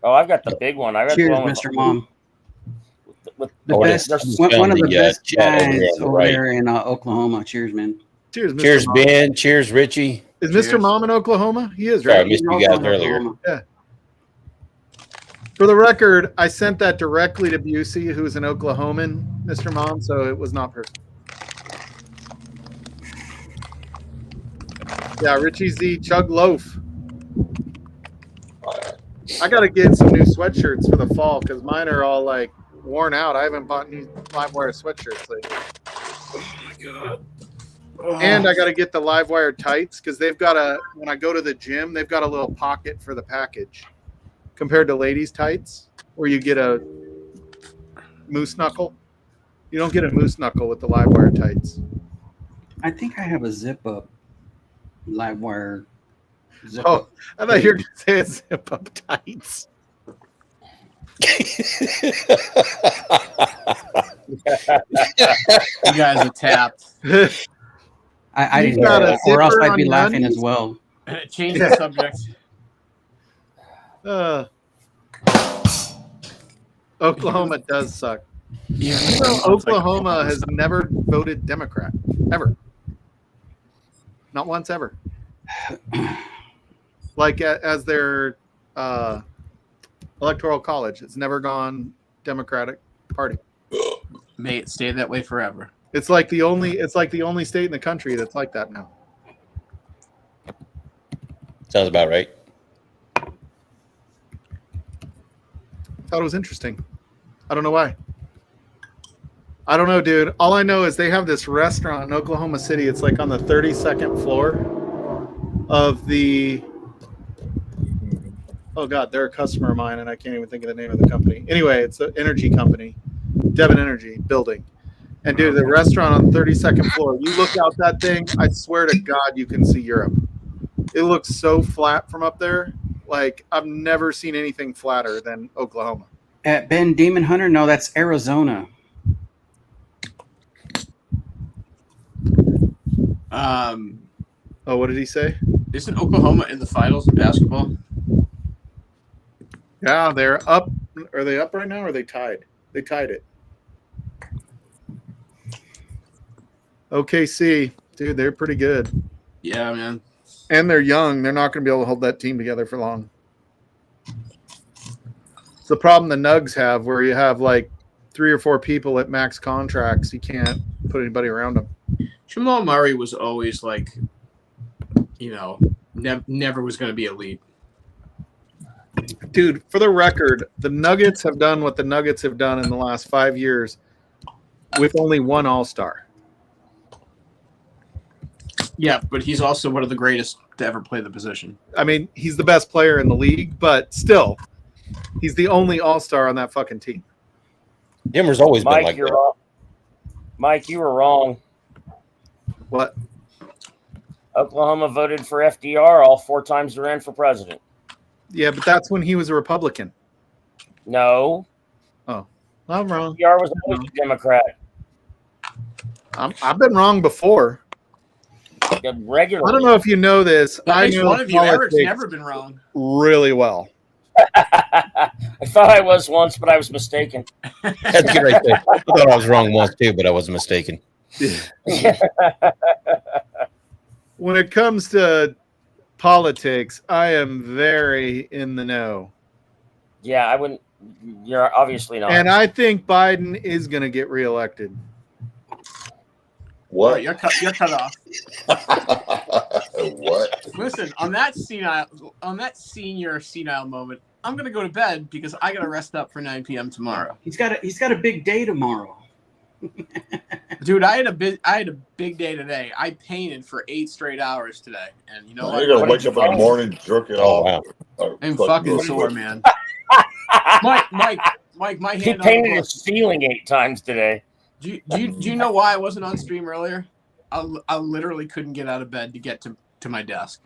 Oh, I've got the big one. I got Cheers, the one with Mr. Mom. with The Oh, best, that's one of the the, best chat over guys on the over right. there in Oklahoma. Cheers, man. Cheers, Mr. Cheers, Mom. Ben. Cheers, Richie. Is Cheers. Mr. Mom in Oklahoma? He is, Sorry, I right? missed you He's guys also in earlier. Oklahoma. For the record, I sent that directly to Busey, who's an Oklahoman, Mr. Mom, so it was not personal. Yeah, Richie Z, Chug Loaf. I got to get some new sweatshirts for the fall because mine are all like worn out. I haven't bought new Livewire sweatshirts lately. Oh my god. And I got to get the Livewire tights because they've got when I go to the gym, they've got a little pocket for the package compared to ladies' tights where you get a moose knuckle. You don't get a moose knuckle with the Livewire tights. I think I have a zip up live wire. Zip Oh, up. I thought you were going to say it's zip up tights. You guys are tapped. I You didn't got know a that, or else zipper I'd on be your laughing undies? as well. Change the subject. Oklahoma does suck. Yeah, You know, Oklahoma has never voted Democrat, ever. Not once, ever. Like as their electoral college, it's never gone Democratic Party. May it stay that way forever. It's like the only state in the country that's like that now. Sounds about right. Thought it was interesting. I don't know why. I don't know, dude. All I know is they have this restaurant in Oklahoma City. It's like on the 32nd floor of the. Oh God, they're a customer of mine, and I can't even think of the name of the company. Anyway, it's an energy company, Devon Energy building. And dude, the restaurant on the 32nd floor. You look out that thing. I swear to God, you can see Europe. It looks so flat from up there. Like I've never seen anything flatter than Oklahoma. At Ben Demon Hunter? No, that's Arizona. Oh, what did he say? Isn't Oklahoma in the finals in basketball? Yeah, they're up. Are they up right now or are they tied? They tied it. OKC, dude, they're pretty good. Yeah, man. And they're young. They're not going to be able to hold that team together for long. It's the problem the Nugs have where you have like 3 or 4 people at max contracts. You can't put anybody around them. Jamal Murray was always like, never was going to be elite. Dude, for the record, the Nuggets have done what the Nuggets have done in the last 5 years with only one All-Star. Yeah, but he's also one of the greatest to ever play the position. I mean, he's the best player in the league, but still, he's the only all-star on that fucking team. Dimmer's always been Mike, like you're that. wrong. Mike, you were wrong. What? Oklahoma voted for FDR all 4 times they ran for president. Yeah, but that's when he was a Republican. No, Oh, I'm wrong. FDR was always a Democrat. I've been wrong before. Regularly. I don't know if you know this. I Makes know one of you. Eric's politics never been wrong. really well. I thought I was once, but I was mistaken. That's good right there. I thought I was wrong once too, but I was mistaken. When it comes to politics, I am very in the know. Yeah, I wouldn't. You're obviously not. And I think Biden is going to get reelected. Oh, What? you're cut off. What? Listen, on that senior senile moment, I'm gonna go to bed because I gotta rest up for 9 p.m. tomorrow. He's got a big day tomorrow. Dude, I had a big day today. I painted for 8 straight hours today, and you know You're what? gonna What wake did up you in the find? morning, jerk it Oh, off. wow. I'm fucking sore, man. Mike, my He hand on the painted book. his ceiling 8 times today. Do you know why I wasn't on stream earlier? I literally couldn't get out of bed to get to my desk.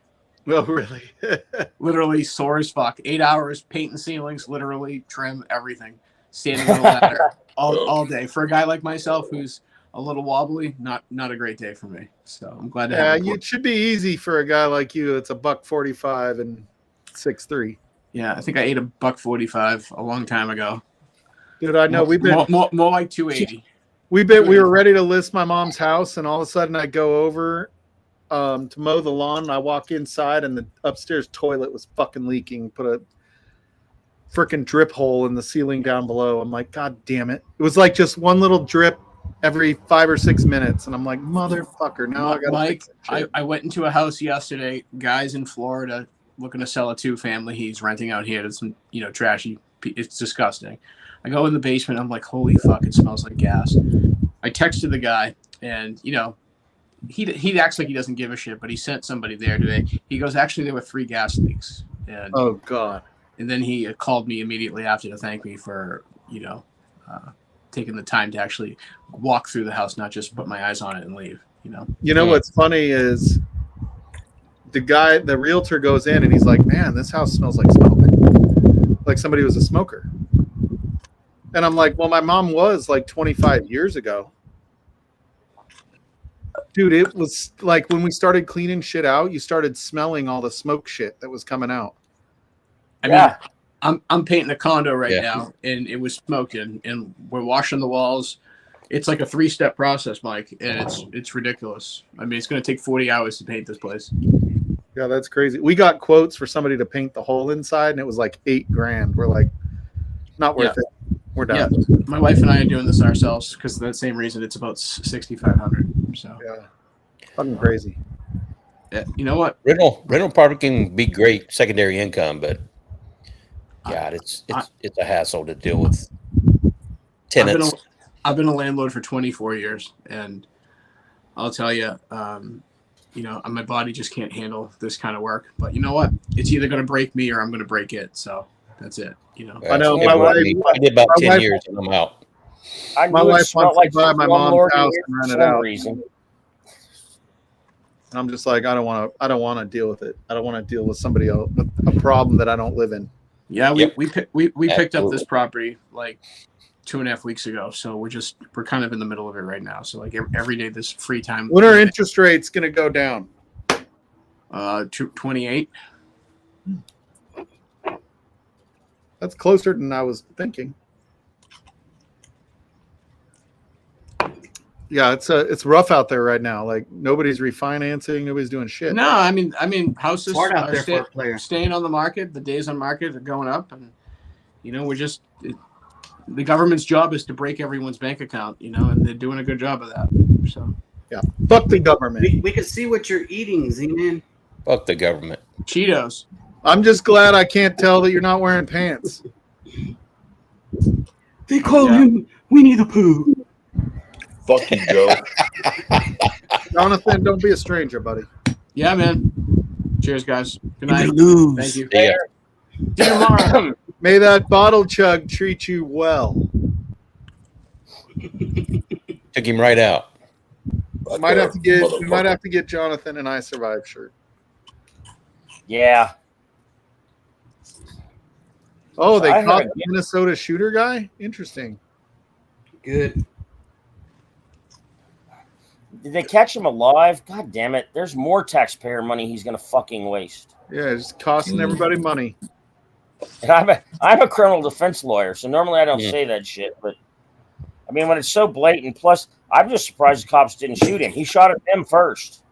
Oh, really? Literally sore as fuck. 8 hours painting ceilings, literally trim everything, standing on a ladder all day. For a guy like myself who's a little wobbly, not a great day for me. So I'm glad to Yeah, have it should be easy for a guy like you. It's $145 and 6'3". Yeah, I think I ate $145 a long time ago. Dude, I know we've been more like 280. we were ready to list my mom's house, and all of a sudden I go over to mow the lawn, and I walk inside, and the upstairs toilet was fucking leaking. Put a freaking drip hole in the ceiling down below. I'm like, God damn it! It was like just one little drip every 5 or 6 minutes, and I'm like, motherfucker! Now I got Mike, I went into a house yesterday. Guys in Florida looking to sell a 2-family. He's renting out here to some trashy. It's disgusting. I go in the basement. I'm like, holy fuck! It smells like gas. I texted the guy, and he acts like he doesn't give a shit, but he sent somebody there today. He goes, actually, there were 3 gas leaks, and Oh God! and then he called me immediately after to thank me for taking the time to actually walk through the house, not just put my eyes on it and leave. You know what's funny is the realtor goes in and he's like, man, this house smells like smoke, like somebody was a smoker. And I'm like, well, my mom was like 25 years ago. Dude, it was like when we started cleaning shit out, you started smelling all the smoke shit that was coming out. I Yeah. mean, I'm painting a condo right Yeah. now, and it was smoking, and we're washing the walls. It's like a 3-step process, Mike, and it's ridiculous. I mean, it's going to take 40 hours to paint this place. Yeah, that's crazy. We got quotes for somebody to paint the whole inside, and it was like $8,000. We're like, not worth it. We're done. Yeah, my wife and I are doing this ourselves because of that same reason. It's about $6,500. So Yeah. Fucking crazy. yeah, you know what? Rental property can be great secondary income, but God, it's a hassle to deal with tenants. I've been a landlord for 24 years, and I'll tell you, my body just can't handle this kind of work. But you know what? It's either going to break me or I'm going to break it. So that's it. I know, Yeah, my wife- I did about my 10 wife- years and I'm out. I My knew it wife smelled wants to like buy my slumlord mom's house here and rent for it some out. reason. I'm just like, I don't want to deal with it. I don't want to deal with somebody else with a problem that I don't live in. Yeah, Yep. we picked up Absolutely. this property like 2.5 weeks ago, so we're kind of in the middle of it right now. So like every day, this free time. When are interest rates going to go down? 28. That's closer than I was thinking. Yeah, it's rough out there right now. Like nobody's refinancing, nobody's doing shit. No, I mean houses It's hard out are there for a player. staying on the market. The days on market are going up, and the government's job is to break everyone's bank account. And they're doing a good job of that. So Yeah, fuck the government. We can see what you're eating, Z-Man. Fuck the government. Cheetos. I'm just glad I can't tell that you're not wearing pants. They call Yeah. him Winnie the Pooh. Fuck you, Joe. Jonathan, don't be a stranger, buddy. Yeah, man. Cheers, guys. Good night. lose. Thank you. Yeah. See you tomorrow. May that bottle chug treat you well. Took him right out. Right Might there, have to get we motherfucker. might have to get Jonathan and I Survive shirt. Yeah. Oh, they I caught heard- the Minnesota shooter guy? Interesting. Good. Did they catch him alive? God damn it. There's more taxpayer money he's going to fucking waste. Yeah, it's costing everybody money. And I'm a criminal defense lawyer, so normally I don't Yeah. say that shit. But, I mean, when it's so blatant, plus, I'm just surprised the cops didn't shoot him. He shot at them first.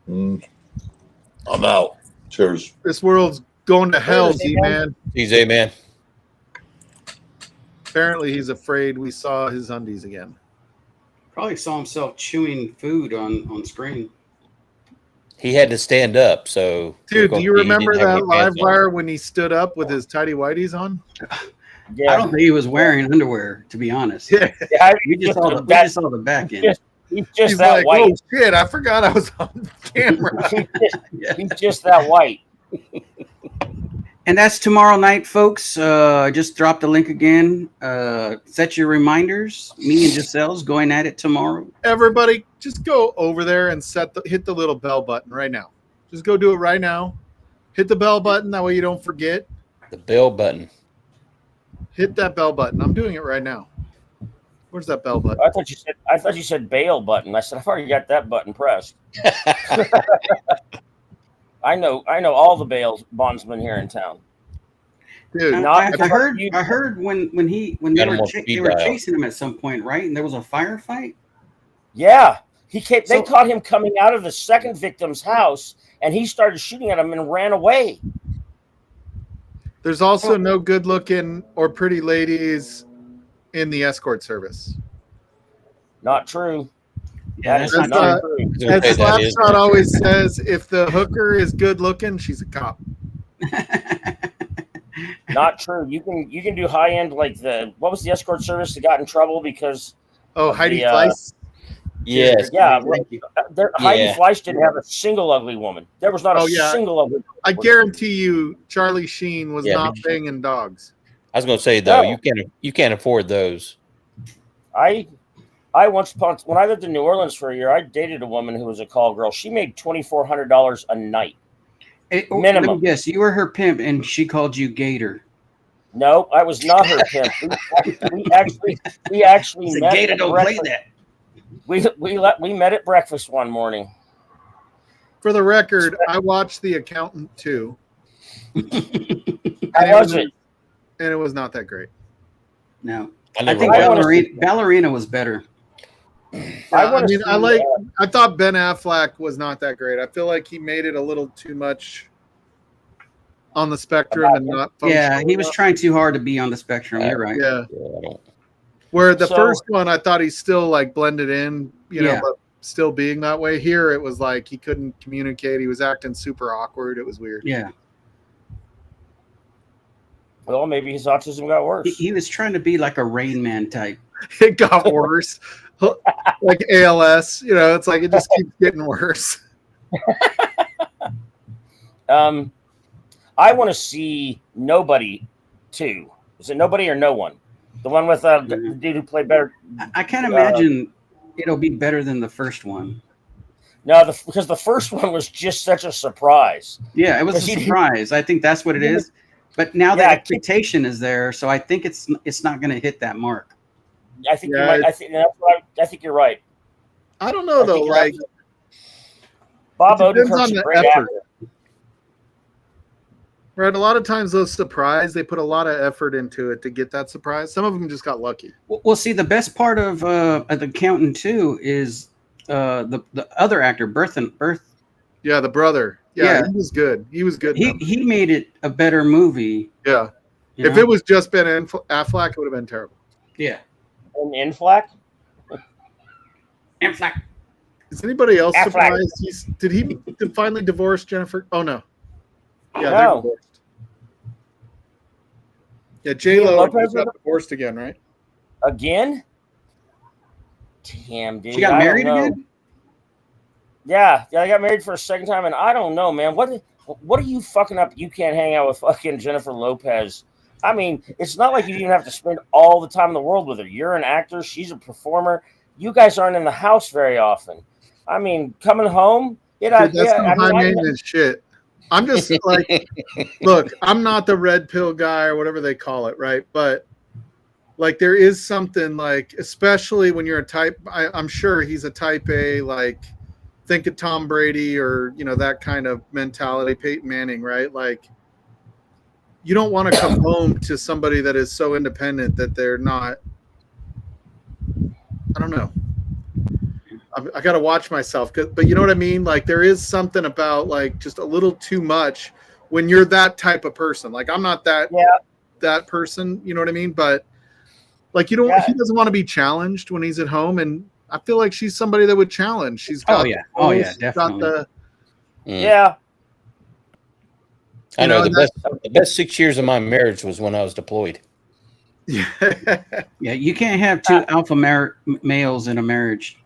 I'm out. Cheers. This world's going to hell, Cheers, Z-Man. Easy, man. Apparently he's afraid we saw his undies again. Probably saw himself chewing food on screen. He had to stand up, so Dude, do you he remember didn't have that any live pants on. wire when he stood up with his tidy whities on? Yeah. I don't think he was wearing underwear, to be honest. Yeah. Yeah, We just saw the back end. Just- he's just He's that like, white. oh shit, I forgot I was on camera. He's just that white. And that's tomorrow night, folks. I just dropped the link again. Set your reminders. Me and Giselle's going at it tomorrow. Everybody, just go over there and hit the little bell button right now. Just go do it right now. Hit the bell button, that way you don't forget. The bell button. Hit that bell button. I'm doing it right now. Where's that bell button? I thought you said bail button. I said I've already got that button pressed. I know all the bail bondsmen here in town. Dude, I Not- heard when they Got him were on speed they were dial. chasing him at some point, right? And there was a firefight. Yeah, he came. They So- caught him coming out of the second victim's house, and he started shooting at him and ran away. there's also no good looking or pretty ladies in the escort service. Not true. Yeah, That that's is not not true. true. I was gonna As say that is Slapshot not always true. says, if the hooker is good looking, she's a cop. Not true. You can do high end like what was the escort service that got in trouble because Oh, Heidi The, Fleiss. Yes. yeah, Thank you. Heidi Yeah. Fleiss didn't have a single ugly woman. There was not a Oh, yeah. single ugly. I woman. guarantee you, Charlie Sheen was Yeah, not but- banging dogs. I was gonna say though, No. you can't afford those. I once when I lived in New Orleans for a year, I dated a woman who was a call girl. She made $2,400 a night. Hey, let Minimum. me guess, you were her pimp, and she called you Gator. No, I was not her pimp. We actually met. Gator at don't play breakfast. that. We met at breakfast one morning. For the record, I watched The Accountant too, How was it? and it was not that great. No, I I never think I watched wanna it. Ballerina was better. I thought Ben Affleck was not that great. I feel like he made it a little too much on the spectrum and not Yeah, functional he was enough. trying too hard to be on the spectrum. You're right. Yeah. Yeah, I don't. Where the So- first one, I thought he still like blended in, Yeah. but still being that way. Here, it was like he couldn't communicate. He was acting super awkward. It was weird. Yeah, Well, maybe his autism got worse. he was trying to be like a Rain Man type. It got worse. Like ALS, it's like it just keeps getting worse. I want to see Nobody 2. Is it Nobody or No One? The one with the dude who played better. I can't imagine it'll be better than the first one. No, because the first one was just such a surprise. Yeah, it was a Because he- surprise. I think that's what it is. But now the Yeah, expectation is there, so I think it's not going to hit that mark. I think Yeah, I think you're right. I don't know I though. think you're Like Bob it depends Odenkirk's on a the great effort. actor. right, a lot of times those surprise, they put a lot of effort into it to get that surprise. Some of them just got lucky. Well, see, the best part of The Accountant 2 is the other actor, Berth. Yeah, the brother. Yeah, Yeah. he was good. He was good. in them. He made it a better movie. Yeah. you If know? it was just Ben Affleck, it would have been terrible. Yeah. And Inflack? Affleck. Is anybody else Affleck. surprised? Did he finally divorce Jennifer? Oh no. Yeah, No. they're divorced. Yeah, J Lo Lopez got divorced again, right? Again? Damn, dude. She got I don't married know. again? Yeah, I got married for a second time, and I don't know, man. What are you fucking up? You can't hang out with fucking Jennifer Lopez. I mean, it's not like you even have to spend all the time in the world with her. You're an actor. She's a performer. You guys aren't in the house very often. I mean, coming home, Dude, that's some high maintenance shit. I'm just like, look, I'm not the red pill guy or whatever they call it, right? But like, there is something like, especially when you're a type, I'm sure he's a type A, like, think of Tom Brady or, you know, that kind of mentality, Peyton Manning, right? Like, you don't want to come home to somebody that is so independent that they're not, I don't know. I got to watch myself, but you know what I mean? Like, there is something about like just a little too much when you're that type of person. Like, I'm not that person, you know what I mean? But like, he doesn't want to be challenged when he's at home. And I feel like she's somebody that would challenge. She's got, definitely. I know the best 6 years of my marriage was when I was deployed. Yeah, you can't have two alpha males in a marriage.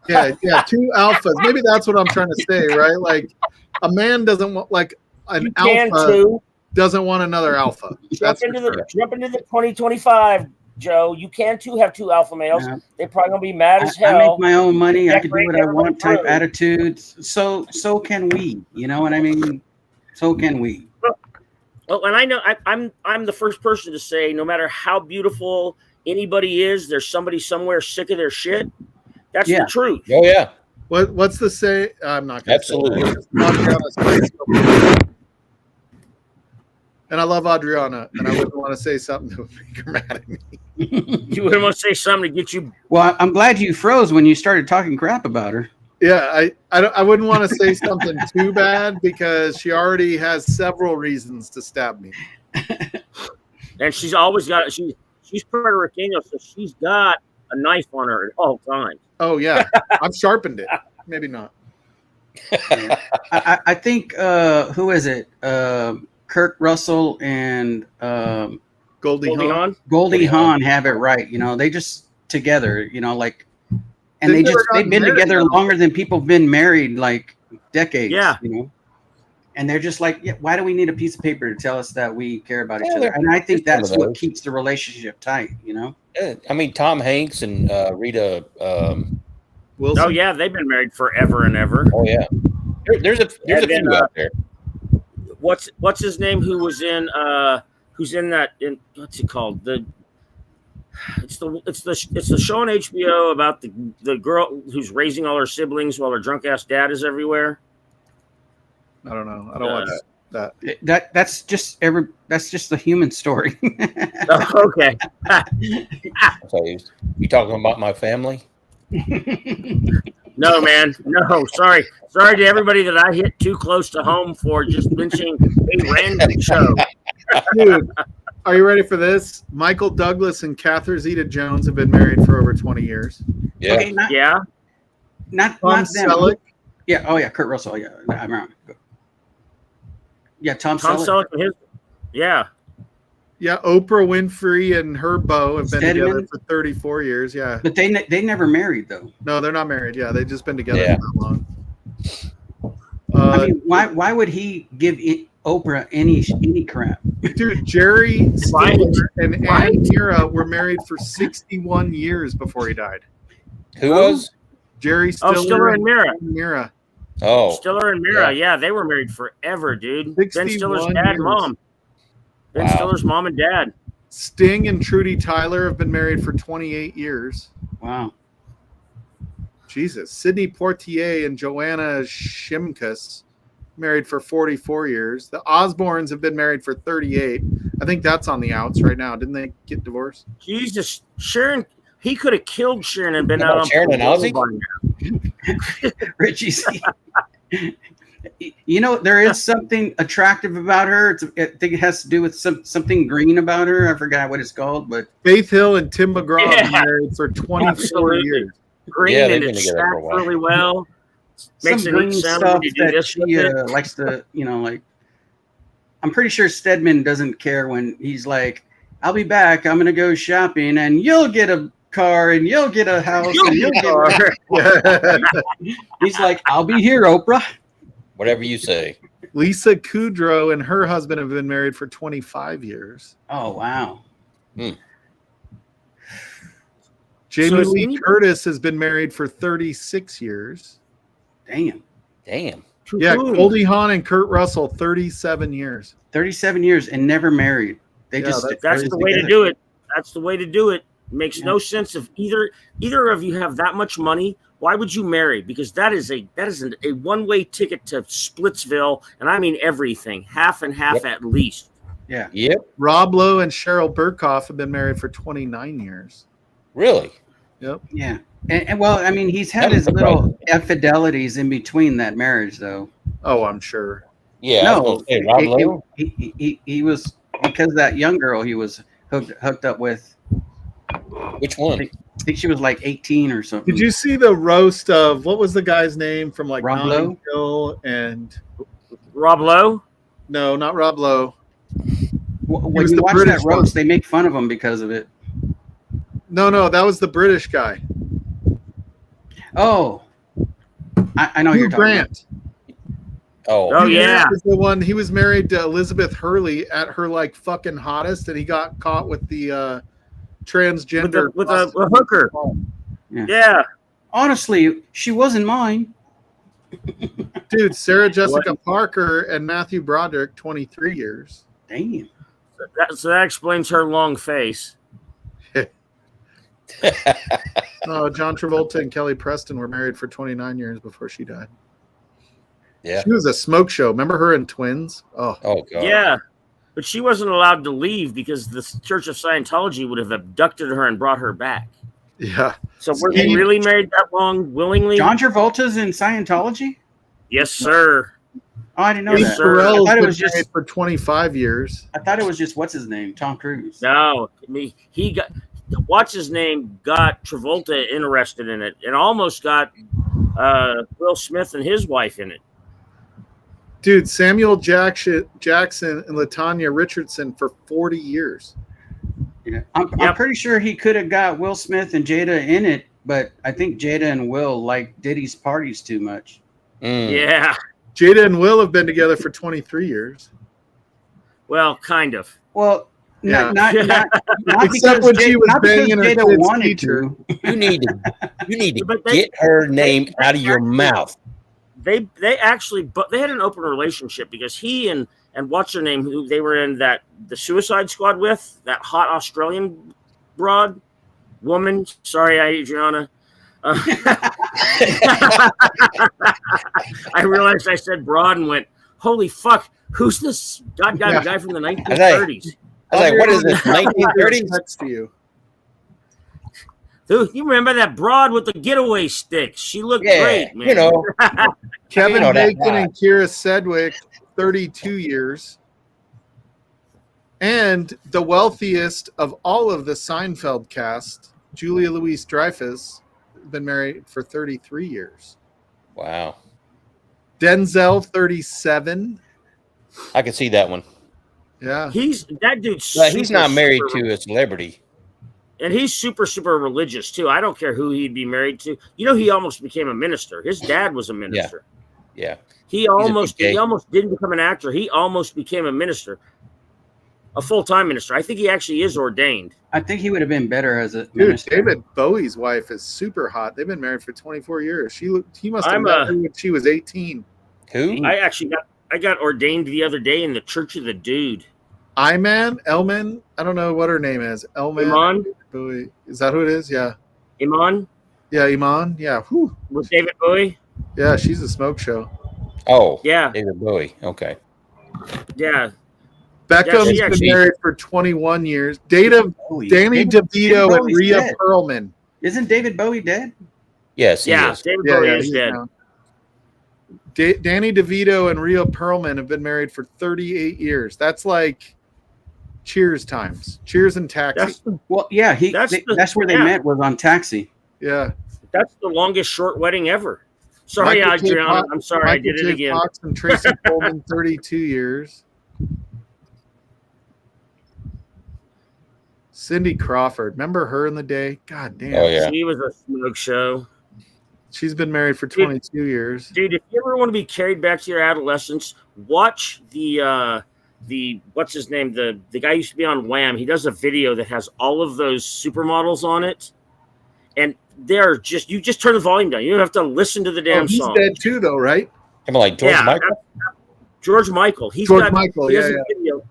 Yeah, two alphas. Maybe that's what I'm trying to say, right? Like, a man doesn't want, like, an alpha doesn't want another alpha. Jump into the 2025, Joe. You can too have two alpha males. Yeah. They're probably gonna be mad as hell. I make my own money. I can do what I want. Type attitudes. So can we. You know what I mean? So can we. Well, and I know I'm the first person to say, no matter how beautiful anybody is, there's somebody somewhere sick of their shit. That's the truth. Oh yeah. What's the say? I'm not gonna absolutely. And I love Adriana, and I wouldn't want to say something that would make her mad at me. You wouldn't want to say something to get you. Well, I'm glad you froze when you started talking crap about her. Yeah, I wouldn't want to say something too bad because she already has several reasons to stab me. And she's always got she's Puerto Rican, so she's got a knife on her at all times. Oh yeah, I've sharpened it. Maybe not. I think who is it? Kurt Russell and Goldie Hawn. Goldie Hawn have it right. You know, they just together. You know, like, and they've been together longer than people have been married, like decades. Yeah. You know, and they're just like, why do we need a piece of paper to tell us that we care about each other? And I think that's what keeps the relationship tight. You know. I mean, Tom Hanks and Rita Wilson. Oh yeah, they've been married forever and ever. Oh yeah, there's a few out there. What's his name? Who's in that? What's it called? It's the show on HBO about the girl who's raising all her siblings while her drunk ass dad is everywhere. I don't know. I don't watch that. That's just the human story. Oh, okay. So you talking about my family? No, man. No, sorry to everybody that I hit too close to home for just mentioning a random show. Dude, are you ready for this? Michael Douglas and Catherine Zeta-Jones have been married for over 20 years. Yeah. Okay, not Tom them. Selleck. Yeah. Oh yeah, Kurt Russell. Yeah, I'm wrong. Yeah, Tom Selleck and his. Yeah. Yeah, Oprah Winfrey and her beau have been together for 34 years. Yeah, but they never married though. No, they're not married. Yeah, they've just been together for that long. I mean, why would he give Oprah any crap? Dude, Jerry Stiller and Ann Mira were married for 61 years before he died. Who was? Jerry Stiller. Oh, Stiller and Mira. Oh, Stiller and Mira. Yeah, they were married forever, dude. Ben Stiller's dad and mom. Ben Stiller's mom and dad. Sting and Trudy Tyler have been married for 28 years. Wow. Jesus. Sidney Poitier and Joanna Shimkus married for 44 years. The Osbournes have been married for 38. I think that's on the outs right now. Didn't they get divorced? Jesus. Sharon, he could have killed Sharon and been out on Sharon and Ozzy? Richie C. You know, there is something attractive about her. I think it has to do with something green about her. I forgot what it's called, but Faith Hill and Tim McGraw have been married for 24 years. Green and it stacks really well. Makes some green stuff that she likes to, you know, like. I'm pretty sure Stedman doesn't care when he's like, "I'll be back. I'm gonna go shopping, and you'll get a car, and you'll get a house. And you'll Or- He's like, I'll be here, Oprah. Whatever you say. Lisa Kudrow and her husband have been married for 25 years. Oh, wow. Jamie So is Lee anybody- Curtis has been married for 36 years. Damn. Damn. Yeah, Ooh. Goldie Hawn and Kurt Russell, 37 years. 37 years and never married. They Yeah, just that's That's crazy. the way to do it. That's the way to do it. Makes no sense if either of you have that much money. Why would you marry? Because that is a one-way ticket to Splitsville, and I mean everything, half and half at least. Yeah. Yep. Rob Lowe and Cheryl Burkhoff have been married for 29 years. Really? Yep. Yeah. And well, I mean, he's had That was his little infidelities in between that marriage, though. Oh, I'm sure. Yeah. I was No, gonna say, Rob Lowe? he was, because that young girl he was hooked up with. Which one? I think she was like 18 or something. Did you see the roast of what was the guy's name from like Rob Notting Lowe? Hill and Rob Lowe? no, not Rob Lowe. When was you the watch British that roast, they make fun of him because of it. No, that was the British guy. Oh, I know who Hugh you're talking Grant. Oh, Oh, Hugh yeah. Grant was the one. He was married to Elizabeth Hurley at her like fucking hottest, and he got caught with the transgender With a hooker. Yeah. Yeah. about. Honestly, she wasn't mine. Dude, Sarah Jessica Parker and Matthew Broderick, 23 years. Damn. So that explains her long face. John Travolta and Kelly Preston were married for 29 years before she died. yeah. She was a smoke show. Remember her in Twins? Oh, Oh, God. Yeah. But she wasn't allowed to leave because the Church of Scientology would have abducted her and brought her back. yeah. So were they Steve- really married that long willingly? John Travolta's in Scientology? Yes, sir. Oh, I didn't know Yes, that. sir. I Carell's thought it been was just. married for 25 years. I thought it was just what's his name, Tom Cruise. No, he got what's his name got Travolta interested in it and almost got Will Smith and his wife in it. Dude, Samuel Jackson and Latanya Richardson for 40 years. Yeah. I'm Yep. pretty sure he could have got Will Smith and Jada in it, but I think Jada and Will like Diddy's parties too much. Mm. Yeah. Jada and Will have been together for 23 years. Well, kind of. Well, Yeah. not Except because when she was not because banging her Jada kid's wanted teacher. to. You need to But they- get her name out of your mouth. They actually but they had an open relationship because he and what's her name who they were in the Suicide Squad with, that hot Australian woman. Sorry, Adriana. I realized I said broad and went, holy fuck, who's this goddamn guy from the 1930s? I was like, what is this, 1930s? Next to you. Dude, you remember that broad with the getaway stick? She looked Yeah, great, man. you know. Kevin You know that Bacon guy. and Kira Sedgwick, 32 years. And the wealthiest of all of the Seinfeld cast, Julia Louis-Dreyfus, been married for 33 years. Wow. Denzel, 37. I can see that one. Yeah. That dude's But he's super, not married super- to a celebrity. and he's super religious too. I don't care who he'd be married to. You know, he almost became a minister. His dad was a minister. Yeah. He almost PK. didn't become an actor. He almost became a minister, a full-time minister. I think he actually is ordained. I think he would have been better as a Dude, minister. David Bowie's wife is super hot. They've been married for 24 years. He must have I'm met her when she was 18. Who? I got ordained the other day in the Church of the Dude. Elman, I don't know what her name is. Elman Iman? Bowie. Is that who it is? Yeah. Iman Yeah, Iman. Yeah. Whew. with David Bowie. Yeah, she's a smoke show. Oh, Yeah, David Bowie. Okay. yeah. Beckham's she been actually- married for 21 years. Danny David DeVito and Bowie's Rhea dead. Perlman. Isn't David Bowie dead? Yes, he Yeah, is. David Bowie is he's dead. down. Danny DeVito and Rhea Perlman have been married for 38 years. That's like Cheers times. Cheers and Taxi. That's the, Well, yeah, that's where they yeah. met was on Taxi. Yeah. that's the longest short wedding ever. Sorry, Michael J. Adriana. Fox- I'm sorry, I Michael did it J. again. Fox and Tracy Coleman, 32 years. Cindy Crawford. Remember her in the day? God damn. Oh yeah. She was a smoke show. She's been married for 22 years. Dude, if you ever want to be carried back to your adolescence, watch the what's his name? The guy used to be on Wham. He does a video that has all of those supermodels on it. And they're just, you just turn the volume down. You don't have to listen to the damn He's song. dead too, though, right? Kind of like George Michael. George Michael. He George has Michael, a yeah. video.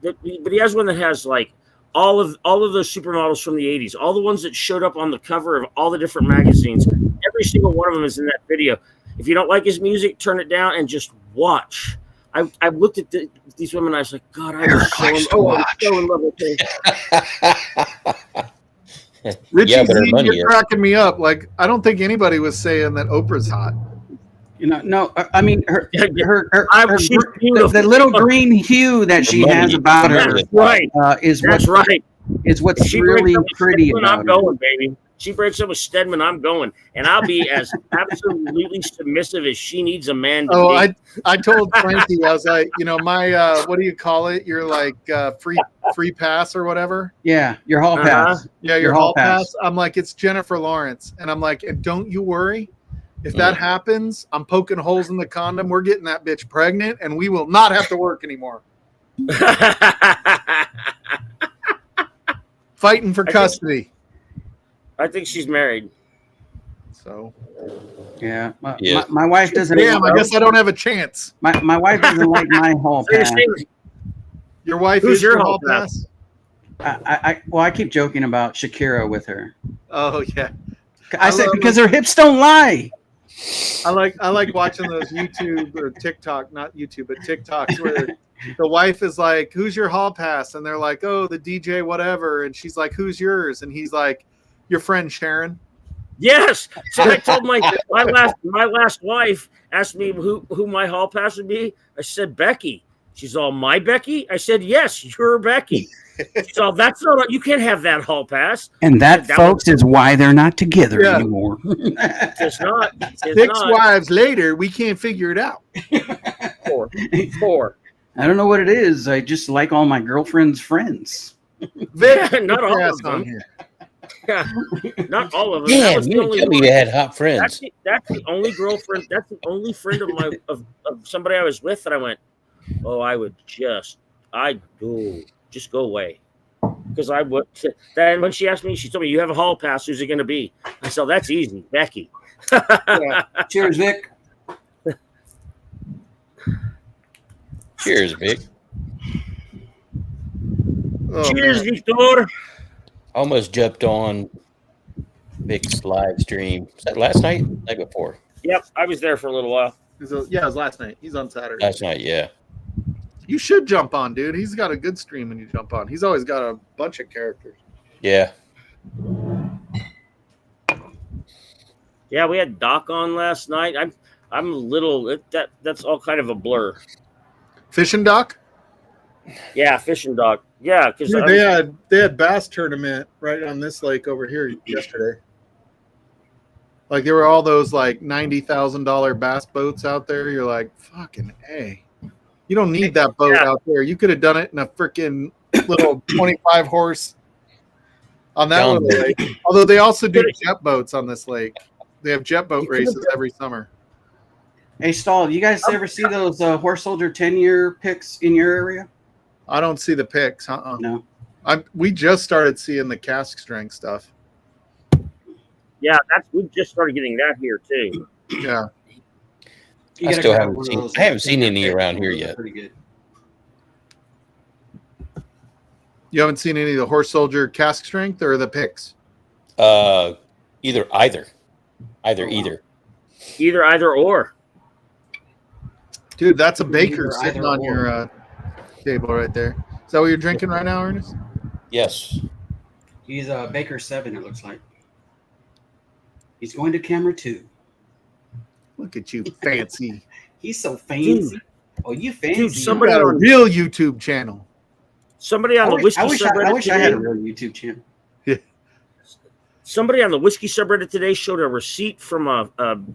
But he has one that has like all of those supermodels from the 80s, all the ones that showed up on the cover of all the different magazines. Every single one of them is in that video. If you don't like his music, turn it down and just watch. I looked at these women and I was like, God, I'm so in love with them. Richie, Yeah, but her money you're is. cracking me up. Like, I don't think anybody was saying that Oprah's hot. You know, no, I mean She's the beautiful. little green hue that she money has is about her That's right. is That's what right. is what's She really breaks up with pretty Stedman, about I'm her. going, baby. She breaks up with Stedman, I'm going. And I'll be as absolutely submissive as she needs a man to be. I told Frankie, I was like, you know, my what do you call it? You're like free pass or whatever. Yeah, your hall pass. Yeah, your hall pass. I'm like, it's Jennifer Lawrence, and I'm like, and don't you worry. If that happens, I'm poking holes in the condom. We're getting that bitch pregnant, and we will not have to work anymore. Fighting for custody. I think she's married. So, Yeah, Yeah. my wife doesn't. damn, I guess I don't have a chance. My wife doesn't like my hall So you're pass. saying- Your wife Who's is your your hall hall pass? I keep joking about Shakira with her. Oh yeah. I said love because her hips don't lie. I like watching those YouTube or TikTok, not YouTube, but TikToks where the wife is like, "Who's your hall pass?" And they're like, "Oh, the DJ, whatever." And she's like, "Who's yours?" And he's like, "Your friend Sharon." Yes. So I told my last wife asked me who my hall pass would be. I said Becky. She's all, my Becky? I said, yes, you're Becky. So that's not, you can't have that hall pass. And that folks, is why they're not together Yeah. anymore. It's not. It's 6 not. wives later, we can't figure it out. Four. I don't know what it is. I just like all my girlfriend's friends. Vic, Not all pass of on them. here. Yeah. Not all of them. That Damn, was the you didn't only tell me one. you had hot friends. That's the only girlfriend. That's the only friend of my of somebody I was with that I went, oh, I would just go away. Because I would. Then when she asked me, she told me, you have a hall pass. Who's it going to be? I said, that's easy, Becky. Cheers, Vic. Cheers, Vic. Oh, Cheers, man. Victor. Almost jumped on Vic's live stream. Was that last night? Night before? Yep, I was there for a little while. Yeah, it was last night. He's on Saturday. Last night, yeah. You should jump on, dude. He's got a good stream when you jump on. He's always got a bunch of characters. Yeah. Yeah, we had Doc on last night. I'm a little that's all kind of a blur. Fishing Doc? Yeah, fishing Doc. Yeah, because Dude, they had bass tournament right on this lake over here yesterday. Like there were all those like $90,000 bass boats out there. You're like, fucking A. You don't need that boat out there. You could have done it in a freaking little 25 horse on that Down little lake. Although they also do jet boats on this lake. They have jet boat races every summer. Hey, Stahl, you guys ever see those Horse Soldier 10-year picks in your area? I don't see the pics. No. We just started seeing the cask strength stuff. yeah, we just started getting that here too. Yeah. You I gotta still grab haven't one of seen. those I haven't seen 10-year any picks. around here Those are yet. Pretty good. You haven't seen any of the Horse Soldier cask strength or the pics? Either. Either or. Dude, that's a Baker Either sitting or. on your table right there. Is that what you're drinking right now, Ernest? Yes. He's a Baker 7, it looks like. He's going to camera 2. Look at you, fancy. He's so fancy. Dude. Oh, you fancy. Dude, You somebody got a on real YouTube channel. Somebody on the whiskey I subreddit wish I had a today. real YouTube channel. Somebody on the whiskey subreddit today showed a receipt from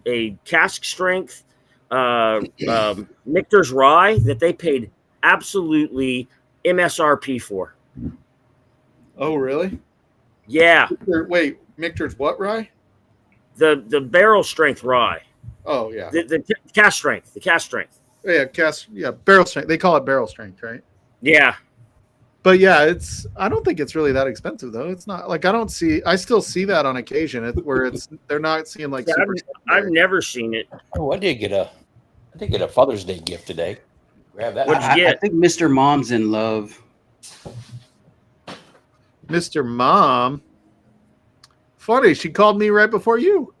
a cask strength Michter's rye that they paid absolutely MSRP for. Oh, really? Yeah, Wait, Michter's what rye? the barrel strength rye, Oh, yeah. the cast strength, the cast strength. Barrel strength. They call it barrel strength, right? Yeah, But yeah, I don't think it's really that expensive though. It's not like I still see that on occasion they're not seeing like super I've never seen it. Oh, I did get a Father's Day gift today. Grab that. What'd you get? I think Mr. Mom's in love. Mr. Mom. Funny, she called me right before you.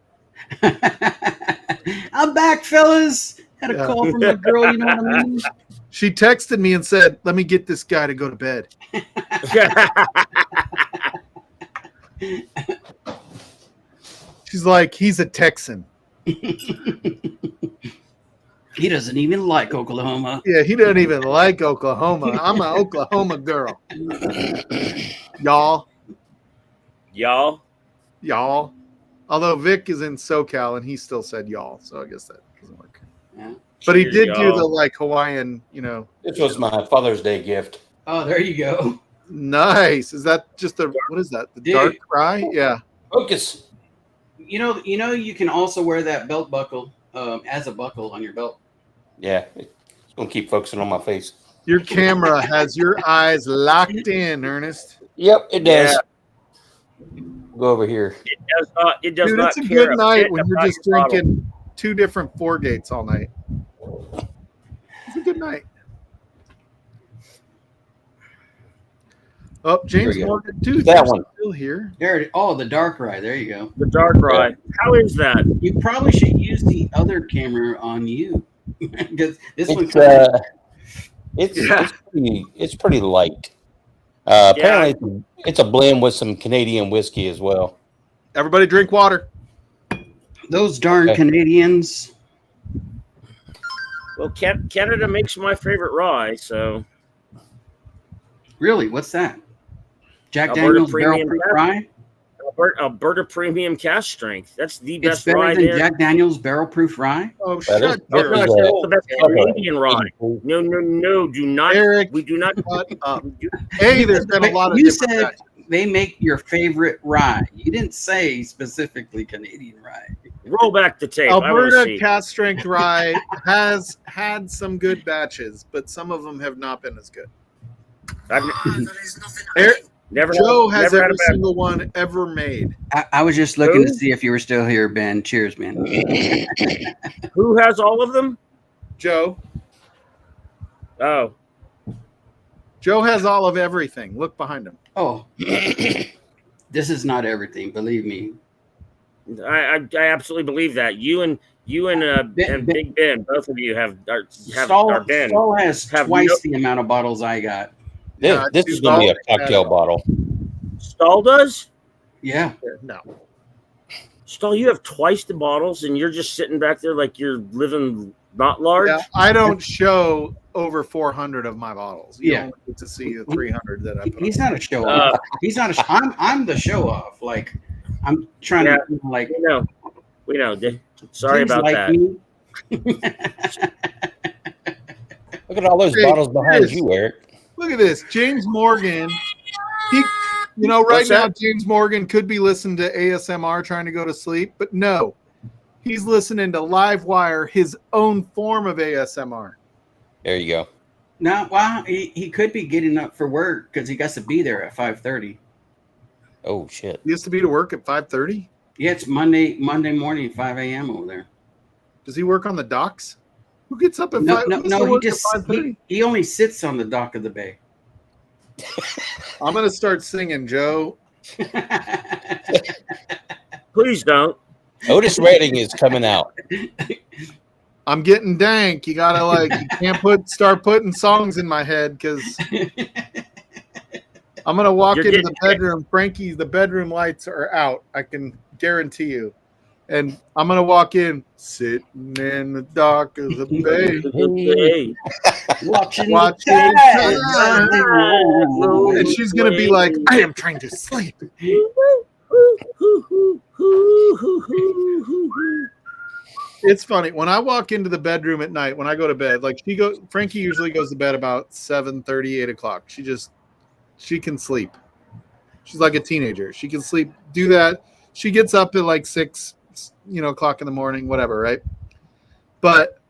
I'm back, fellas. Had a call from a girl, you know what I mean? She texted me and said, "Let me get this guy to go to bed." She's like, "He's a Texan." He doesn't even like Oklahoma. Yeah, he doesn't even like Oklahoma. I'm an Oklahoma girl. Y'all. Although Vic is in SoCal and he still said y'all, so I guess that doesn't work. Yeah. But he did do the like Hawaiian, This was my Father's Day gift. Oh, there you go. Nice. Is that just what is that? The dark rye? Yeah. Focus. You know, you can also wear that belt buckle as a buckle on your belt. Yeah, it's gonna keep focusing on my face. Your camera has your eyes locked in, Ernest. Yep, it does. Yeah. Go over here. It does Dude, not. it's a care good night when you're about just your bottle. drinking 2 different 4 gates all night. It's a good night. Oh, James Morgan, dude, That they're one. still here. There. Oh, the dark rye. There you go. The dark rye. How is that? You probably should use the other camera on you because this one. It's pretty light. Apparently, it's a blend with some Canadian whiskey as well. Everybody drink water. Those darn Canadians. Well, Canada makes my favorite rye, so. Really, what's that? Jack Alberta Daniel's Barrel Premium Proof Cast. Rye. Alberta Premium Cast Strength. That's the It's best better rye than there. Jack Daniel's Barrel Proof Rye. Oh, That shut is- up. that That's is the best Canadian rye. No, do not. Eric, We do not. shut up. Hey, there's been a lot of You different said guys. they make your favorite rye. You didn't say specifically Canadian rye. Roll back the tape. I want to Alberta see. cast strength rye has had some good batches, but some of them have not been as good. I've Eric, never. Joe has never had every a bad. single one ever made. I was just looking to Who? see if you were still here, Ben. Cheers, man. Who has all of them? Joe. Oh, Joe has all of everything. Look behind him. Oh, this is not everything. Believe me. I absolutely believe that. You and Big Ben, both of you have Saul Ben. has have twice no- the amount of bottles I got. This is going to be a cocktail bottle. Stahl does. Yeah. No. Stahl, you have twice the bottles, and you're just sitting back there like you're living not large. Yeah, I don't show over 400 of my bottles. You Yeah. only get to see the 300 that I put He's on. not a show off. He's not a. I'm the show off. Like I'm trying to like. We know. Sorry please about like that. me. Look at all those Hey, bottles behind Chris. you, Eric. Look at this. James Morgan. He, right What's now, that? James Morgan could be listening to ASMR trying to go to sleep, but no. He's listening to Livewire, his own form of ASMR. There you go. No, well, he could be getting up for work because he got to be there at 5:30. Oh shit. He has to be to work at 5:30. Yeah, it's Monday morning, 5 a.m. over there. Does he work on the docks? Who gets up at No, 5? no, who no. He work at just 5:30? he only sits on the dock of the bay. I'm gonna start singing, Joe. Please don't. Otis Redding is coming out. I'm getting dank. You gotta you can't start putting songs in my head because I'm gonna walk You're into the getting bedroom. Frankie, the bedroom lights are out. I can guarantee you. And I'm gonna walk in, sitting in the dock of the bay, Hey. Watching watching the time. tide. And she's gonna be like, "I am trying to sleep." It's funny when I walk into the bedroom at night when I go to bed. Frankie usually goes to bed about 7:30, 8 o'clock. She can sleep. She's like a teenager. She can sleep, do that. She gets up at like 6, o'clock in the morning, whatever, right? But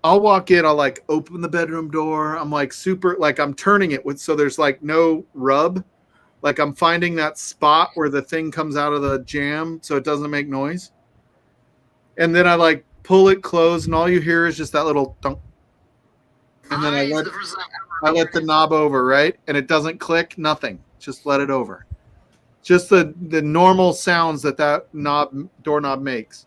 I'll walk in, I'll like open the bedroom door. I'm like super, like I'm turning it so there's like no rub. Like I'm finding that spot where the thing comes out of the jamb so it doesn't make noise. And then I like pull it closed and all you hear is just that little thunk. And then I let the knob over, right? And it doesn't click, nothing. Just let it over. Just the normal sounds that doorknob makes.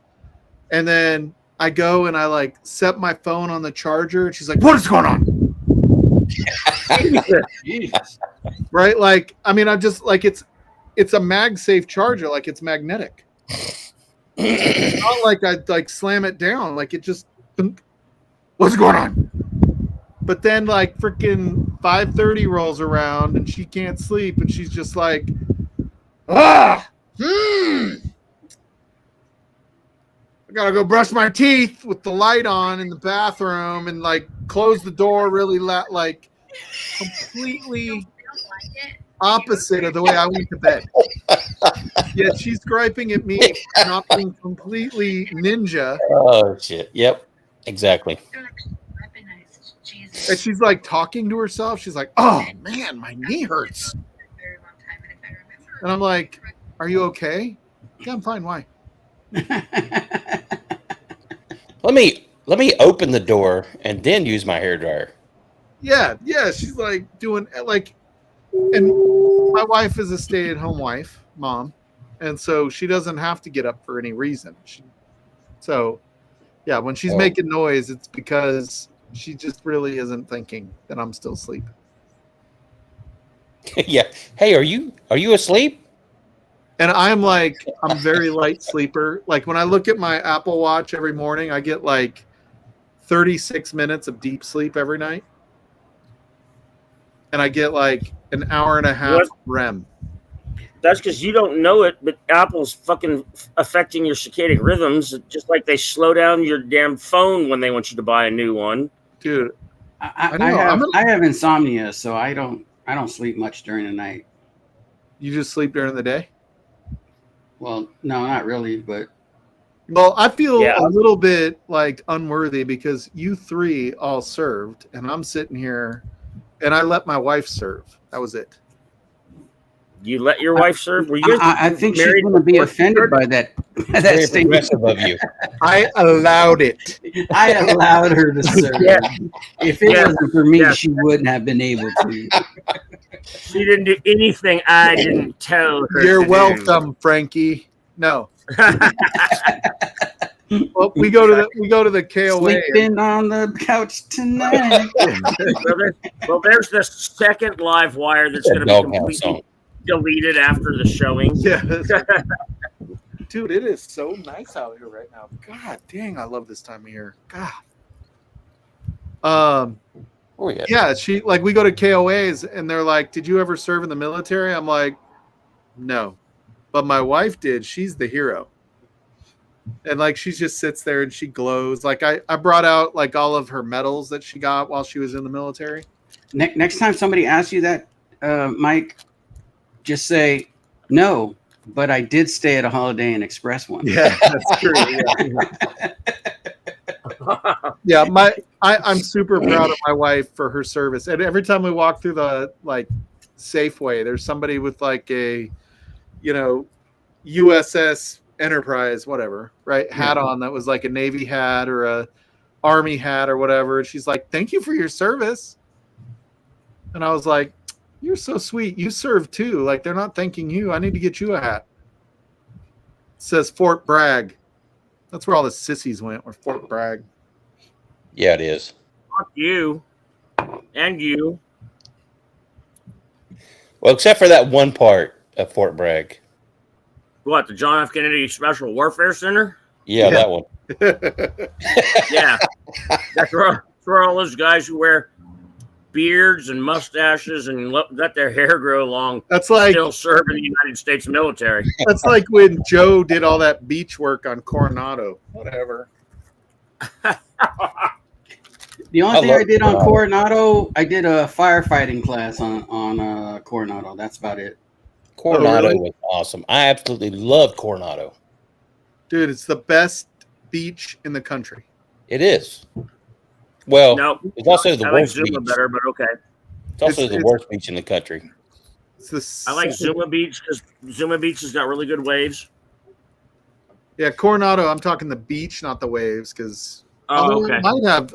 And then I go and I like set my phone on the charger. And she's like, what is going on? Jesus. Right? Like, I mean, I'm just like, it's a MagSafe charger. Like it's magnetic. It's not like I like slam it down. Like it just, what's going on? But then like freaking 5:30 rolls around and she can't sleep. And she's just like, I gotta go brush my teeth with the light on in the bathroom and like close the door really like completely opposite of the way I went to bed. Yet she's griping at me for not being completely ninja. Oh shit! Yep, exactly. And she's like talking to herself. She's like, "Oh man, my knee hurts." And I'm like, "Are you okay?" Yeah, I'm fine. Why? Let me open the door and then use my hairdryer. Yeah. She's like doing like, and my wife is a stay-at-home mom, and so she doesn't have to get up for any reason. So, yeah, when she's making noise, it's because she just really isn't thinking that I'm still asleep. Yeah. Hey, are you asleep? And I'm very light sleeper. Like when I look at my Apple Watch every morning, I get like 36 minutes of deep sleep every night. And I get like an hour and a half REM. That's because you don't know it, but Apple's fucking affecting your circadian rhythms, just like they slow down your damn phone when they want you to buy a new one. Dude, I have insomnia, so I don't sleep much during the night. You just sleep during the day? Well, no, not really, but well, I feel a little bit like unworthy because you three all served, and I'm sitting here, and I let my wife serve. That was it. You let your wife serve? Were you? I think she's going to be offended by that. Very progressive of you. I allowed it. I allowed her to serve. Yeah. If it wasn't for me, she wouldn't have been able to. She didn't do anything I didn't tell her. You're welcome, Frankie. No. Well, we go to the KOA. Sleeping on the couch tonight. Well, there's the second live wire that's going to be completely deleted after the showing. Yeah. Dude, it is so nice out here right now. God dang, I love this time of year. God. Oh yeah. Yeah, we go to KOAs and they're like, "Did you ever serve in the military?" I'm like, "No." But my wife did. She's the hero. And like she just sits there and she glows. Like I brought out like all of her medals that she got while she was in the military. Next time somebody asks you that, Mike, just say no, but I did stay at a Holiday Inn Express one. Yeah, that's true. Yeah, I'm super proud of my wife for her service. And every time we walk through the like Safeway, there's somebody with like a, USS Enterprise, whatever, right? Hat on that was like a Navy hat or a Army hat or whatever. And she's like, "Thank you for your service." And I was like, "You're so sweet. You serve too. Like they're not thanking you. I need to get you a hat." It says Fort Bragg. That's where all the sissies went, or Fort Bragg. Yeah, it is. Fuck you. And you. Well, except for that one part of Fort Bragg. What, the John F. Kennedy Special Warfare Center? Yeah, that one. Yeah. That's where all those guys who wear beards and mustaches and let their hair grow long That's like still serve in the United States military. That's like when Joe did all that beach work on Coronado. Whatever. The only thing I did on Coronado, I did a firefighting class on Coronado. That's about it. Coronado really? was awesome. I absolutely love Coronado. Dude, it's the best beach in the country. It is. Well, No, it's also the I like worst Zuma beach. better, but okay. It's also It's- the it's- worst beach in the country. It's the I like second- Zuma Beach because Zuma Beach has got really good waves. Yeah, Coronado. I'm talking the beach, not the waves, because Oh, okay.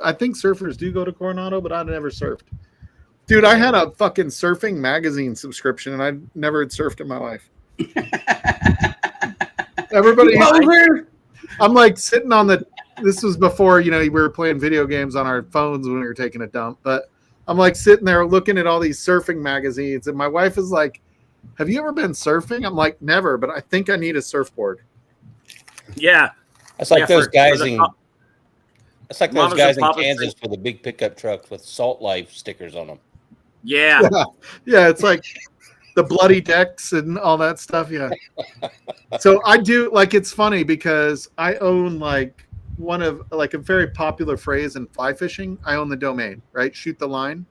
I think surfers do go to Coronado, but I never surfed. Dude, I had a fucking surfing magazine subscription, and I never had surfed in my life. Everybody, I'm like sitting on the. This was before we were playing video games on our phones when we were taking a dump, but I'm like sitting there looking at all these surfing magazines, and my wife is like, "Have you ever been surfing?" I'm like, "Never, but I think I need a surfboard." Yeah. That's like Yeah, those for guys the in. pop- That's like those Mamas guys and in papas Kansas with the big pickup trucks with Salt Life stickers on them. Yeah. Yeah, it's like the bloody decks and all that stuff. Yeah. So I do it's funny because I own one of a very popular phrase in fly fishing. I own the domain, right? Shoot the line.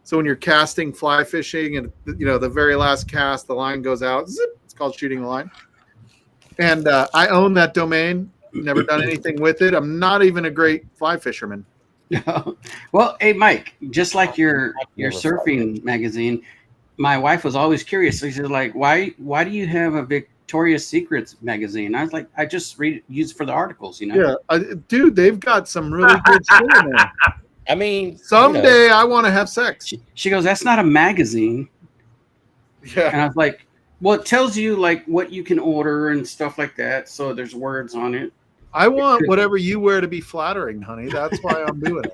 So when you're casting fly fishing and the very last cast, the line goes out. Zip, it's called shooting the line. And I own that domain. Never done anything with it. I'm not even a great fly fisherman. Well, hey, Mike, just like your surfing magazine, my wife was always curious. She said, like, why do you have a Victoria's Secrets magazine? I was like, I just use it for the articles, Yeah, dude, they've got some really good shit in there. I mean, Someday I want to have sex. She goes, that's not a magazine. Yeah. And I was like, well, it tells you like what you can order and stuff like that. So there's words on it. I want whatever you wear to be flattering, honey. That's why I'm doing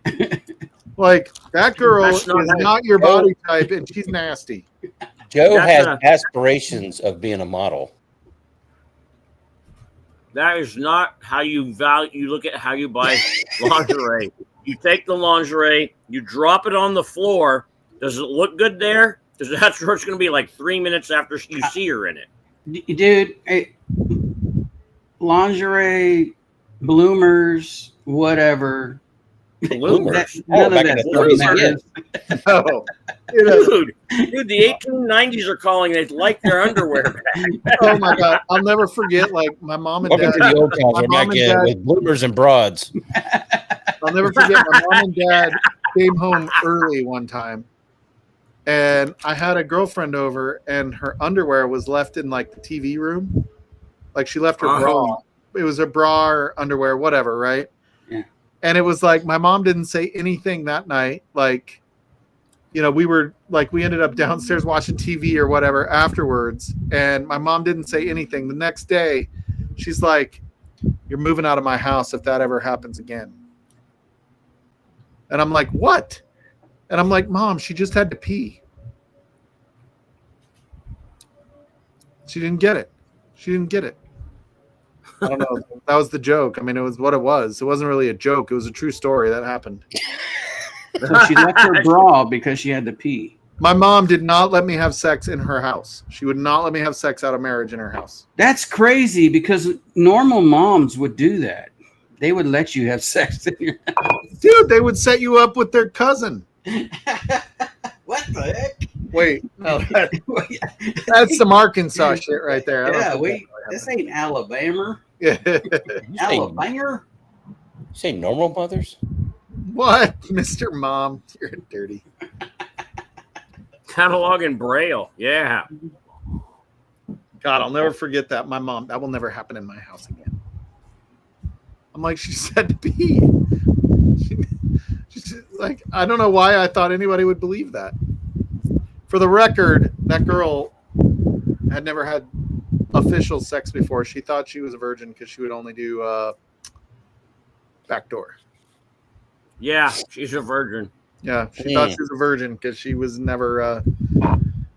it. Like, that girl That's is not nice. not your body type, and she's nasty. Joe That's has aspirations of being a model. That is not how you value. You look at how you buy lingerie. You take the lingerie, you drop it on the floor. Does it look good there? Because that's where it's going to be like 3 minutes after you see her in it. Dude, hey, lingerie, bloomers, whatever. Bloomers. None back of in that the stuff 30s, matters. No. Dude, the 1890s are calling it like their underwear back. Oh my God. I'll never forget, my mom and Welcome dad. to the old times. my We're mom back and in dad- with bloomers and broads. I'll never forget, my mom and dad came home early one time. And I had a girlfriend over, and her underwear was left in the TV room. Like, she left her bra. It was her bra or underwear, whatever, right? Yeah. And it was my mom didn't say anything that night. We were we ended up downstairs watching TV or whatever afterwards. And my mom didn't say anything. The next day, she's like, "You're moving out of my house if that ever happens again." And I'm like, "What?" And I'm like, "Mom, she just had to pee." She didn't get it. She didn't get it. I don't know. That was the joke. I mean, it was what it was. It wasn't really a joke. It was a true story that happened. So she left her bra because she had to pee. My mom did not let me have sex in her house. She would not let me have sex out of marriage in her house. That's crazy because normal moms would do that. They would let you have sex in your house. Dude, they would set you up with their cousin. What the heck? Wait, no, that's some Arkansas shit right there. I don't Yeah, think this ain't Alabama. Yeah. Alabama? You say normal mothers? What, Mr. Mom? You're dirty. Catalog in Braille. Yeah. God, I'll never forget that. My mom, that will never happen in my house again. I'm like, she said to be. She's like, I don't know why I thought anybody would believe that. For the record, that girl had never had official sex before. She thought she was a virgin because she would only do backdoor. Yeah, she's a virgin. Yeah, she thought she was a virgin because she was never.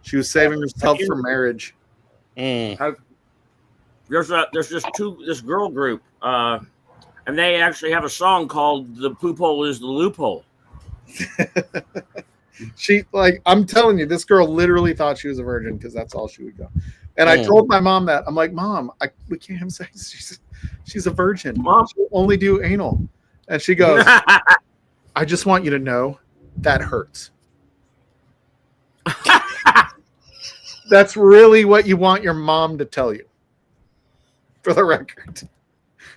She was saving herself for marriage. There's this girl group, and they actually have a song called "The Poop Hole Is the Loophole." She I'm telling you, this girl literally thought she was a virgin because that's all she would go. And I told my mom that. I'm like, Mom, we can't have sex. She's a virgin. Mom, she'll only do anal. And she goes, I just want you to know that hurts. That's really what you want your mom to tell you. For the record.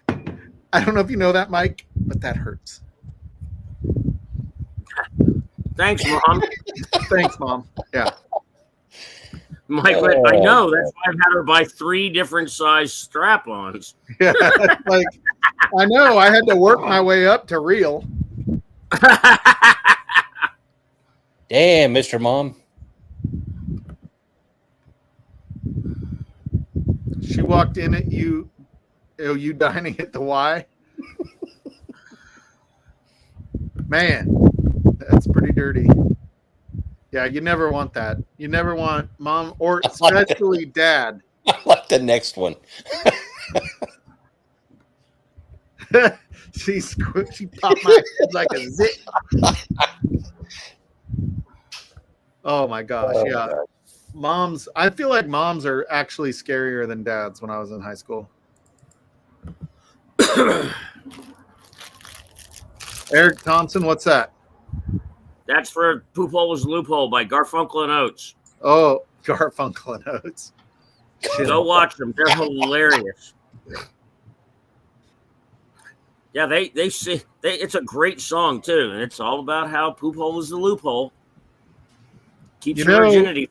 I don't know if you know that, Mike, but that hurts. Thanks, Mom. Thanks, Mom. Yeah. Mike went, I know. That's why I've had her buy 3 different size strap-ons. Yeah. Like, I know. I had to work my way up to real. Damn, Mr. Mom. She walked in at you. Oh, you dining at the Y? Man, that's pretty dirty. Yeah, you never want that. You never want mom or especially dad. I like the next one. She popped my head like a zit. Oh my gosh, yeah. Moms, I feel like moms are actually scarier than dads when I was in high school. Eric Thompson, what's that? That's for Poop Hole is a Loophole by Garfunkel and Oates. Oh, Garfunkel and Oates. Go watch them. They're hilarious. Yeah, they say it's a great song too, and it's all about how poop hole is the loophole. Keeps your virginity.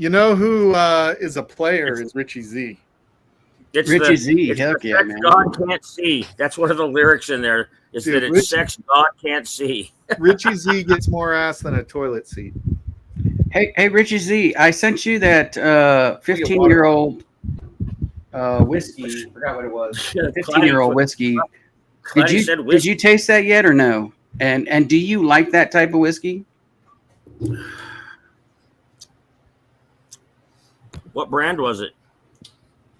You know who is a player is Richie Z. It's Richie Z, it's heck the yeah, sex man. God can't see. That's one of the lyrics in there. Is Dude, that it's sex God can't see. Richie Z gets more ass than a toilet seat. Hey, Richie Z, I sent you that 15-year-old whiskey. I forgot what it was. 15-year-old whiskey. Did you taste that yet or no? And do you like that type of whiskey? What brand was it?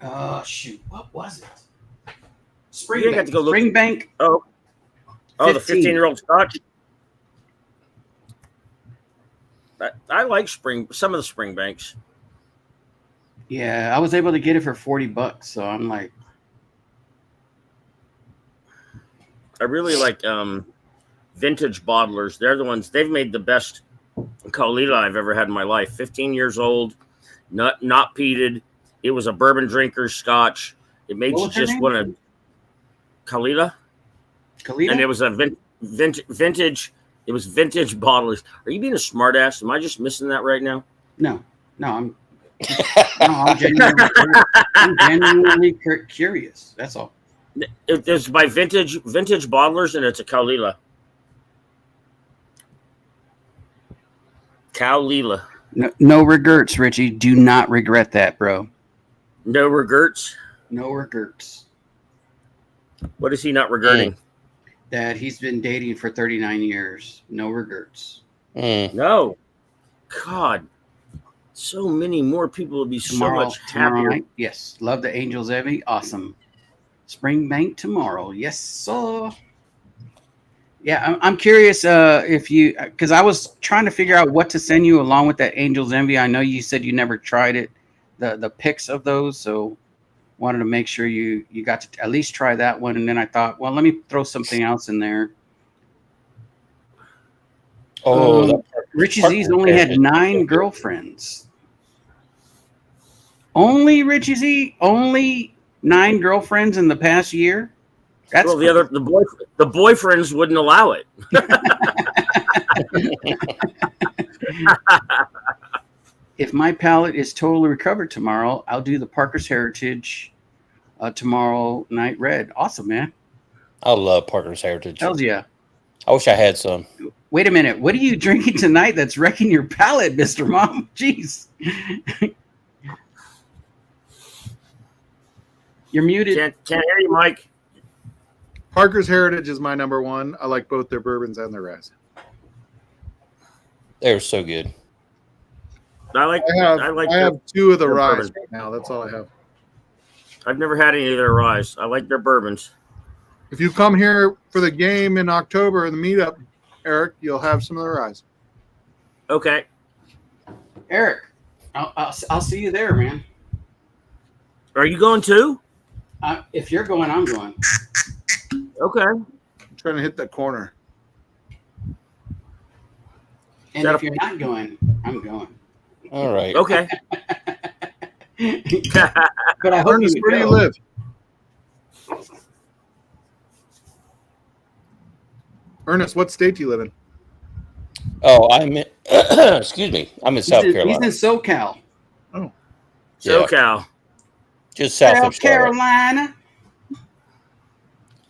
Oh shoot, what was it? You didn't have to go look. Springbank. Oh, the 15-year-old Scotch. I like some of the Springbanks. Yeah, I was able to get it for $40, so I'm like, I really like vintage bottlers. They're the ones. They've made the best Kalila I've ever had in my life. 15 years old, not peated. It was a bourbon drinker's Scotch. It made you just want to Kalila. Kalila, and it was a vintage. It was vintage bottlers. Are you being a smartass? Am I just missing that right now? No, I'm genuinely curious. That's all. It's by vintage bottlers, and it's a Kalila. Kalila. No regrets, Richie. Do not regret that, bro. No regrets. No regrets. What is he not regretting? That he's been dating for 39 years. No regrets. No. God. So many more people would be so much happier. Night? Yes. Love the Angels, Evie. Awesome. Springbank tomorrow. Yes, sir. Yeah, I'm curious if you, because I was trying to figure out what to send you along with that Angels Envy. I know you said you never tried it, the pics of those, so wanted to make sure you got to at least try that one. And then I thought, well, let me throw something else in there. Richie Z's only had 9 girlfriends. Only Richie Z, only 9 girlfriends in the past year. That's well, the boyfriends wouldn't allow it. If my palate is totally recovered tomorrow, I'll do the Parker's Heritage tomorrow night red. Awesome, man. I love Parker's Heritage. Hells yeah. I wish I had some. Wait a minute. What are you drinking tonight that's wrecking your palate, Mr. Mom? Jeez. You're muted. Can't hear you, Mike. Parker's Heritage is my number one. I like both their bourbons and their rye. They're so good. I have 2 of the rye right now. That's all I have. I've never had any of their rye. I like their bourbons. If you come here for the game in October in the meetup, Eric, you'll have some of the rye. Okay. Eric, I'll see you there, man. Are you going too? If you're going, I'm going. Okay. I'm trying to hit that corner. And if you're not going, I'm going. All right. Okay. But I hope Ernest, you where do you go. live? Ernest, what state do you live in? Oh, I'm in, excuse me. I'm in South He's Carolina. in SoCal. Yeah, SoCal. just south South of Charlotte. Carolina.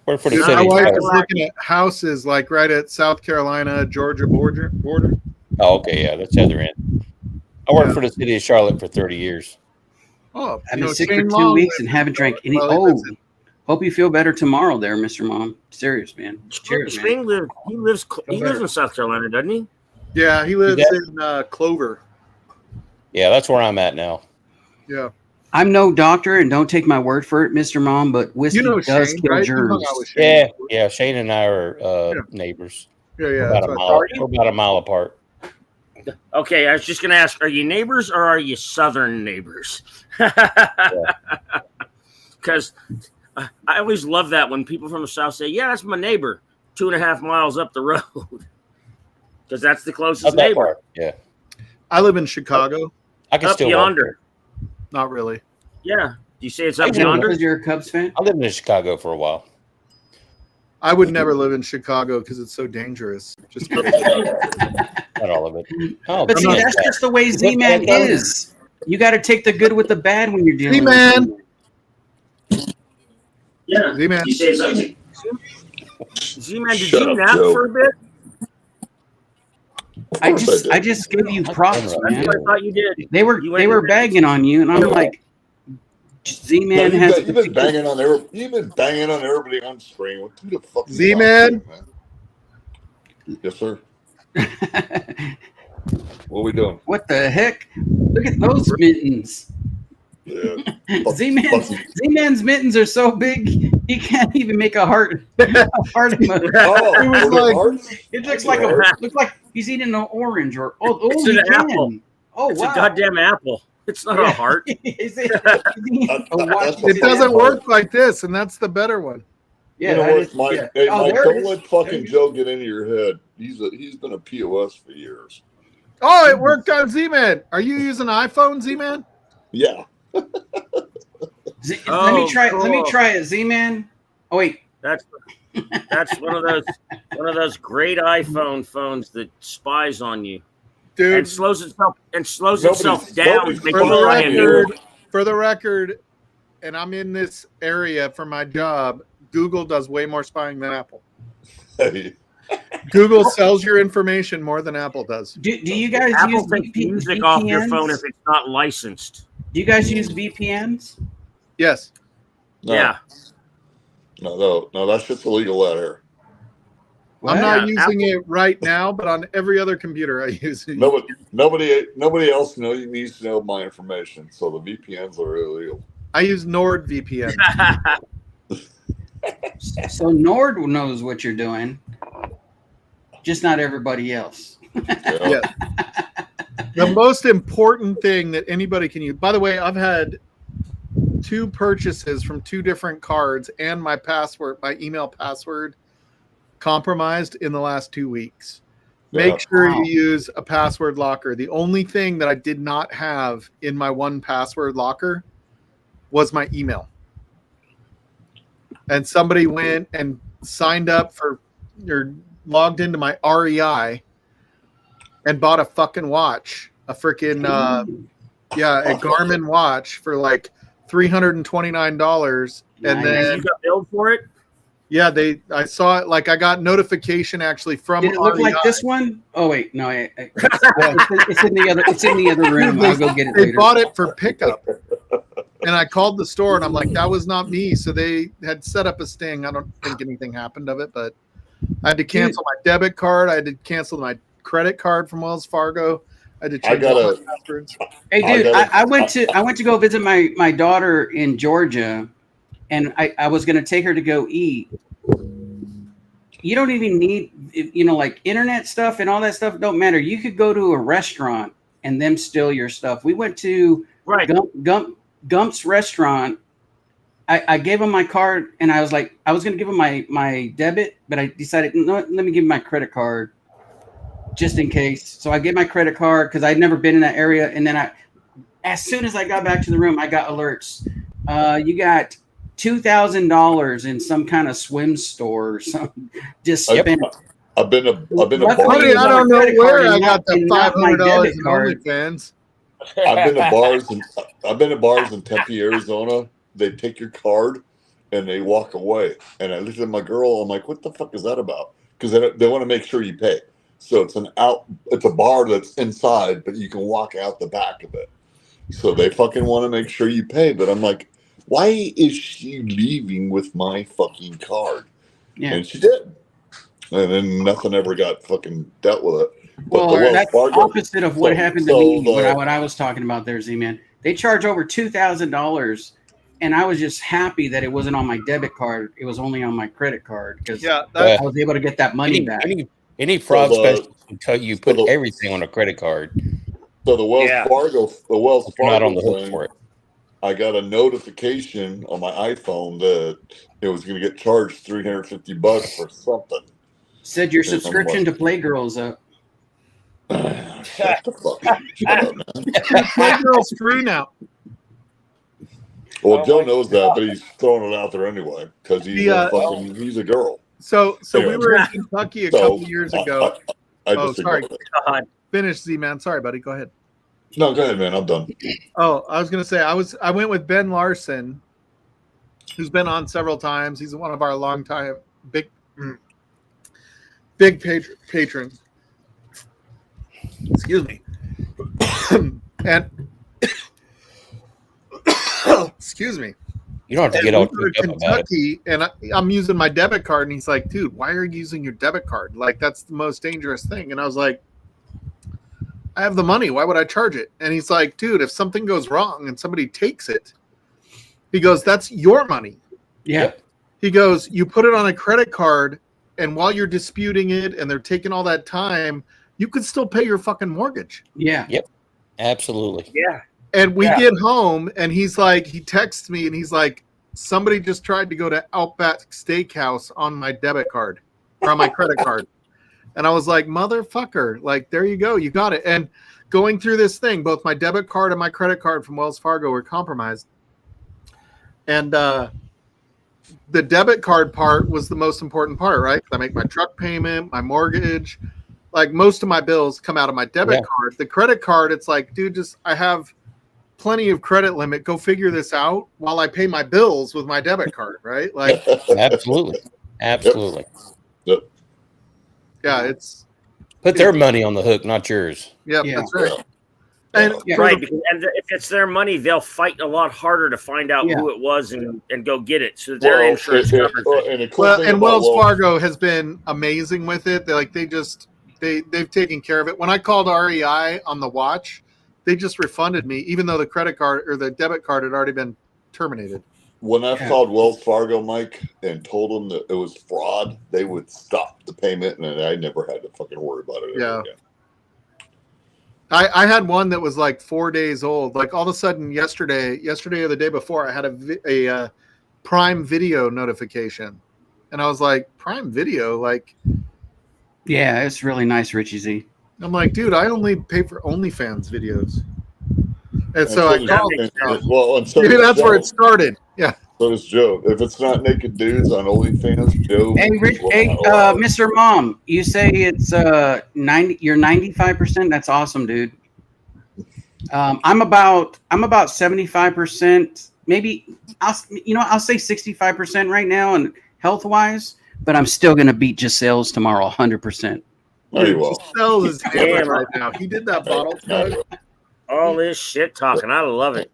We're for the Dude, city. my of wife Charlotte. is looking at houses like right at South Carolina, Georgia border. Oh, okay, yeah, that's the other end. I worked Yeah. for the city of Charlotte for 30 years. Oh, I've you been know, sick Shane for 2 Long weeks lives and in haven't drank any. Charlotte. Well, he lives in- Hope you feel better tomorrow, there, Mr. Mom. Serious, man. Cheers, man. Spain lives. He lives better. in South Carolina, doesn't he? Yeah, he lives that- in Clover. Yeah, that's where I'm at now. Yeah. I'm no doctor, and don't take my word for it, Mr. Mom, but whiskey You know does Shane, kill right? You hung germs. out with Shane. Yeah, Shane and I are Yeah. neighbors. Yeah, We're that's about a what I mile. thought. We're about a mile apart. Okay, I was just gonna ask: are you neighbors or are you southern neighbors? Because I always love that when people from the south say, "Yeah, that's my neighbor, 2.5 miles up the road," because that's the closest Not that neighbor. far. Yeah, I live in Chicago. I can Up still walk yonder. Not really. Yeah, you say it's I up can- yonder. Because you're a Cubs fan? there. I lived in Chicago for a while. I would never live in Chicago because it's so dangerous. Just kidding. Not all of it. Oh, But see, come on, that's Pat. just the way Is that Z-Man bad, though? is. You got to take the good with the bad when you're dealing Z-Man. with Yeah, Z-Man. you say it's up. Z-Man, did Shut you up, nap Joe. for a bit? I course just did. I just give you props, That's man. That's what I thought you did. They were You went they were in- bagging on you, and I'm like, No, Z-Man has a you've been banging on everybody on screen. What the fuck? are you Z-Man? talking about, man? Yes, sir. What are we doing? What the heck? Look at those mittens. Yeah. Z-Man's mittens are so big he can't even make a heart. A heart emoji. Oh, It was are there like- hearts? It looks I like see a hearts. looks like he's eating an orange or It's he an can. apple. Oh It's wow! a goddamn apple. It's not a heart. Is it? That's It doesn't work like this, and that's the better one. Yeah, you know that what, is- Mike? yeah. Hey, Oh, Mike, there it don't is. let fucking There you Joe get into your head. He's been a POS for years. Oh, it worked on Z-Man. Are you using iPhone, Z-Man? Yeah. let me Oh, try. Let me cool. try it, Z-Man. Oh wait, That's one of those great iPhone phones that spies on you Dude, and slows itself Nobody's- down. nobody's to make for you the buy a new one. record, for the record, and I'm in this area for my job, Google does way more spying than Apple. Hey, Google sells your information more than Apple does. do you guys Apple use takes music off your phone if it's not licensed. Do you guys use VPNs? Yes. no, Yeah. no, that shit's illegal out here. I'm not Yeah, using it right now, but on every other computer I use it. Nobody else needs to know my information. So the VPNs are illegal. I use NordVPN. So Nord knows what you're doing, just not everybody else. Yeah. The most important thing that anybody can use. By the way, I've had 2 purchases from 2 different cards and my email password compromised in the last 2 weeks. Make Yeah. sure Wow. you use a password locker. The only thing that I did not have in my 1Password locker was my email. And somebody went and signed up for or logged into my REI and bought a fucking watch, a freaking a Garmin watch for like $329, and Nice. then you got billed for it. yeah, I saw it, like I got notification actually from Did it look like REI. this one? Oh wait, no, it's in the other. It's in the other room. I'll go get it They later. bought it for pickup, and I called the store and I'm like, that was not me. So they had set up a sting. I don't think anything happened of it, but I had to cancel my debit card. I had to cancel my credit card from Wells Fargo. I had to change all my passwords. Hey, I dude, got I went to go visit my daughter in Georgia, and I was going to take her to go eat. You don't even need, like internet stuff and all that stuff don't matter. You could go to a restaurant and them steal your stuff. We went to Right. Gump's restaurant. I gave him my card, and I was like, I was going to give him my debit, but I decided, no, let me give him my credit card just in case. So I gave my credit card because I'd never been in that area. And then as soon as I got back to the room, I got alerts. You got $2,000 in some kind of swim store or something. Just spent. I've been a Luckily, bar. Buddy, I don't know where I got the not my $500 debit in card. OnlyFans. I've been to bars in Tempe, Arizona. They take your card and they walk away. And I looked at my girl. I'm like, what the fuck is that about? Because they want to make sure you pay. So it's a bar that's inside, but you can walk out the back of it. So they fucking want to make sure you pay. But I'm like, why is she leaving with my fucking card? Yeah. And she did. And then nothing ever got fucking dealt with it. But Well, the Wells that's Fargo- opposite of what so- happened to so me. the- What I was talking about there, Z-Man. They charge over $2,000, and I was just happy that it wasn't on my debit card. It was only on my credit card because Yeah, I was able to get that money back. Any fraud the- specialist can tell you put the- everything on a credit card. So the Wells Yeah. Fargo You're not on the hook thing, for it. I got a notification on my iPhone that it was going to get charged $350 for something. Said your Yeah, I'm subscription to like- Playgirl's up. Shut the fuck up. Shut up, man. Playgirl's free now. Well, Oh Joe my knows that, but he's throwing it out there anyway because he's he's a girl. So we Yeah. were in Kentucky a couple years ago. I Oh, just sorry. ignored it. God. Finish, Z-Man. Sorry, buddy. Go ahead. No, go ahead, man. I'm done. Oh, I was gonna say I went with Ben Larson, who's been on several times. He's one of our longtime big patrons. Excuse me. And excuse me. You don't have to And get all we were in choked up about it. Kentucky, and I'm using my debit card, and he's like, "Dude, why are you using your debit card? Like, that's the most dangerous thing." And I was like, "I have the money. Why would I charge it?" And he's like, "Dude, if something goes wrong and somebody takes it," he goes, "That's your money." Yeah. He goes, "You put it on a credit card, and while you're disputing it, and they're taking all that time, you could still pay your fucking mortgage." Yeah. Absolutely. Yeah. And we Yeah. get home, and he's like, he texts me, and he's like, "Somebody just tried to go to Outback Steakhouse on my debit card or on my credit card." And I was like, "Motherfucker, like, there you go. You got it." And going through this thing, both my debit card and my credit card from Wells Fargo were compromised. And the debit card part was the most important part, right? I make my truck payment, my mortgage, like most of my bills come out of my debit card. The credit card, it's like, dude, I have plenty of credit limit. Go figure this out while I pay my bills with my debit card, right? Like, Absolutely. Absolutely. Yep. yeah, it's Put their money on the hook, not yours. yeah, Yeah. that's right. And Yeah. for Right, the- because, and if it's their money, they'll fight a lot harder to find out Yeah. who it was and go get it. So their insurance covers it. And, the cool well, thing and about Wells Fargo has been amazing with it. They've taken care of it. When I called REI on the watch, they just refunded me, even though the credit card or the debit card had already been terminated. When I Yeah. called Wells Fargo, Mike, and told them that it was fraud, they would stop the payment, and I never had to fucking worry about it. ever Yeah. again. I had one that was like 4 days old. Like all of a sudden yesterday or the day before, I had a Prime Video notification, and I was like, Prime Video, like Yeah, it's really nice, Richie Z. I'm like, dude, I only pay for OnlyFans videos, and so I And called. well, and so Maybe does that's where Joe. it started. Yeah. So does Joe. If it's not naked dudes on OnlyFans, Joe. Hey, Rich, will hey, not allow it. Mr. Mom, you say it's 90. You're 95%. That's awesome, dude. I'm about 75%. Maybe I'll say 65% right now, and health wise, but I'm still gonna beat Giselle's tomorrow 100%. Very well. Giselle is hammered Damn. right now. He did that bottle chug. All this shit talking. I love it.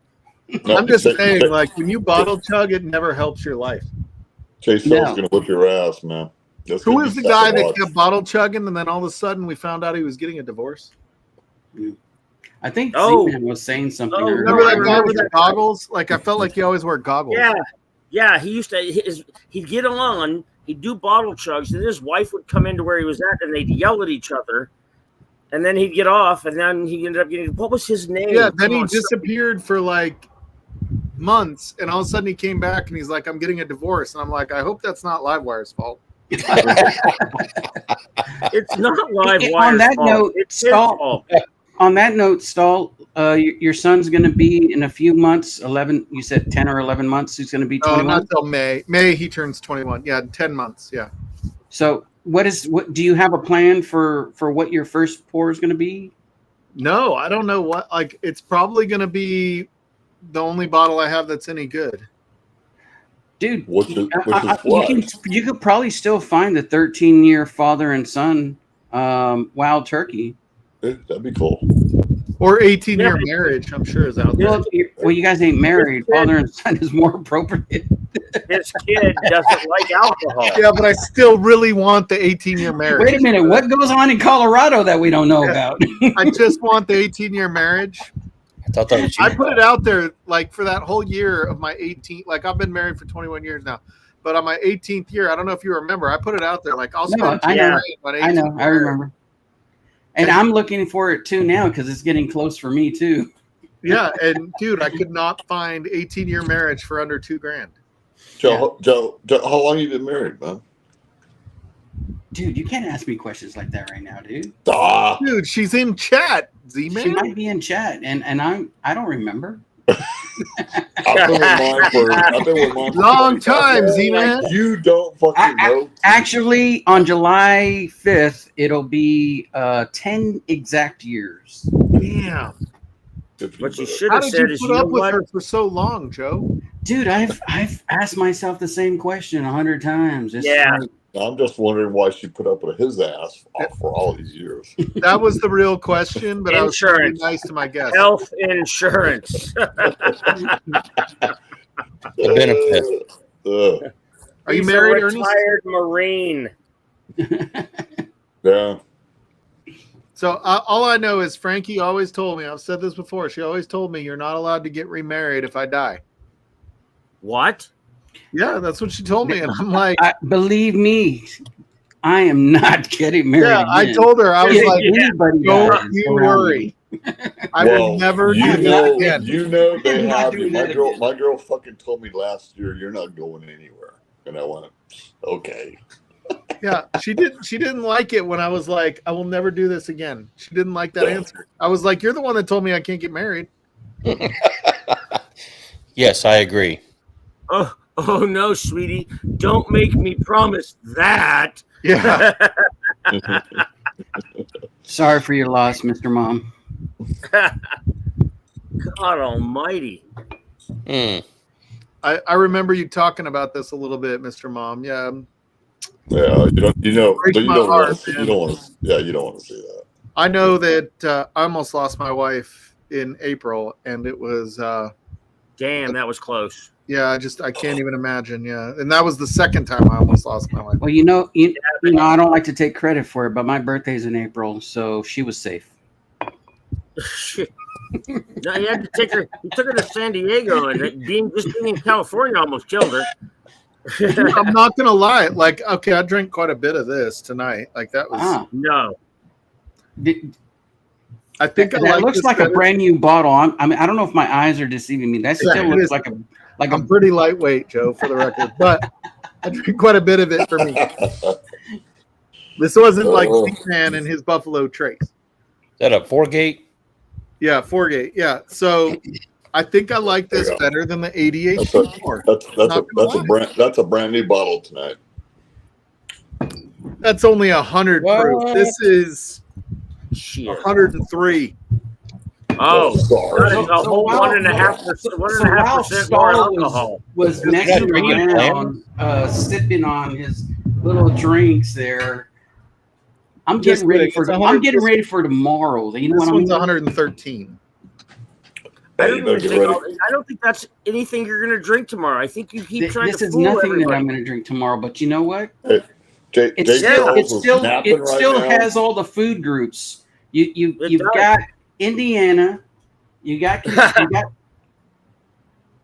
No, I'm just Chase- saying, like when you bottle chug, it never helps your life. Chase No. Hill's gonna whip your ass, man. That's Who gonna was be the sad guy to that watch. kept bottle chugging, and then all of a sudden we found out he was getting a divorce? I think Oh. Z-Man was saying something. Oh, earlier. Remember that guy remember with the that. goggles? Like I felt like he always wore goggles. Yeah. Yeah. He used to, he'd get on, he'd do bottle chugs, and his wife would come into where he was at, and they'd yell at each other. And then he'd get off, and then he ended up getting, what was his name? Yeah, then Come he on, disappeared for like months, and all of a sudden he came back and he's like, "I'm getting a divorce," and I'm like, "I hope that's not Livewire's fault." It's not live On wire. that note, it's his Stall- fault. On that note, Stall, your son's going to be in a few months. 11. You said 10 or 11 months. He's going to be Oh, 21. not till May. May he turns 21. Yeah, 10 months. Yeah. So what do you have a plan for what your first pour is going to be? No, I don't know what. Like, it's probably going to be the only bottle I have that's any good. Dude, Which is what? you could probably still find the 13-year father and son wild turkey. That'd be cool. Or 18-year marriage, I'm sure is out there. Well, you guys ain't married. Father and son is more appropriate. His kid doesn't like alcohol. Yeah, but I still really want the 18-year marriage. Wait a minute. What goes on in Colorado that we don't know about? I just want the 18-year marriage. I thought that was you. I put it out there like for that whole year of my 18th. Like I've been married for 21 years now, but on my 18th year, I don't know if you remember, I put it out there like I'll spend. I know. I know. I remember. And I'm looking for it too now because it's getting close for me too. Yeah, and dude, I could not find 18-year marriage for under $2,000. Joe, how long you been married, man? Dude, you can't ask me questions like that right now, dude. Dude, she's in chat, Z-Man. She might be in chat, and I don't remember. I've been with mine for long time, Z-Man. You don't fucking know. Actually, on July 5th, it'll be 10 exact years. Damn. What you should How have did said you is, put you know up with what? her for so long, Joe? Dude, I've asked myself the same question 100 times. It's like, I'm just wondering why she put up with his ass for all these years. That was the real question, but I was trying to be Insurance. nice to my guest. Health insurance. The benefit. Are you He's married, a Ernie? retired Marine. Yeah. So all I know is Frankie always told me, I've said this before, she always told me you're not allowed to get remarried if I die. What? Yeah, that's what she told me. And I'm like, believe me, I am not getting married. yeah, I again. told her, I was If like, anybody don't dies you around worry. I will never do that again. You know they I'm not have doing you. that again. My girl fucking told me last year you're not going anywhere. And I went, okay. Yeah, she didn't like it when I was like, I will never do this again. She didn't like that answer. I was like, you're the one that told me I can't get married. Yes, I agree. Oh no, sweetie. Don't make me promise that. Yeah. Sorry for your loss, Mr. Mom. God almighty. I remember you talking about this a little bit, Mr. Mom. Yeah. Yeah, you don't Breaks want my to heart, see man. you don't want to see that. I know that I almost lost my wife in April, and it was Damn, that was close. yeah, I can't even imagine. Yeah, and that was the second time I almost lost my wife. Well, you know, I don't like to take credit for it, but my birthday's in April, so she was safe. Shit. No, he had to take her. He took her to San Diego, and being in California almost killed her. I'm not gonna lie. Like, okay, I drank quite a bit of this tonight. Like that was No. I think that looks like a brand new bottle. I mean, I don't know if my eyes are deceiving me. That still looks like a I'm pretty lightweight, Joe, for the record, but I drank quite a bit of it for me. This wasn't like Z-Man and his Buffalo Trace. Is that a 4-gate? Yeah, 4-gate. Yeah. So I think I like this better than the 88. That's a brand new bottle tonight. That's only 100 proof. What? This is Shit. 103. Oh, sorry. that is a whole 1.5% more alcohol. Was messing around, sipping on his little drinks there. I'm getting ready for tomorrow. You know This what I one's mean? 113. I don't think that's anything you're going to drink tomorrow. I think you keep trying This to is fool nothing everybody. that I'm going to drink tomorrow. But you know what? It It has all the food groups. You've got Indiana. You got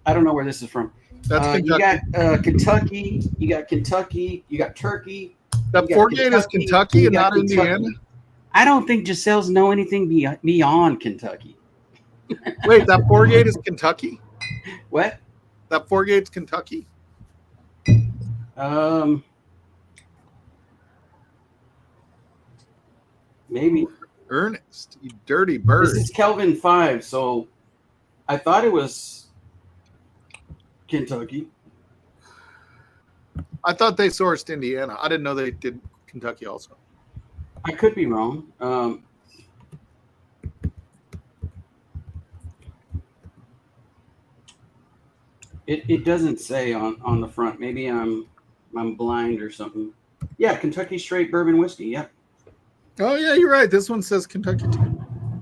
I don't know where this is from. That's you got Kentucky. You got Kentucky. You got Turkey. That 4-gate is Kentucky and not Indiana. I don't think Giselle's know anything beyond Kentucky. Wait, that 4-gate is Kentucky? What? That 4-gate's Kentucky? Maybe. Ernest, you dirty bird. This is Kelvin 5, so I thought it was Kentucky. I thought they sourced Indiana. I didn't know they did Kentucky also. I could be wrong. It doesn't say on the front. Maybe I'm blind or something. Yeah, Kentucky Straight Bourbon Whiskey. Yep. Oh yeah, you're right. This one says Kentucky too.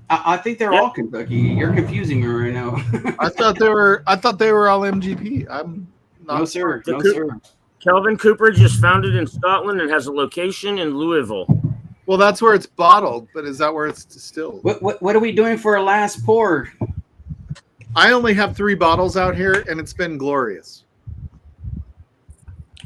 I think they're all Kentucky. You're confusing me right now. I thought they were all MGP. I'm not. No sir. No sir. Kelvin Cooperage is founded in Scotland and has a location in Louisville. Well, that's where it's bottled, but is that where it's distilled? What are we doing for a last pour? I only have 3 bottles out here, and it's been glorious.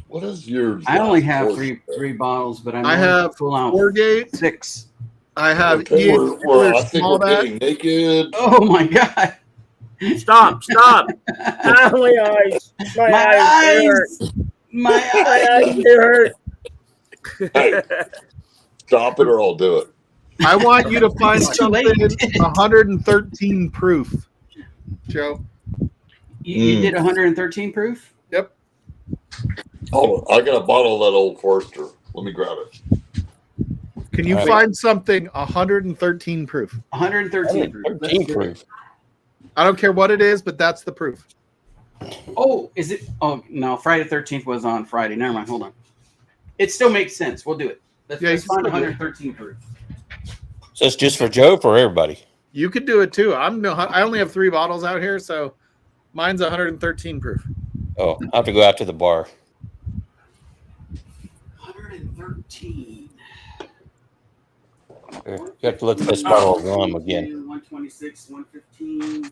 What is yours? I only have three bottles, but I have full out 4-gate. 6. I have Okay, I think small we're batch. getting naked. Oh my god! Stop! Ah, my eyes! My eyes hurt. My My eyes! eyes hurt. Hey, stop it or I'll do it. I want you to find It's too something late. 113 proof, Joe. You did 113 proof? Yep. Hold on. I got a bottle of that Old Forester. Let me grab it. Can you All right. find something 113 proof? 113 proof. Let's 13 do it. proof. I don't care what it is, but that's the proof. Oh, is it? Oh no, Friday the 13th was on Friday. Never mind. Hold on. It still makes sense. We'll do it. Let's Yeah, find you can still do it. 113 proof. So it's just for Joe or for everybody? You could do it too. I only have 3 bottles out here, so mine's 113 proof. Oh, I have to go out to the bar. 113. Here, you have to look at this bottle of rum again. 126, 115,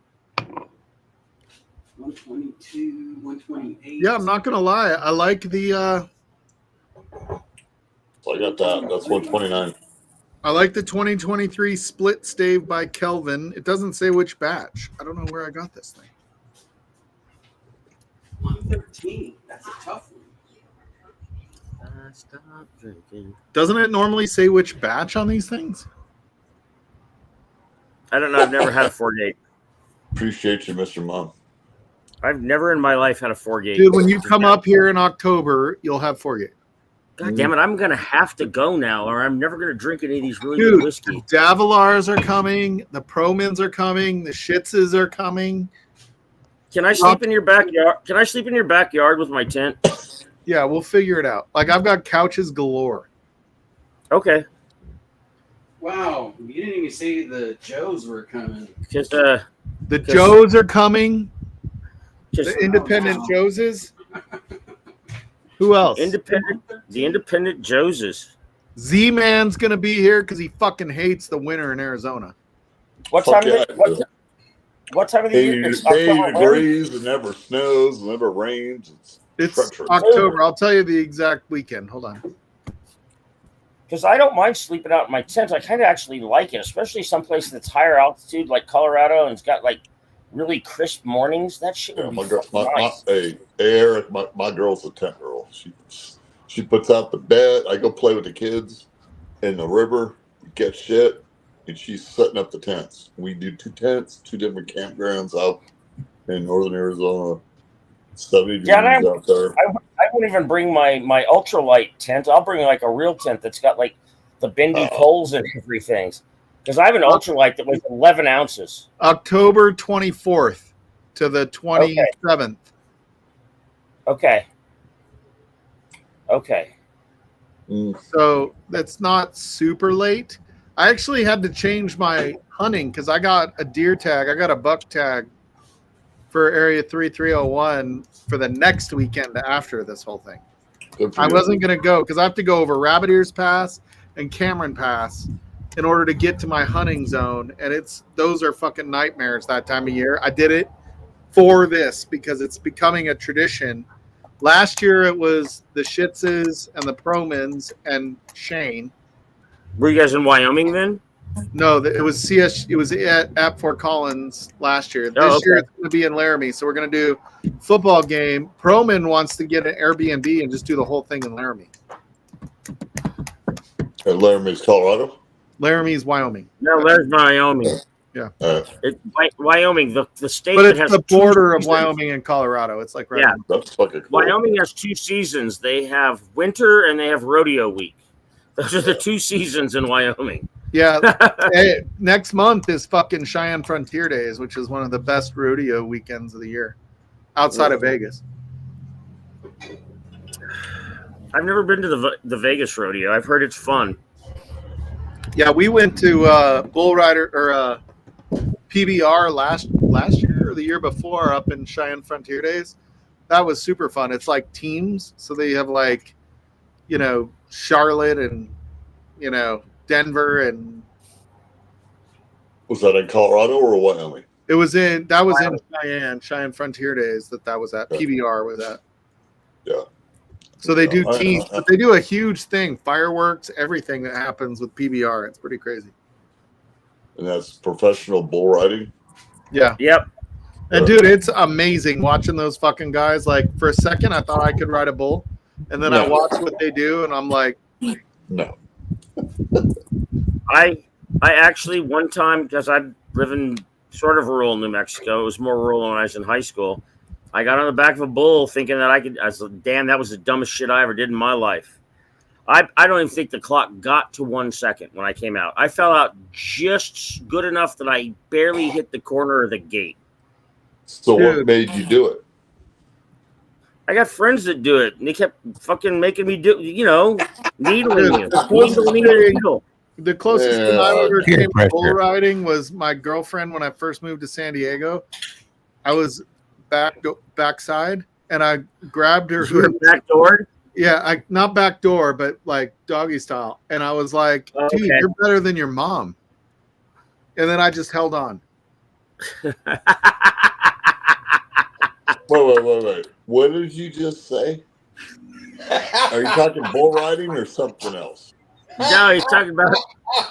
122, 128. Yeah, I'm not gonna lie. I like the So I got that. That's 129. I like the 2023 split stave by Kelvin. It doesn't say which batch. I don't know where I got this thing. 113. That's a tough one. Stop drinking. Doesn't it normally say which batch on these things? I don't know. I've never had a 4-gate. Appreciate you, Mr. Mom. I've never in my life had a 4-gate. Dude, when you come up here in October, you'll have 4-gate. God damn it! I'm gonna have to go now, or I'm never gonna drink any of these really Dude, good whiskey. Davilars are coming. The Promins are coming. The Shitzes are coming. Can I sleep in your backyard? Can I sleep in your backyard with my tent? Yeah, we'll figure it out. Like, I've got couches galore. Okay. Wow, you didn't even say the Joes were coming. Just The Joes are coming. just The independent Joses. Who else? the independent Joses. Z-Man's going to be here because he fucking hates the winter in Arizona. What Fuck time? yeah, What time of the year? 80 It's October when? degrees. It never snows. It never rains. It's treacherous. October. I'll tell you the exact weekend. Hold on. Because I don't mind sleeping out in my tent. I kind of actually like it, especially someplace that's higher altitude like Colorado and it's got like really crisp mornings. That shit would Yeah, be my girl, fucking nice. hey, Eric, my girl's a tent girl. She puts out the bed. I go play with the kids in the river, get shit, and she's setting up the tents. We do 2 tents, 2 different campgrounds out in northern Arizona. 70 degrees Yeah, and out there. I won't even bring my ultralight tent. I'll bring like a real tent that's got like the bendy poles and everything. Because I have an ultralight that weighs 11 ounces. October 24th to the 27th. Okay. Okay. So that's not super late. I actually had to change my hunting because I got a deer tag. I got a buck tag for Area 3301 for the next weekend after this whole thing. Good for I you. wasn't going to go because I have to go over Rabbit Ears Pass and Cameron Pass in order to get to my hunting zone. And those are fucking nightmares that time of year. I did it for this because it's becoming a tradition. Last year it was the Shitzes and the Promins and Shane. Were you guys in Wyoming then? No, it was CS. It was at Fort Collins last year. This Oh, okay. year it's going to be in Laramie. So we're going to do football game. Proman wants to get an Airbnb and just do the whole thing in Laramie. At Laramie's, Colorado. Laramie's Wyoming. No, there's Wyoming. Wyoming, the state But that it's has the two border of seasons. Wyoming and Colorado. It's like right. Yeah. on- That's fucking cool. Wyoming has 2 seasons. They have winter and they have rodeo week. Those are the 2 seasons in Wyoming. Yeah. Hey, next month is fucking Cheyenne Frontier Days, which is one of the best rodeo weekends of the year, outside of Vegas. I've never been to the Vegas rodeo. I've heard it's fun. Yeah, we went to Bull Rider or PBR last year or the year before up in Cheyenne Frontier Days. That was super fun. It's like teams, so they have like, Charlotte and Denver, and Was that in Colorado or Wyoming? it was in Cheyenne Frontier Days that was at. PBR was at. Yeah. So they do I- teams, but they do a huge thing, fireworks, everything that happens with PBR. It's pretty crazy. And that's professional bull riding. Yeah. Yep. And dude, it's amazing watching those fucking guys. Like for a second, I thought I could ride a bull, and then I No. watch what they do, and I'm like, No. I actually one time, because I live in sort of rural New Mexico. It was more rural when I was in high school. I got on the back of a bull thinking that I was like, damn, that was the dumbest shit I ever did in my life. I don't even think the clock got to 1 second when I came out. I fell out just good enough that I barely hit the corner of the gate. So what Dude. made you do it? I got friends that do it, and they kept fucking making me do, needling you. Needle. the closest thing Yeah. I ever Peer came to bull pressure. riding was my girlfriend when I first moved to San Diego. I was backside, and I grabbed her. You were backdoored? Yeah, not back door, but like doggy style. And I was like, Oh, dude, okay. you're better than your mom. And then I just held on. Wait. What did you just say? Are you talking bull riding or something else? No, he's talking about.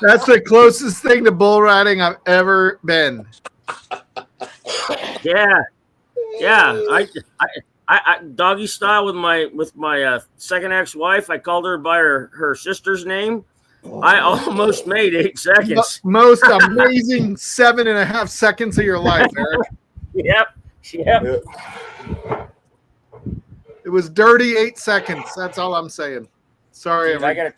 That's the closest thing to bull riding I've ever been. Yeah. I doggy style with my second ex-wife. I called her by her sister's name. I almost made 8 seconds. Most amazing 7.5 seconds of your life, Eric. Yep. Yeah. It was dirty 8 seconds. That's all I'm saying. Sorry, Dude, I gotta.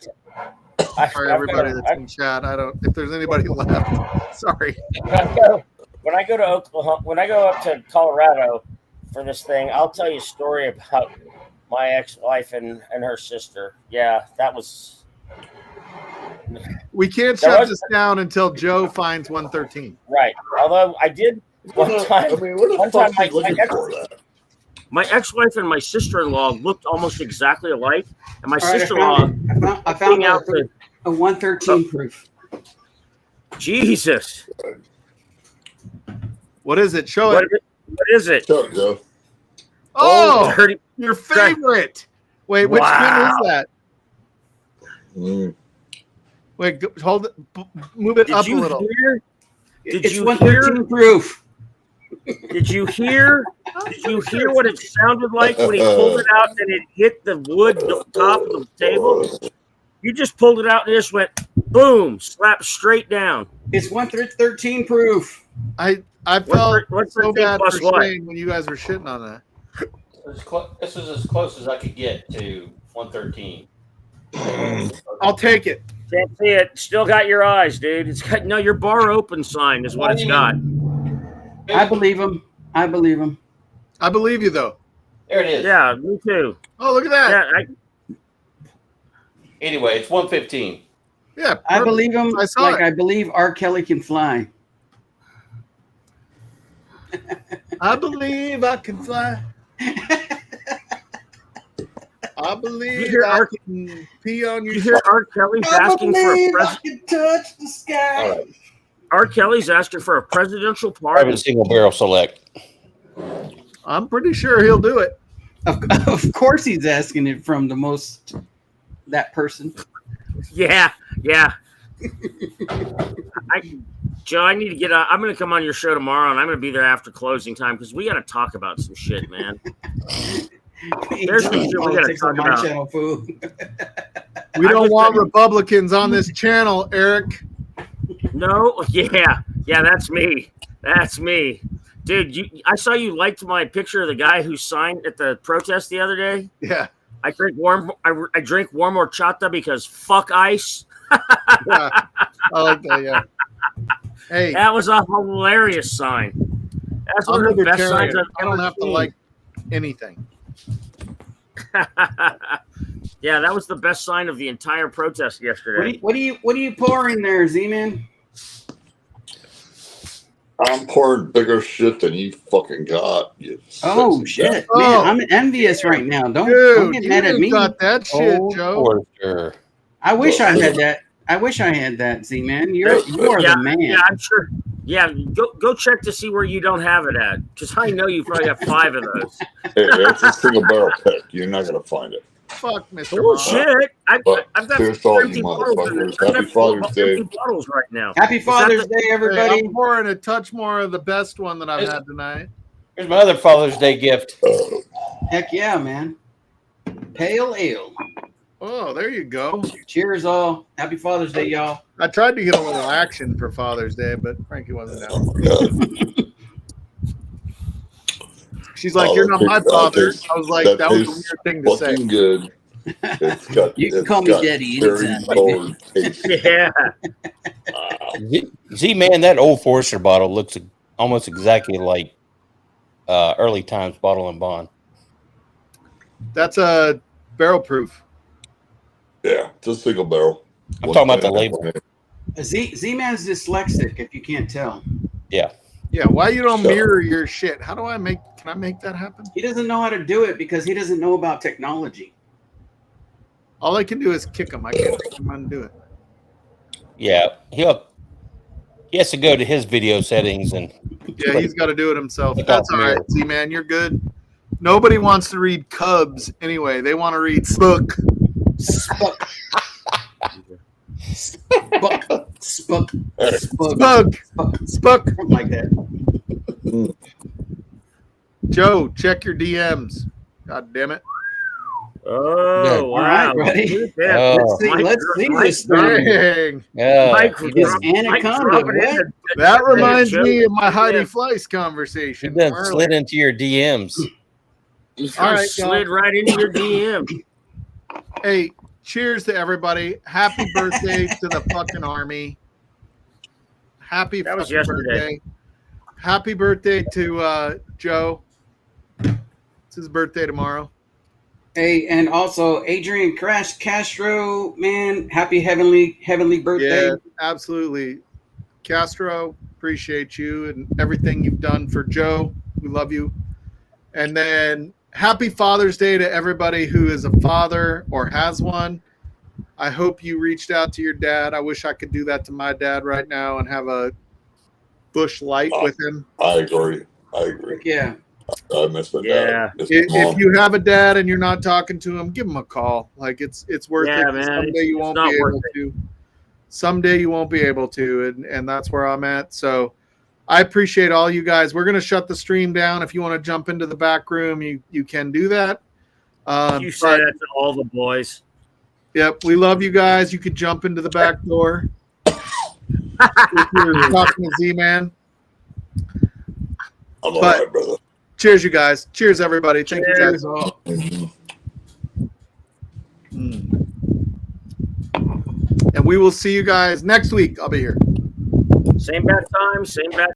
sorry everybody that's in chat. If there's anybody left. Sorry. When I go to Oklahoma, when I go up to Colorado for this thing, I'll tell you a story about my ex-wife and her sister. Yeah, that was. We can't There shut was- this down until Joe finds 113. Right. Although I did one time. I mean, what the one fuck time are you looking for that? My ex-wife and my sister-in-law looked almost exactly alike, and my All right, sister-in-law I found hung out to a 113 proof. Jesus. What is it? Show What it. is it? Shut up, Joe. Oh, Dirty. your favorite. Wait, which Wow. one is that? Mm. Wait, hold it. Move it Did up a you little. hear? Did It's you 113 proof. Did you hear? Did you hear what it sounded like when he pulled it out and it hit the wood top of the table? You just pulled it out and it just went boom, slapped straight down. It's 113 proof. I felt What's so 13 bad plus for what? Shane when you guys were shitting on that. This is as close as I could get to 113. I'll take it. Can't see it. Still got your eyes, dude. It's got your bar open sign is what it's got. I believe him. I believe him. I believe you though. There it is. Yeah, me too. Oh, look at that. Yeah, Anyway, it's 115. Yeah, I believe him I saw like it. I believe R. Kelly can fly. I believe I can fly. I believe You hear I R- can pee on your you hear R. Kelly's asking for a I can touch the sky. All right. R. Kelly's asking for a presidential Private pardon. single barrel select. I'm pretty sure he'll do it. Of course, he's asking it from that person. Yeah. Joe, I need to get on. I'm going to come on your show tomorrow, and I'm going to be there after closing time because we got to talk about some shit, man. There's some shit we gotta Politics on talk my about. channel, fool. We I don't was want thinking- Republicans on this channel, Eric. No, yeah, that's me. That's me, dude. I saw you liked my picture of the guy who signed at the protest the other day. Yeah. I drink warm horchata because fuck ice. Yeah. I like that. Yeah. Hey, That was a hilarious sign. That's I'm one of the best signs libertarian. I've I don't ever have to seen. like anything. Yeah, that was the best sign of the entire protest yesterday. What are you pouring there, Z-Man? I'm pouring bigger shit than you fucking got. You Oh sexy shit, Oh. man! I'm envious right now. Don't Dude, get you mad at ain't me. got that shit, Oh, Joe. Sure. I wish I had that. I wish I had that, Z-Man. You are yeah, the man. Yeah, I'm sure. Yeah, go check to see where you don't have it at, because I know you probably have 5 of those. Hey, that's a single barrel pick. You're not gonna find it. Fuck, Mr. Bullshit! I've But got here's all you empty bottles in motherfuckers. I've got Happy Father's Day. empty bottles right now. Happy Is that Father's the- Day, Hey, everybody. I'm pouring a touch more of the best one that I've had tonight. Here's my other Father's Day gift. Heck yeah, man. Pale ale. Oh, there you go. Cheers, all. Happy Father's Day, y'all. I tried to get a little action for Father's Day, but Frankie wasn't Oh down. my God. She's like, Oh, "You're not that my tastes- father." that I was like, that "That was a tastes weird thing to say." Fucking good. It's got. You can it's call me got Daddy cherry anytime. forward taste. Yeah. Z-Man, that old Forester bottle looks almost exactly like early times Bottle and Bond. That's a barrel proof. Yeah, it's a single barrel. I'm talking about the label. Z-Man's dyslexic, if you can't tell. Yeah. Yeah, why you don't So- mirror your shit? How do I make? Can I make that happen? He doesn't know how to do it because he doesn't know about technology. All I can do is kick him. I can't make him undo it. Yeah. He has to go to his video settings and Yeah, he's got to do it himself. Take That's off all right, mirror. Z-Man. You're good. Nobody wants to read Cubs anyway. They want to read Spook. Spuck. Spuck. Spuck. Spuck. Spook. Spuck. Spook. Something like that. Joe, check your DMs. God damn it. Oh, Yeah. wow. All right, buddy. Yeah. Oh. Let's see Mike- this thing. Dang. Mike he This done, anaconda, dropping what? in. That reminds Joe. me of my Heidi Yeah. Fleiss he conversation. done from earlier. slid into your DMs. All right, Slid right into your DM. Hey, cheers to everybody. Happy birthday to the fucking army. Happy That was fucking yesterday. birthday. Happy birthday to Joe. It's his birthday tomorrow. Hey, and also Adrian Castro, man, happy heavenly birthday. Yeah, absolutely. Castro, appreciate you and everything you've done for Joe. We love you. And then happy Father's Day to everybody who is a father or has one. I hope you reached out to your dad. I wish I could do that to my dad right now and have a Bush Light with him. I agree. Yeah. I miss my Yeah. dad. Miss my If mom. you have a dad and you're not talking to him, give him a call. Like it's worth Yeah, it. man, Someday you it's won't not be worth able to. Someday you won't be able to, and that's where I'm at. So I appreciate all you guys. We're gonna shut the stream down. If you want to jump into the back room, you can do that. You say that to all the boys. Yep, we love you guys. You could jump into the back door. If you're talking to Z-Man. I'm all but- right, brother. Cheers, you guys. Cheers, everybody. Thank you, guys. Cheers, all. And we will see you guys next week. I'll be here. Same bad time, same bad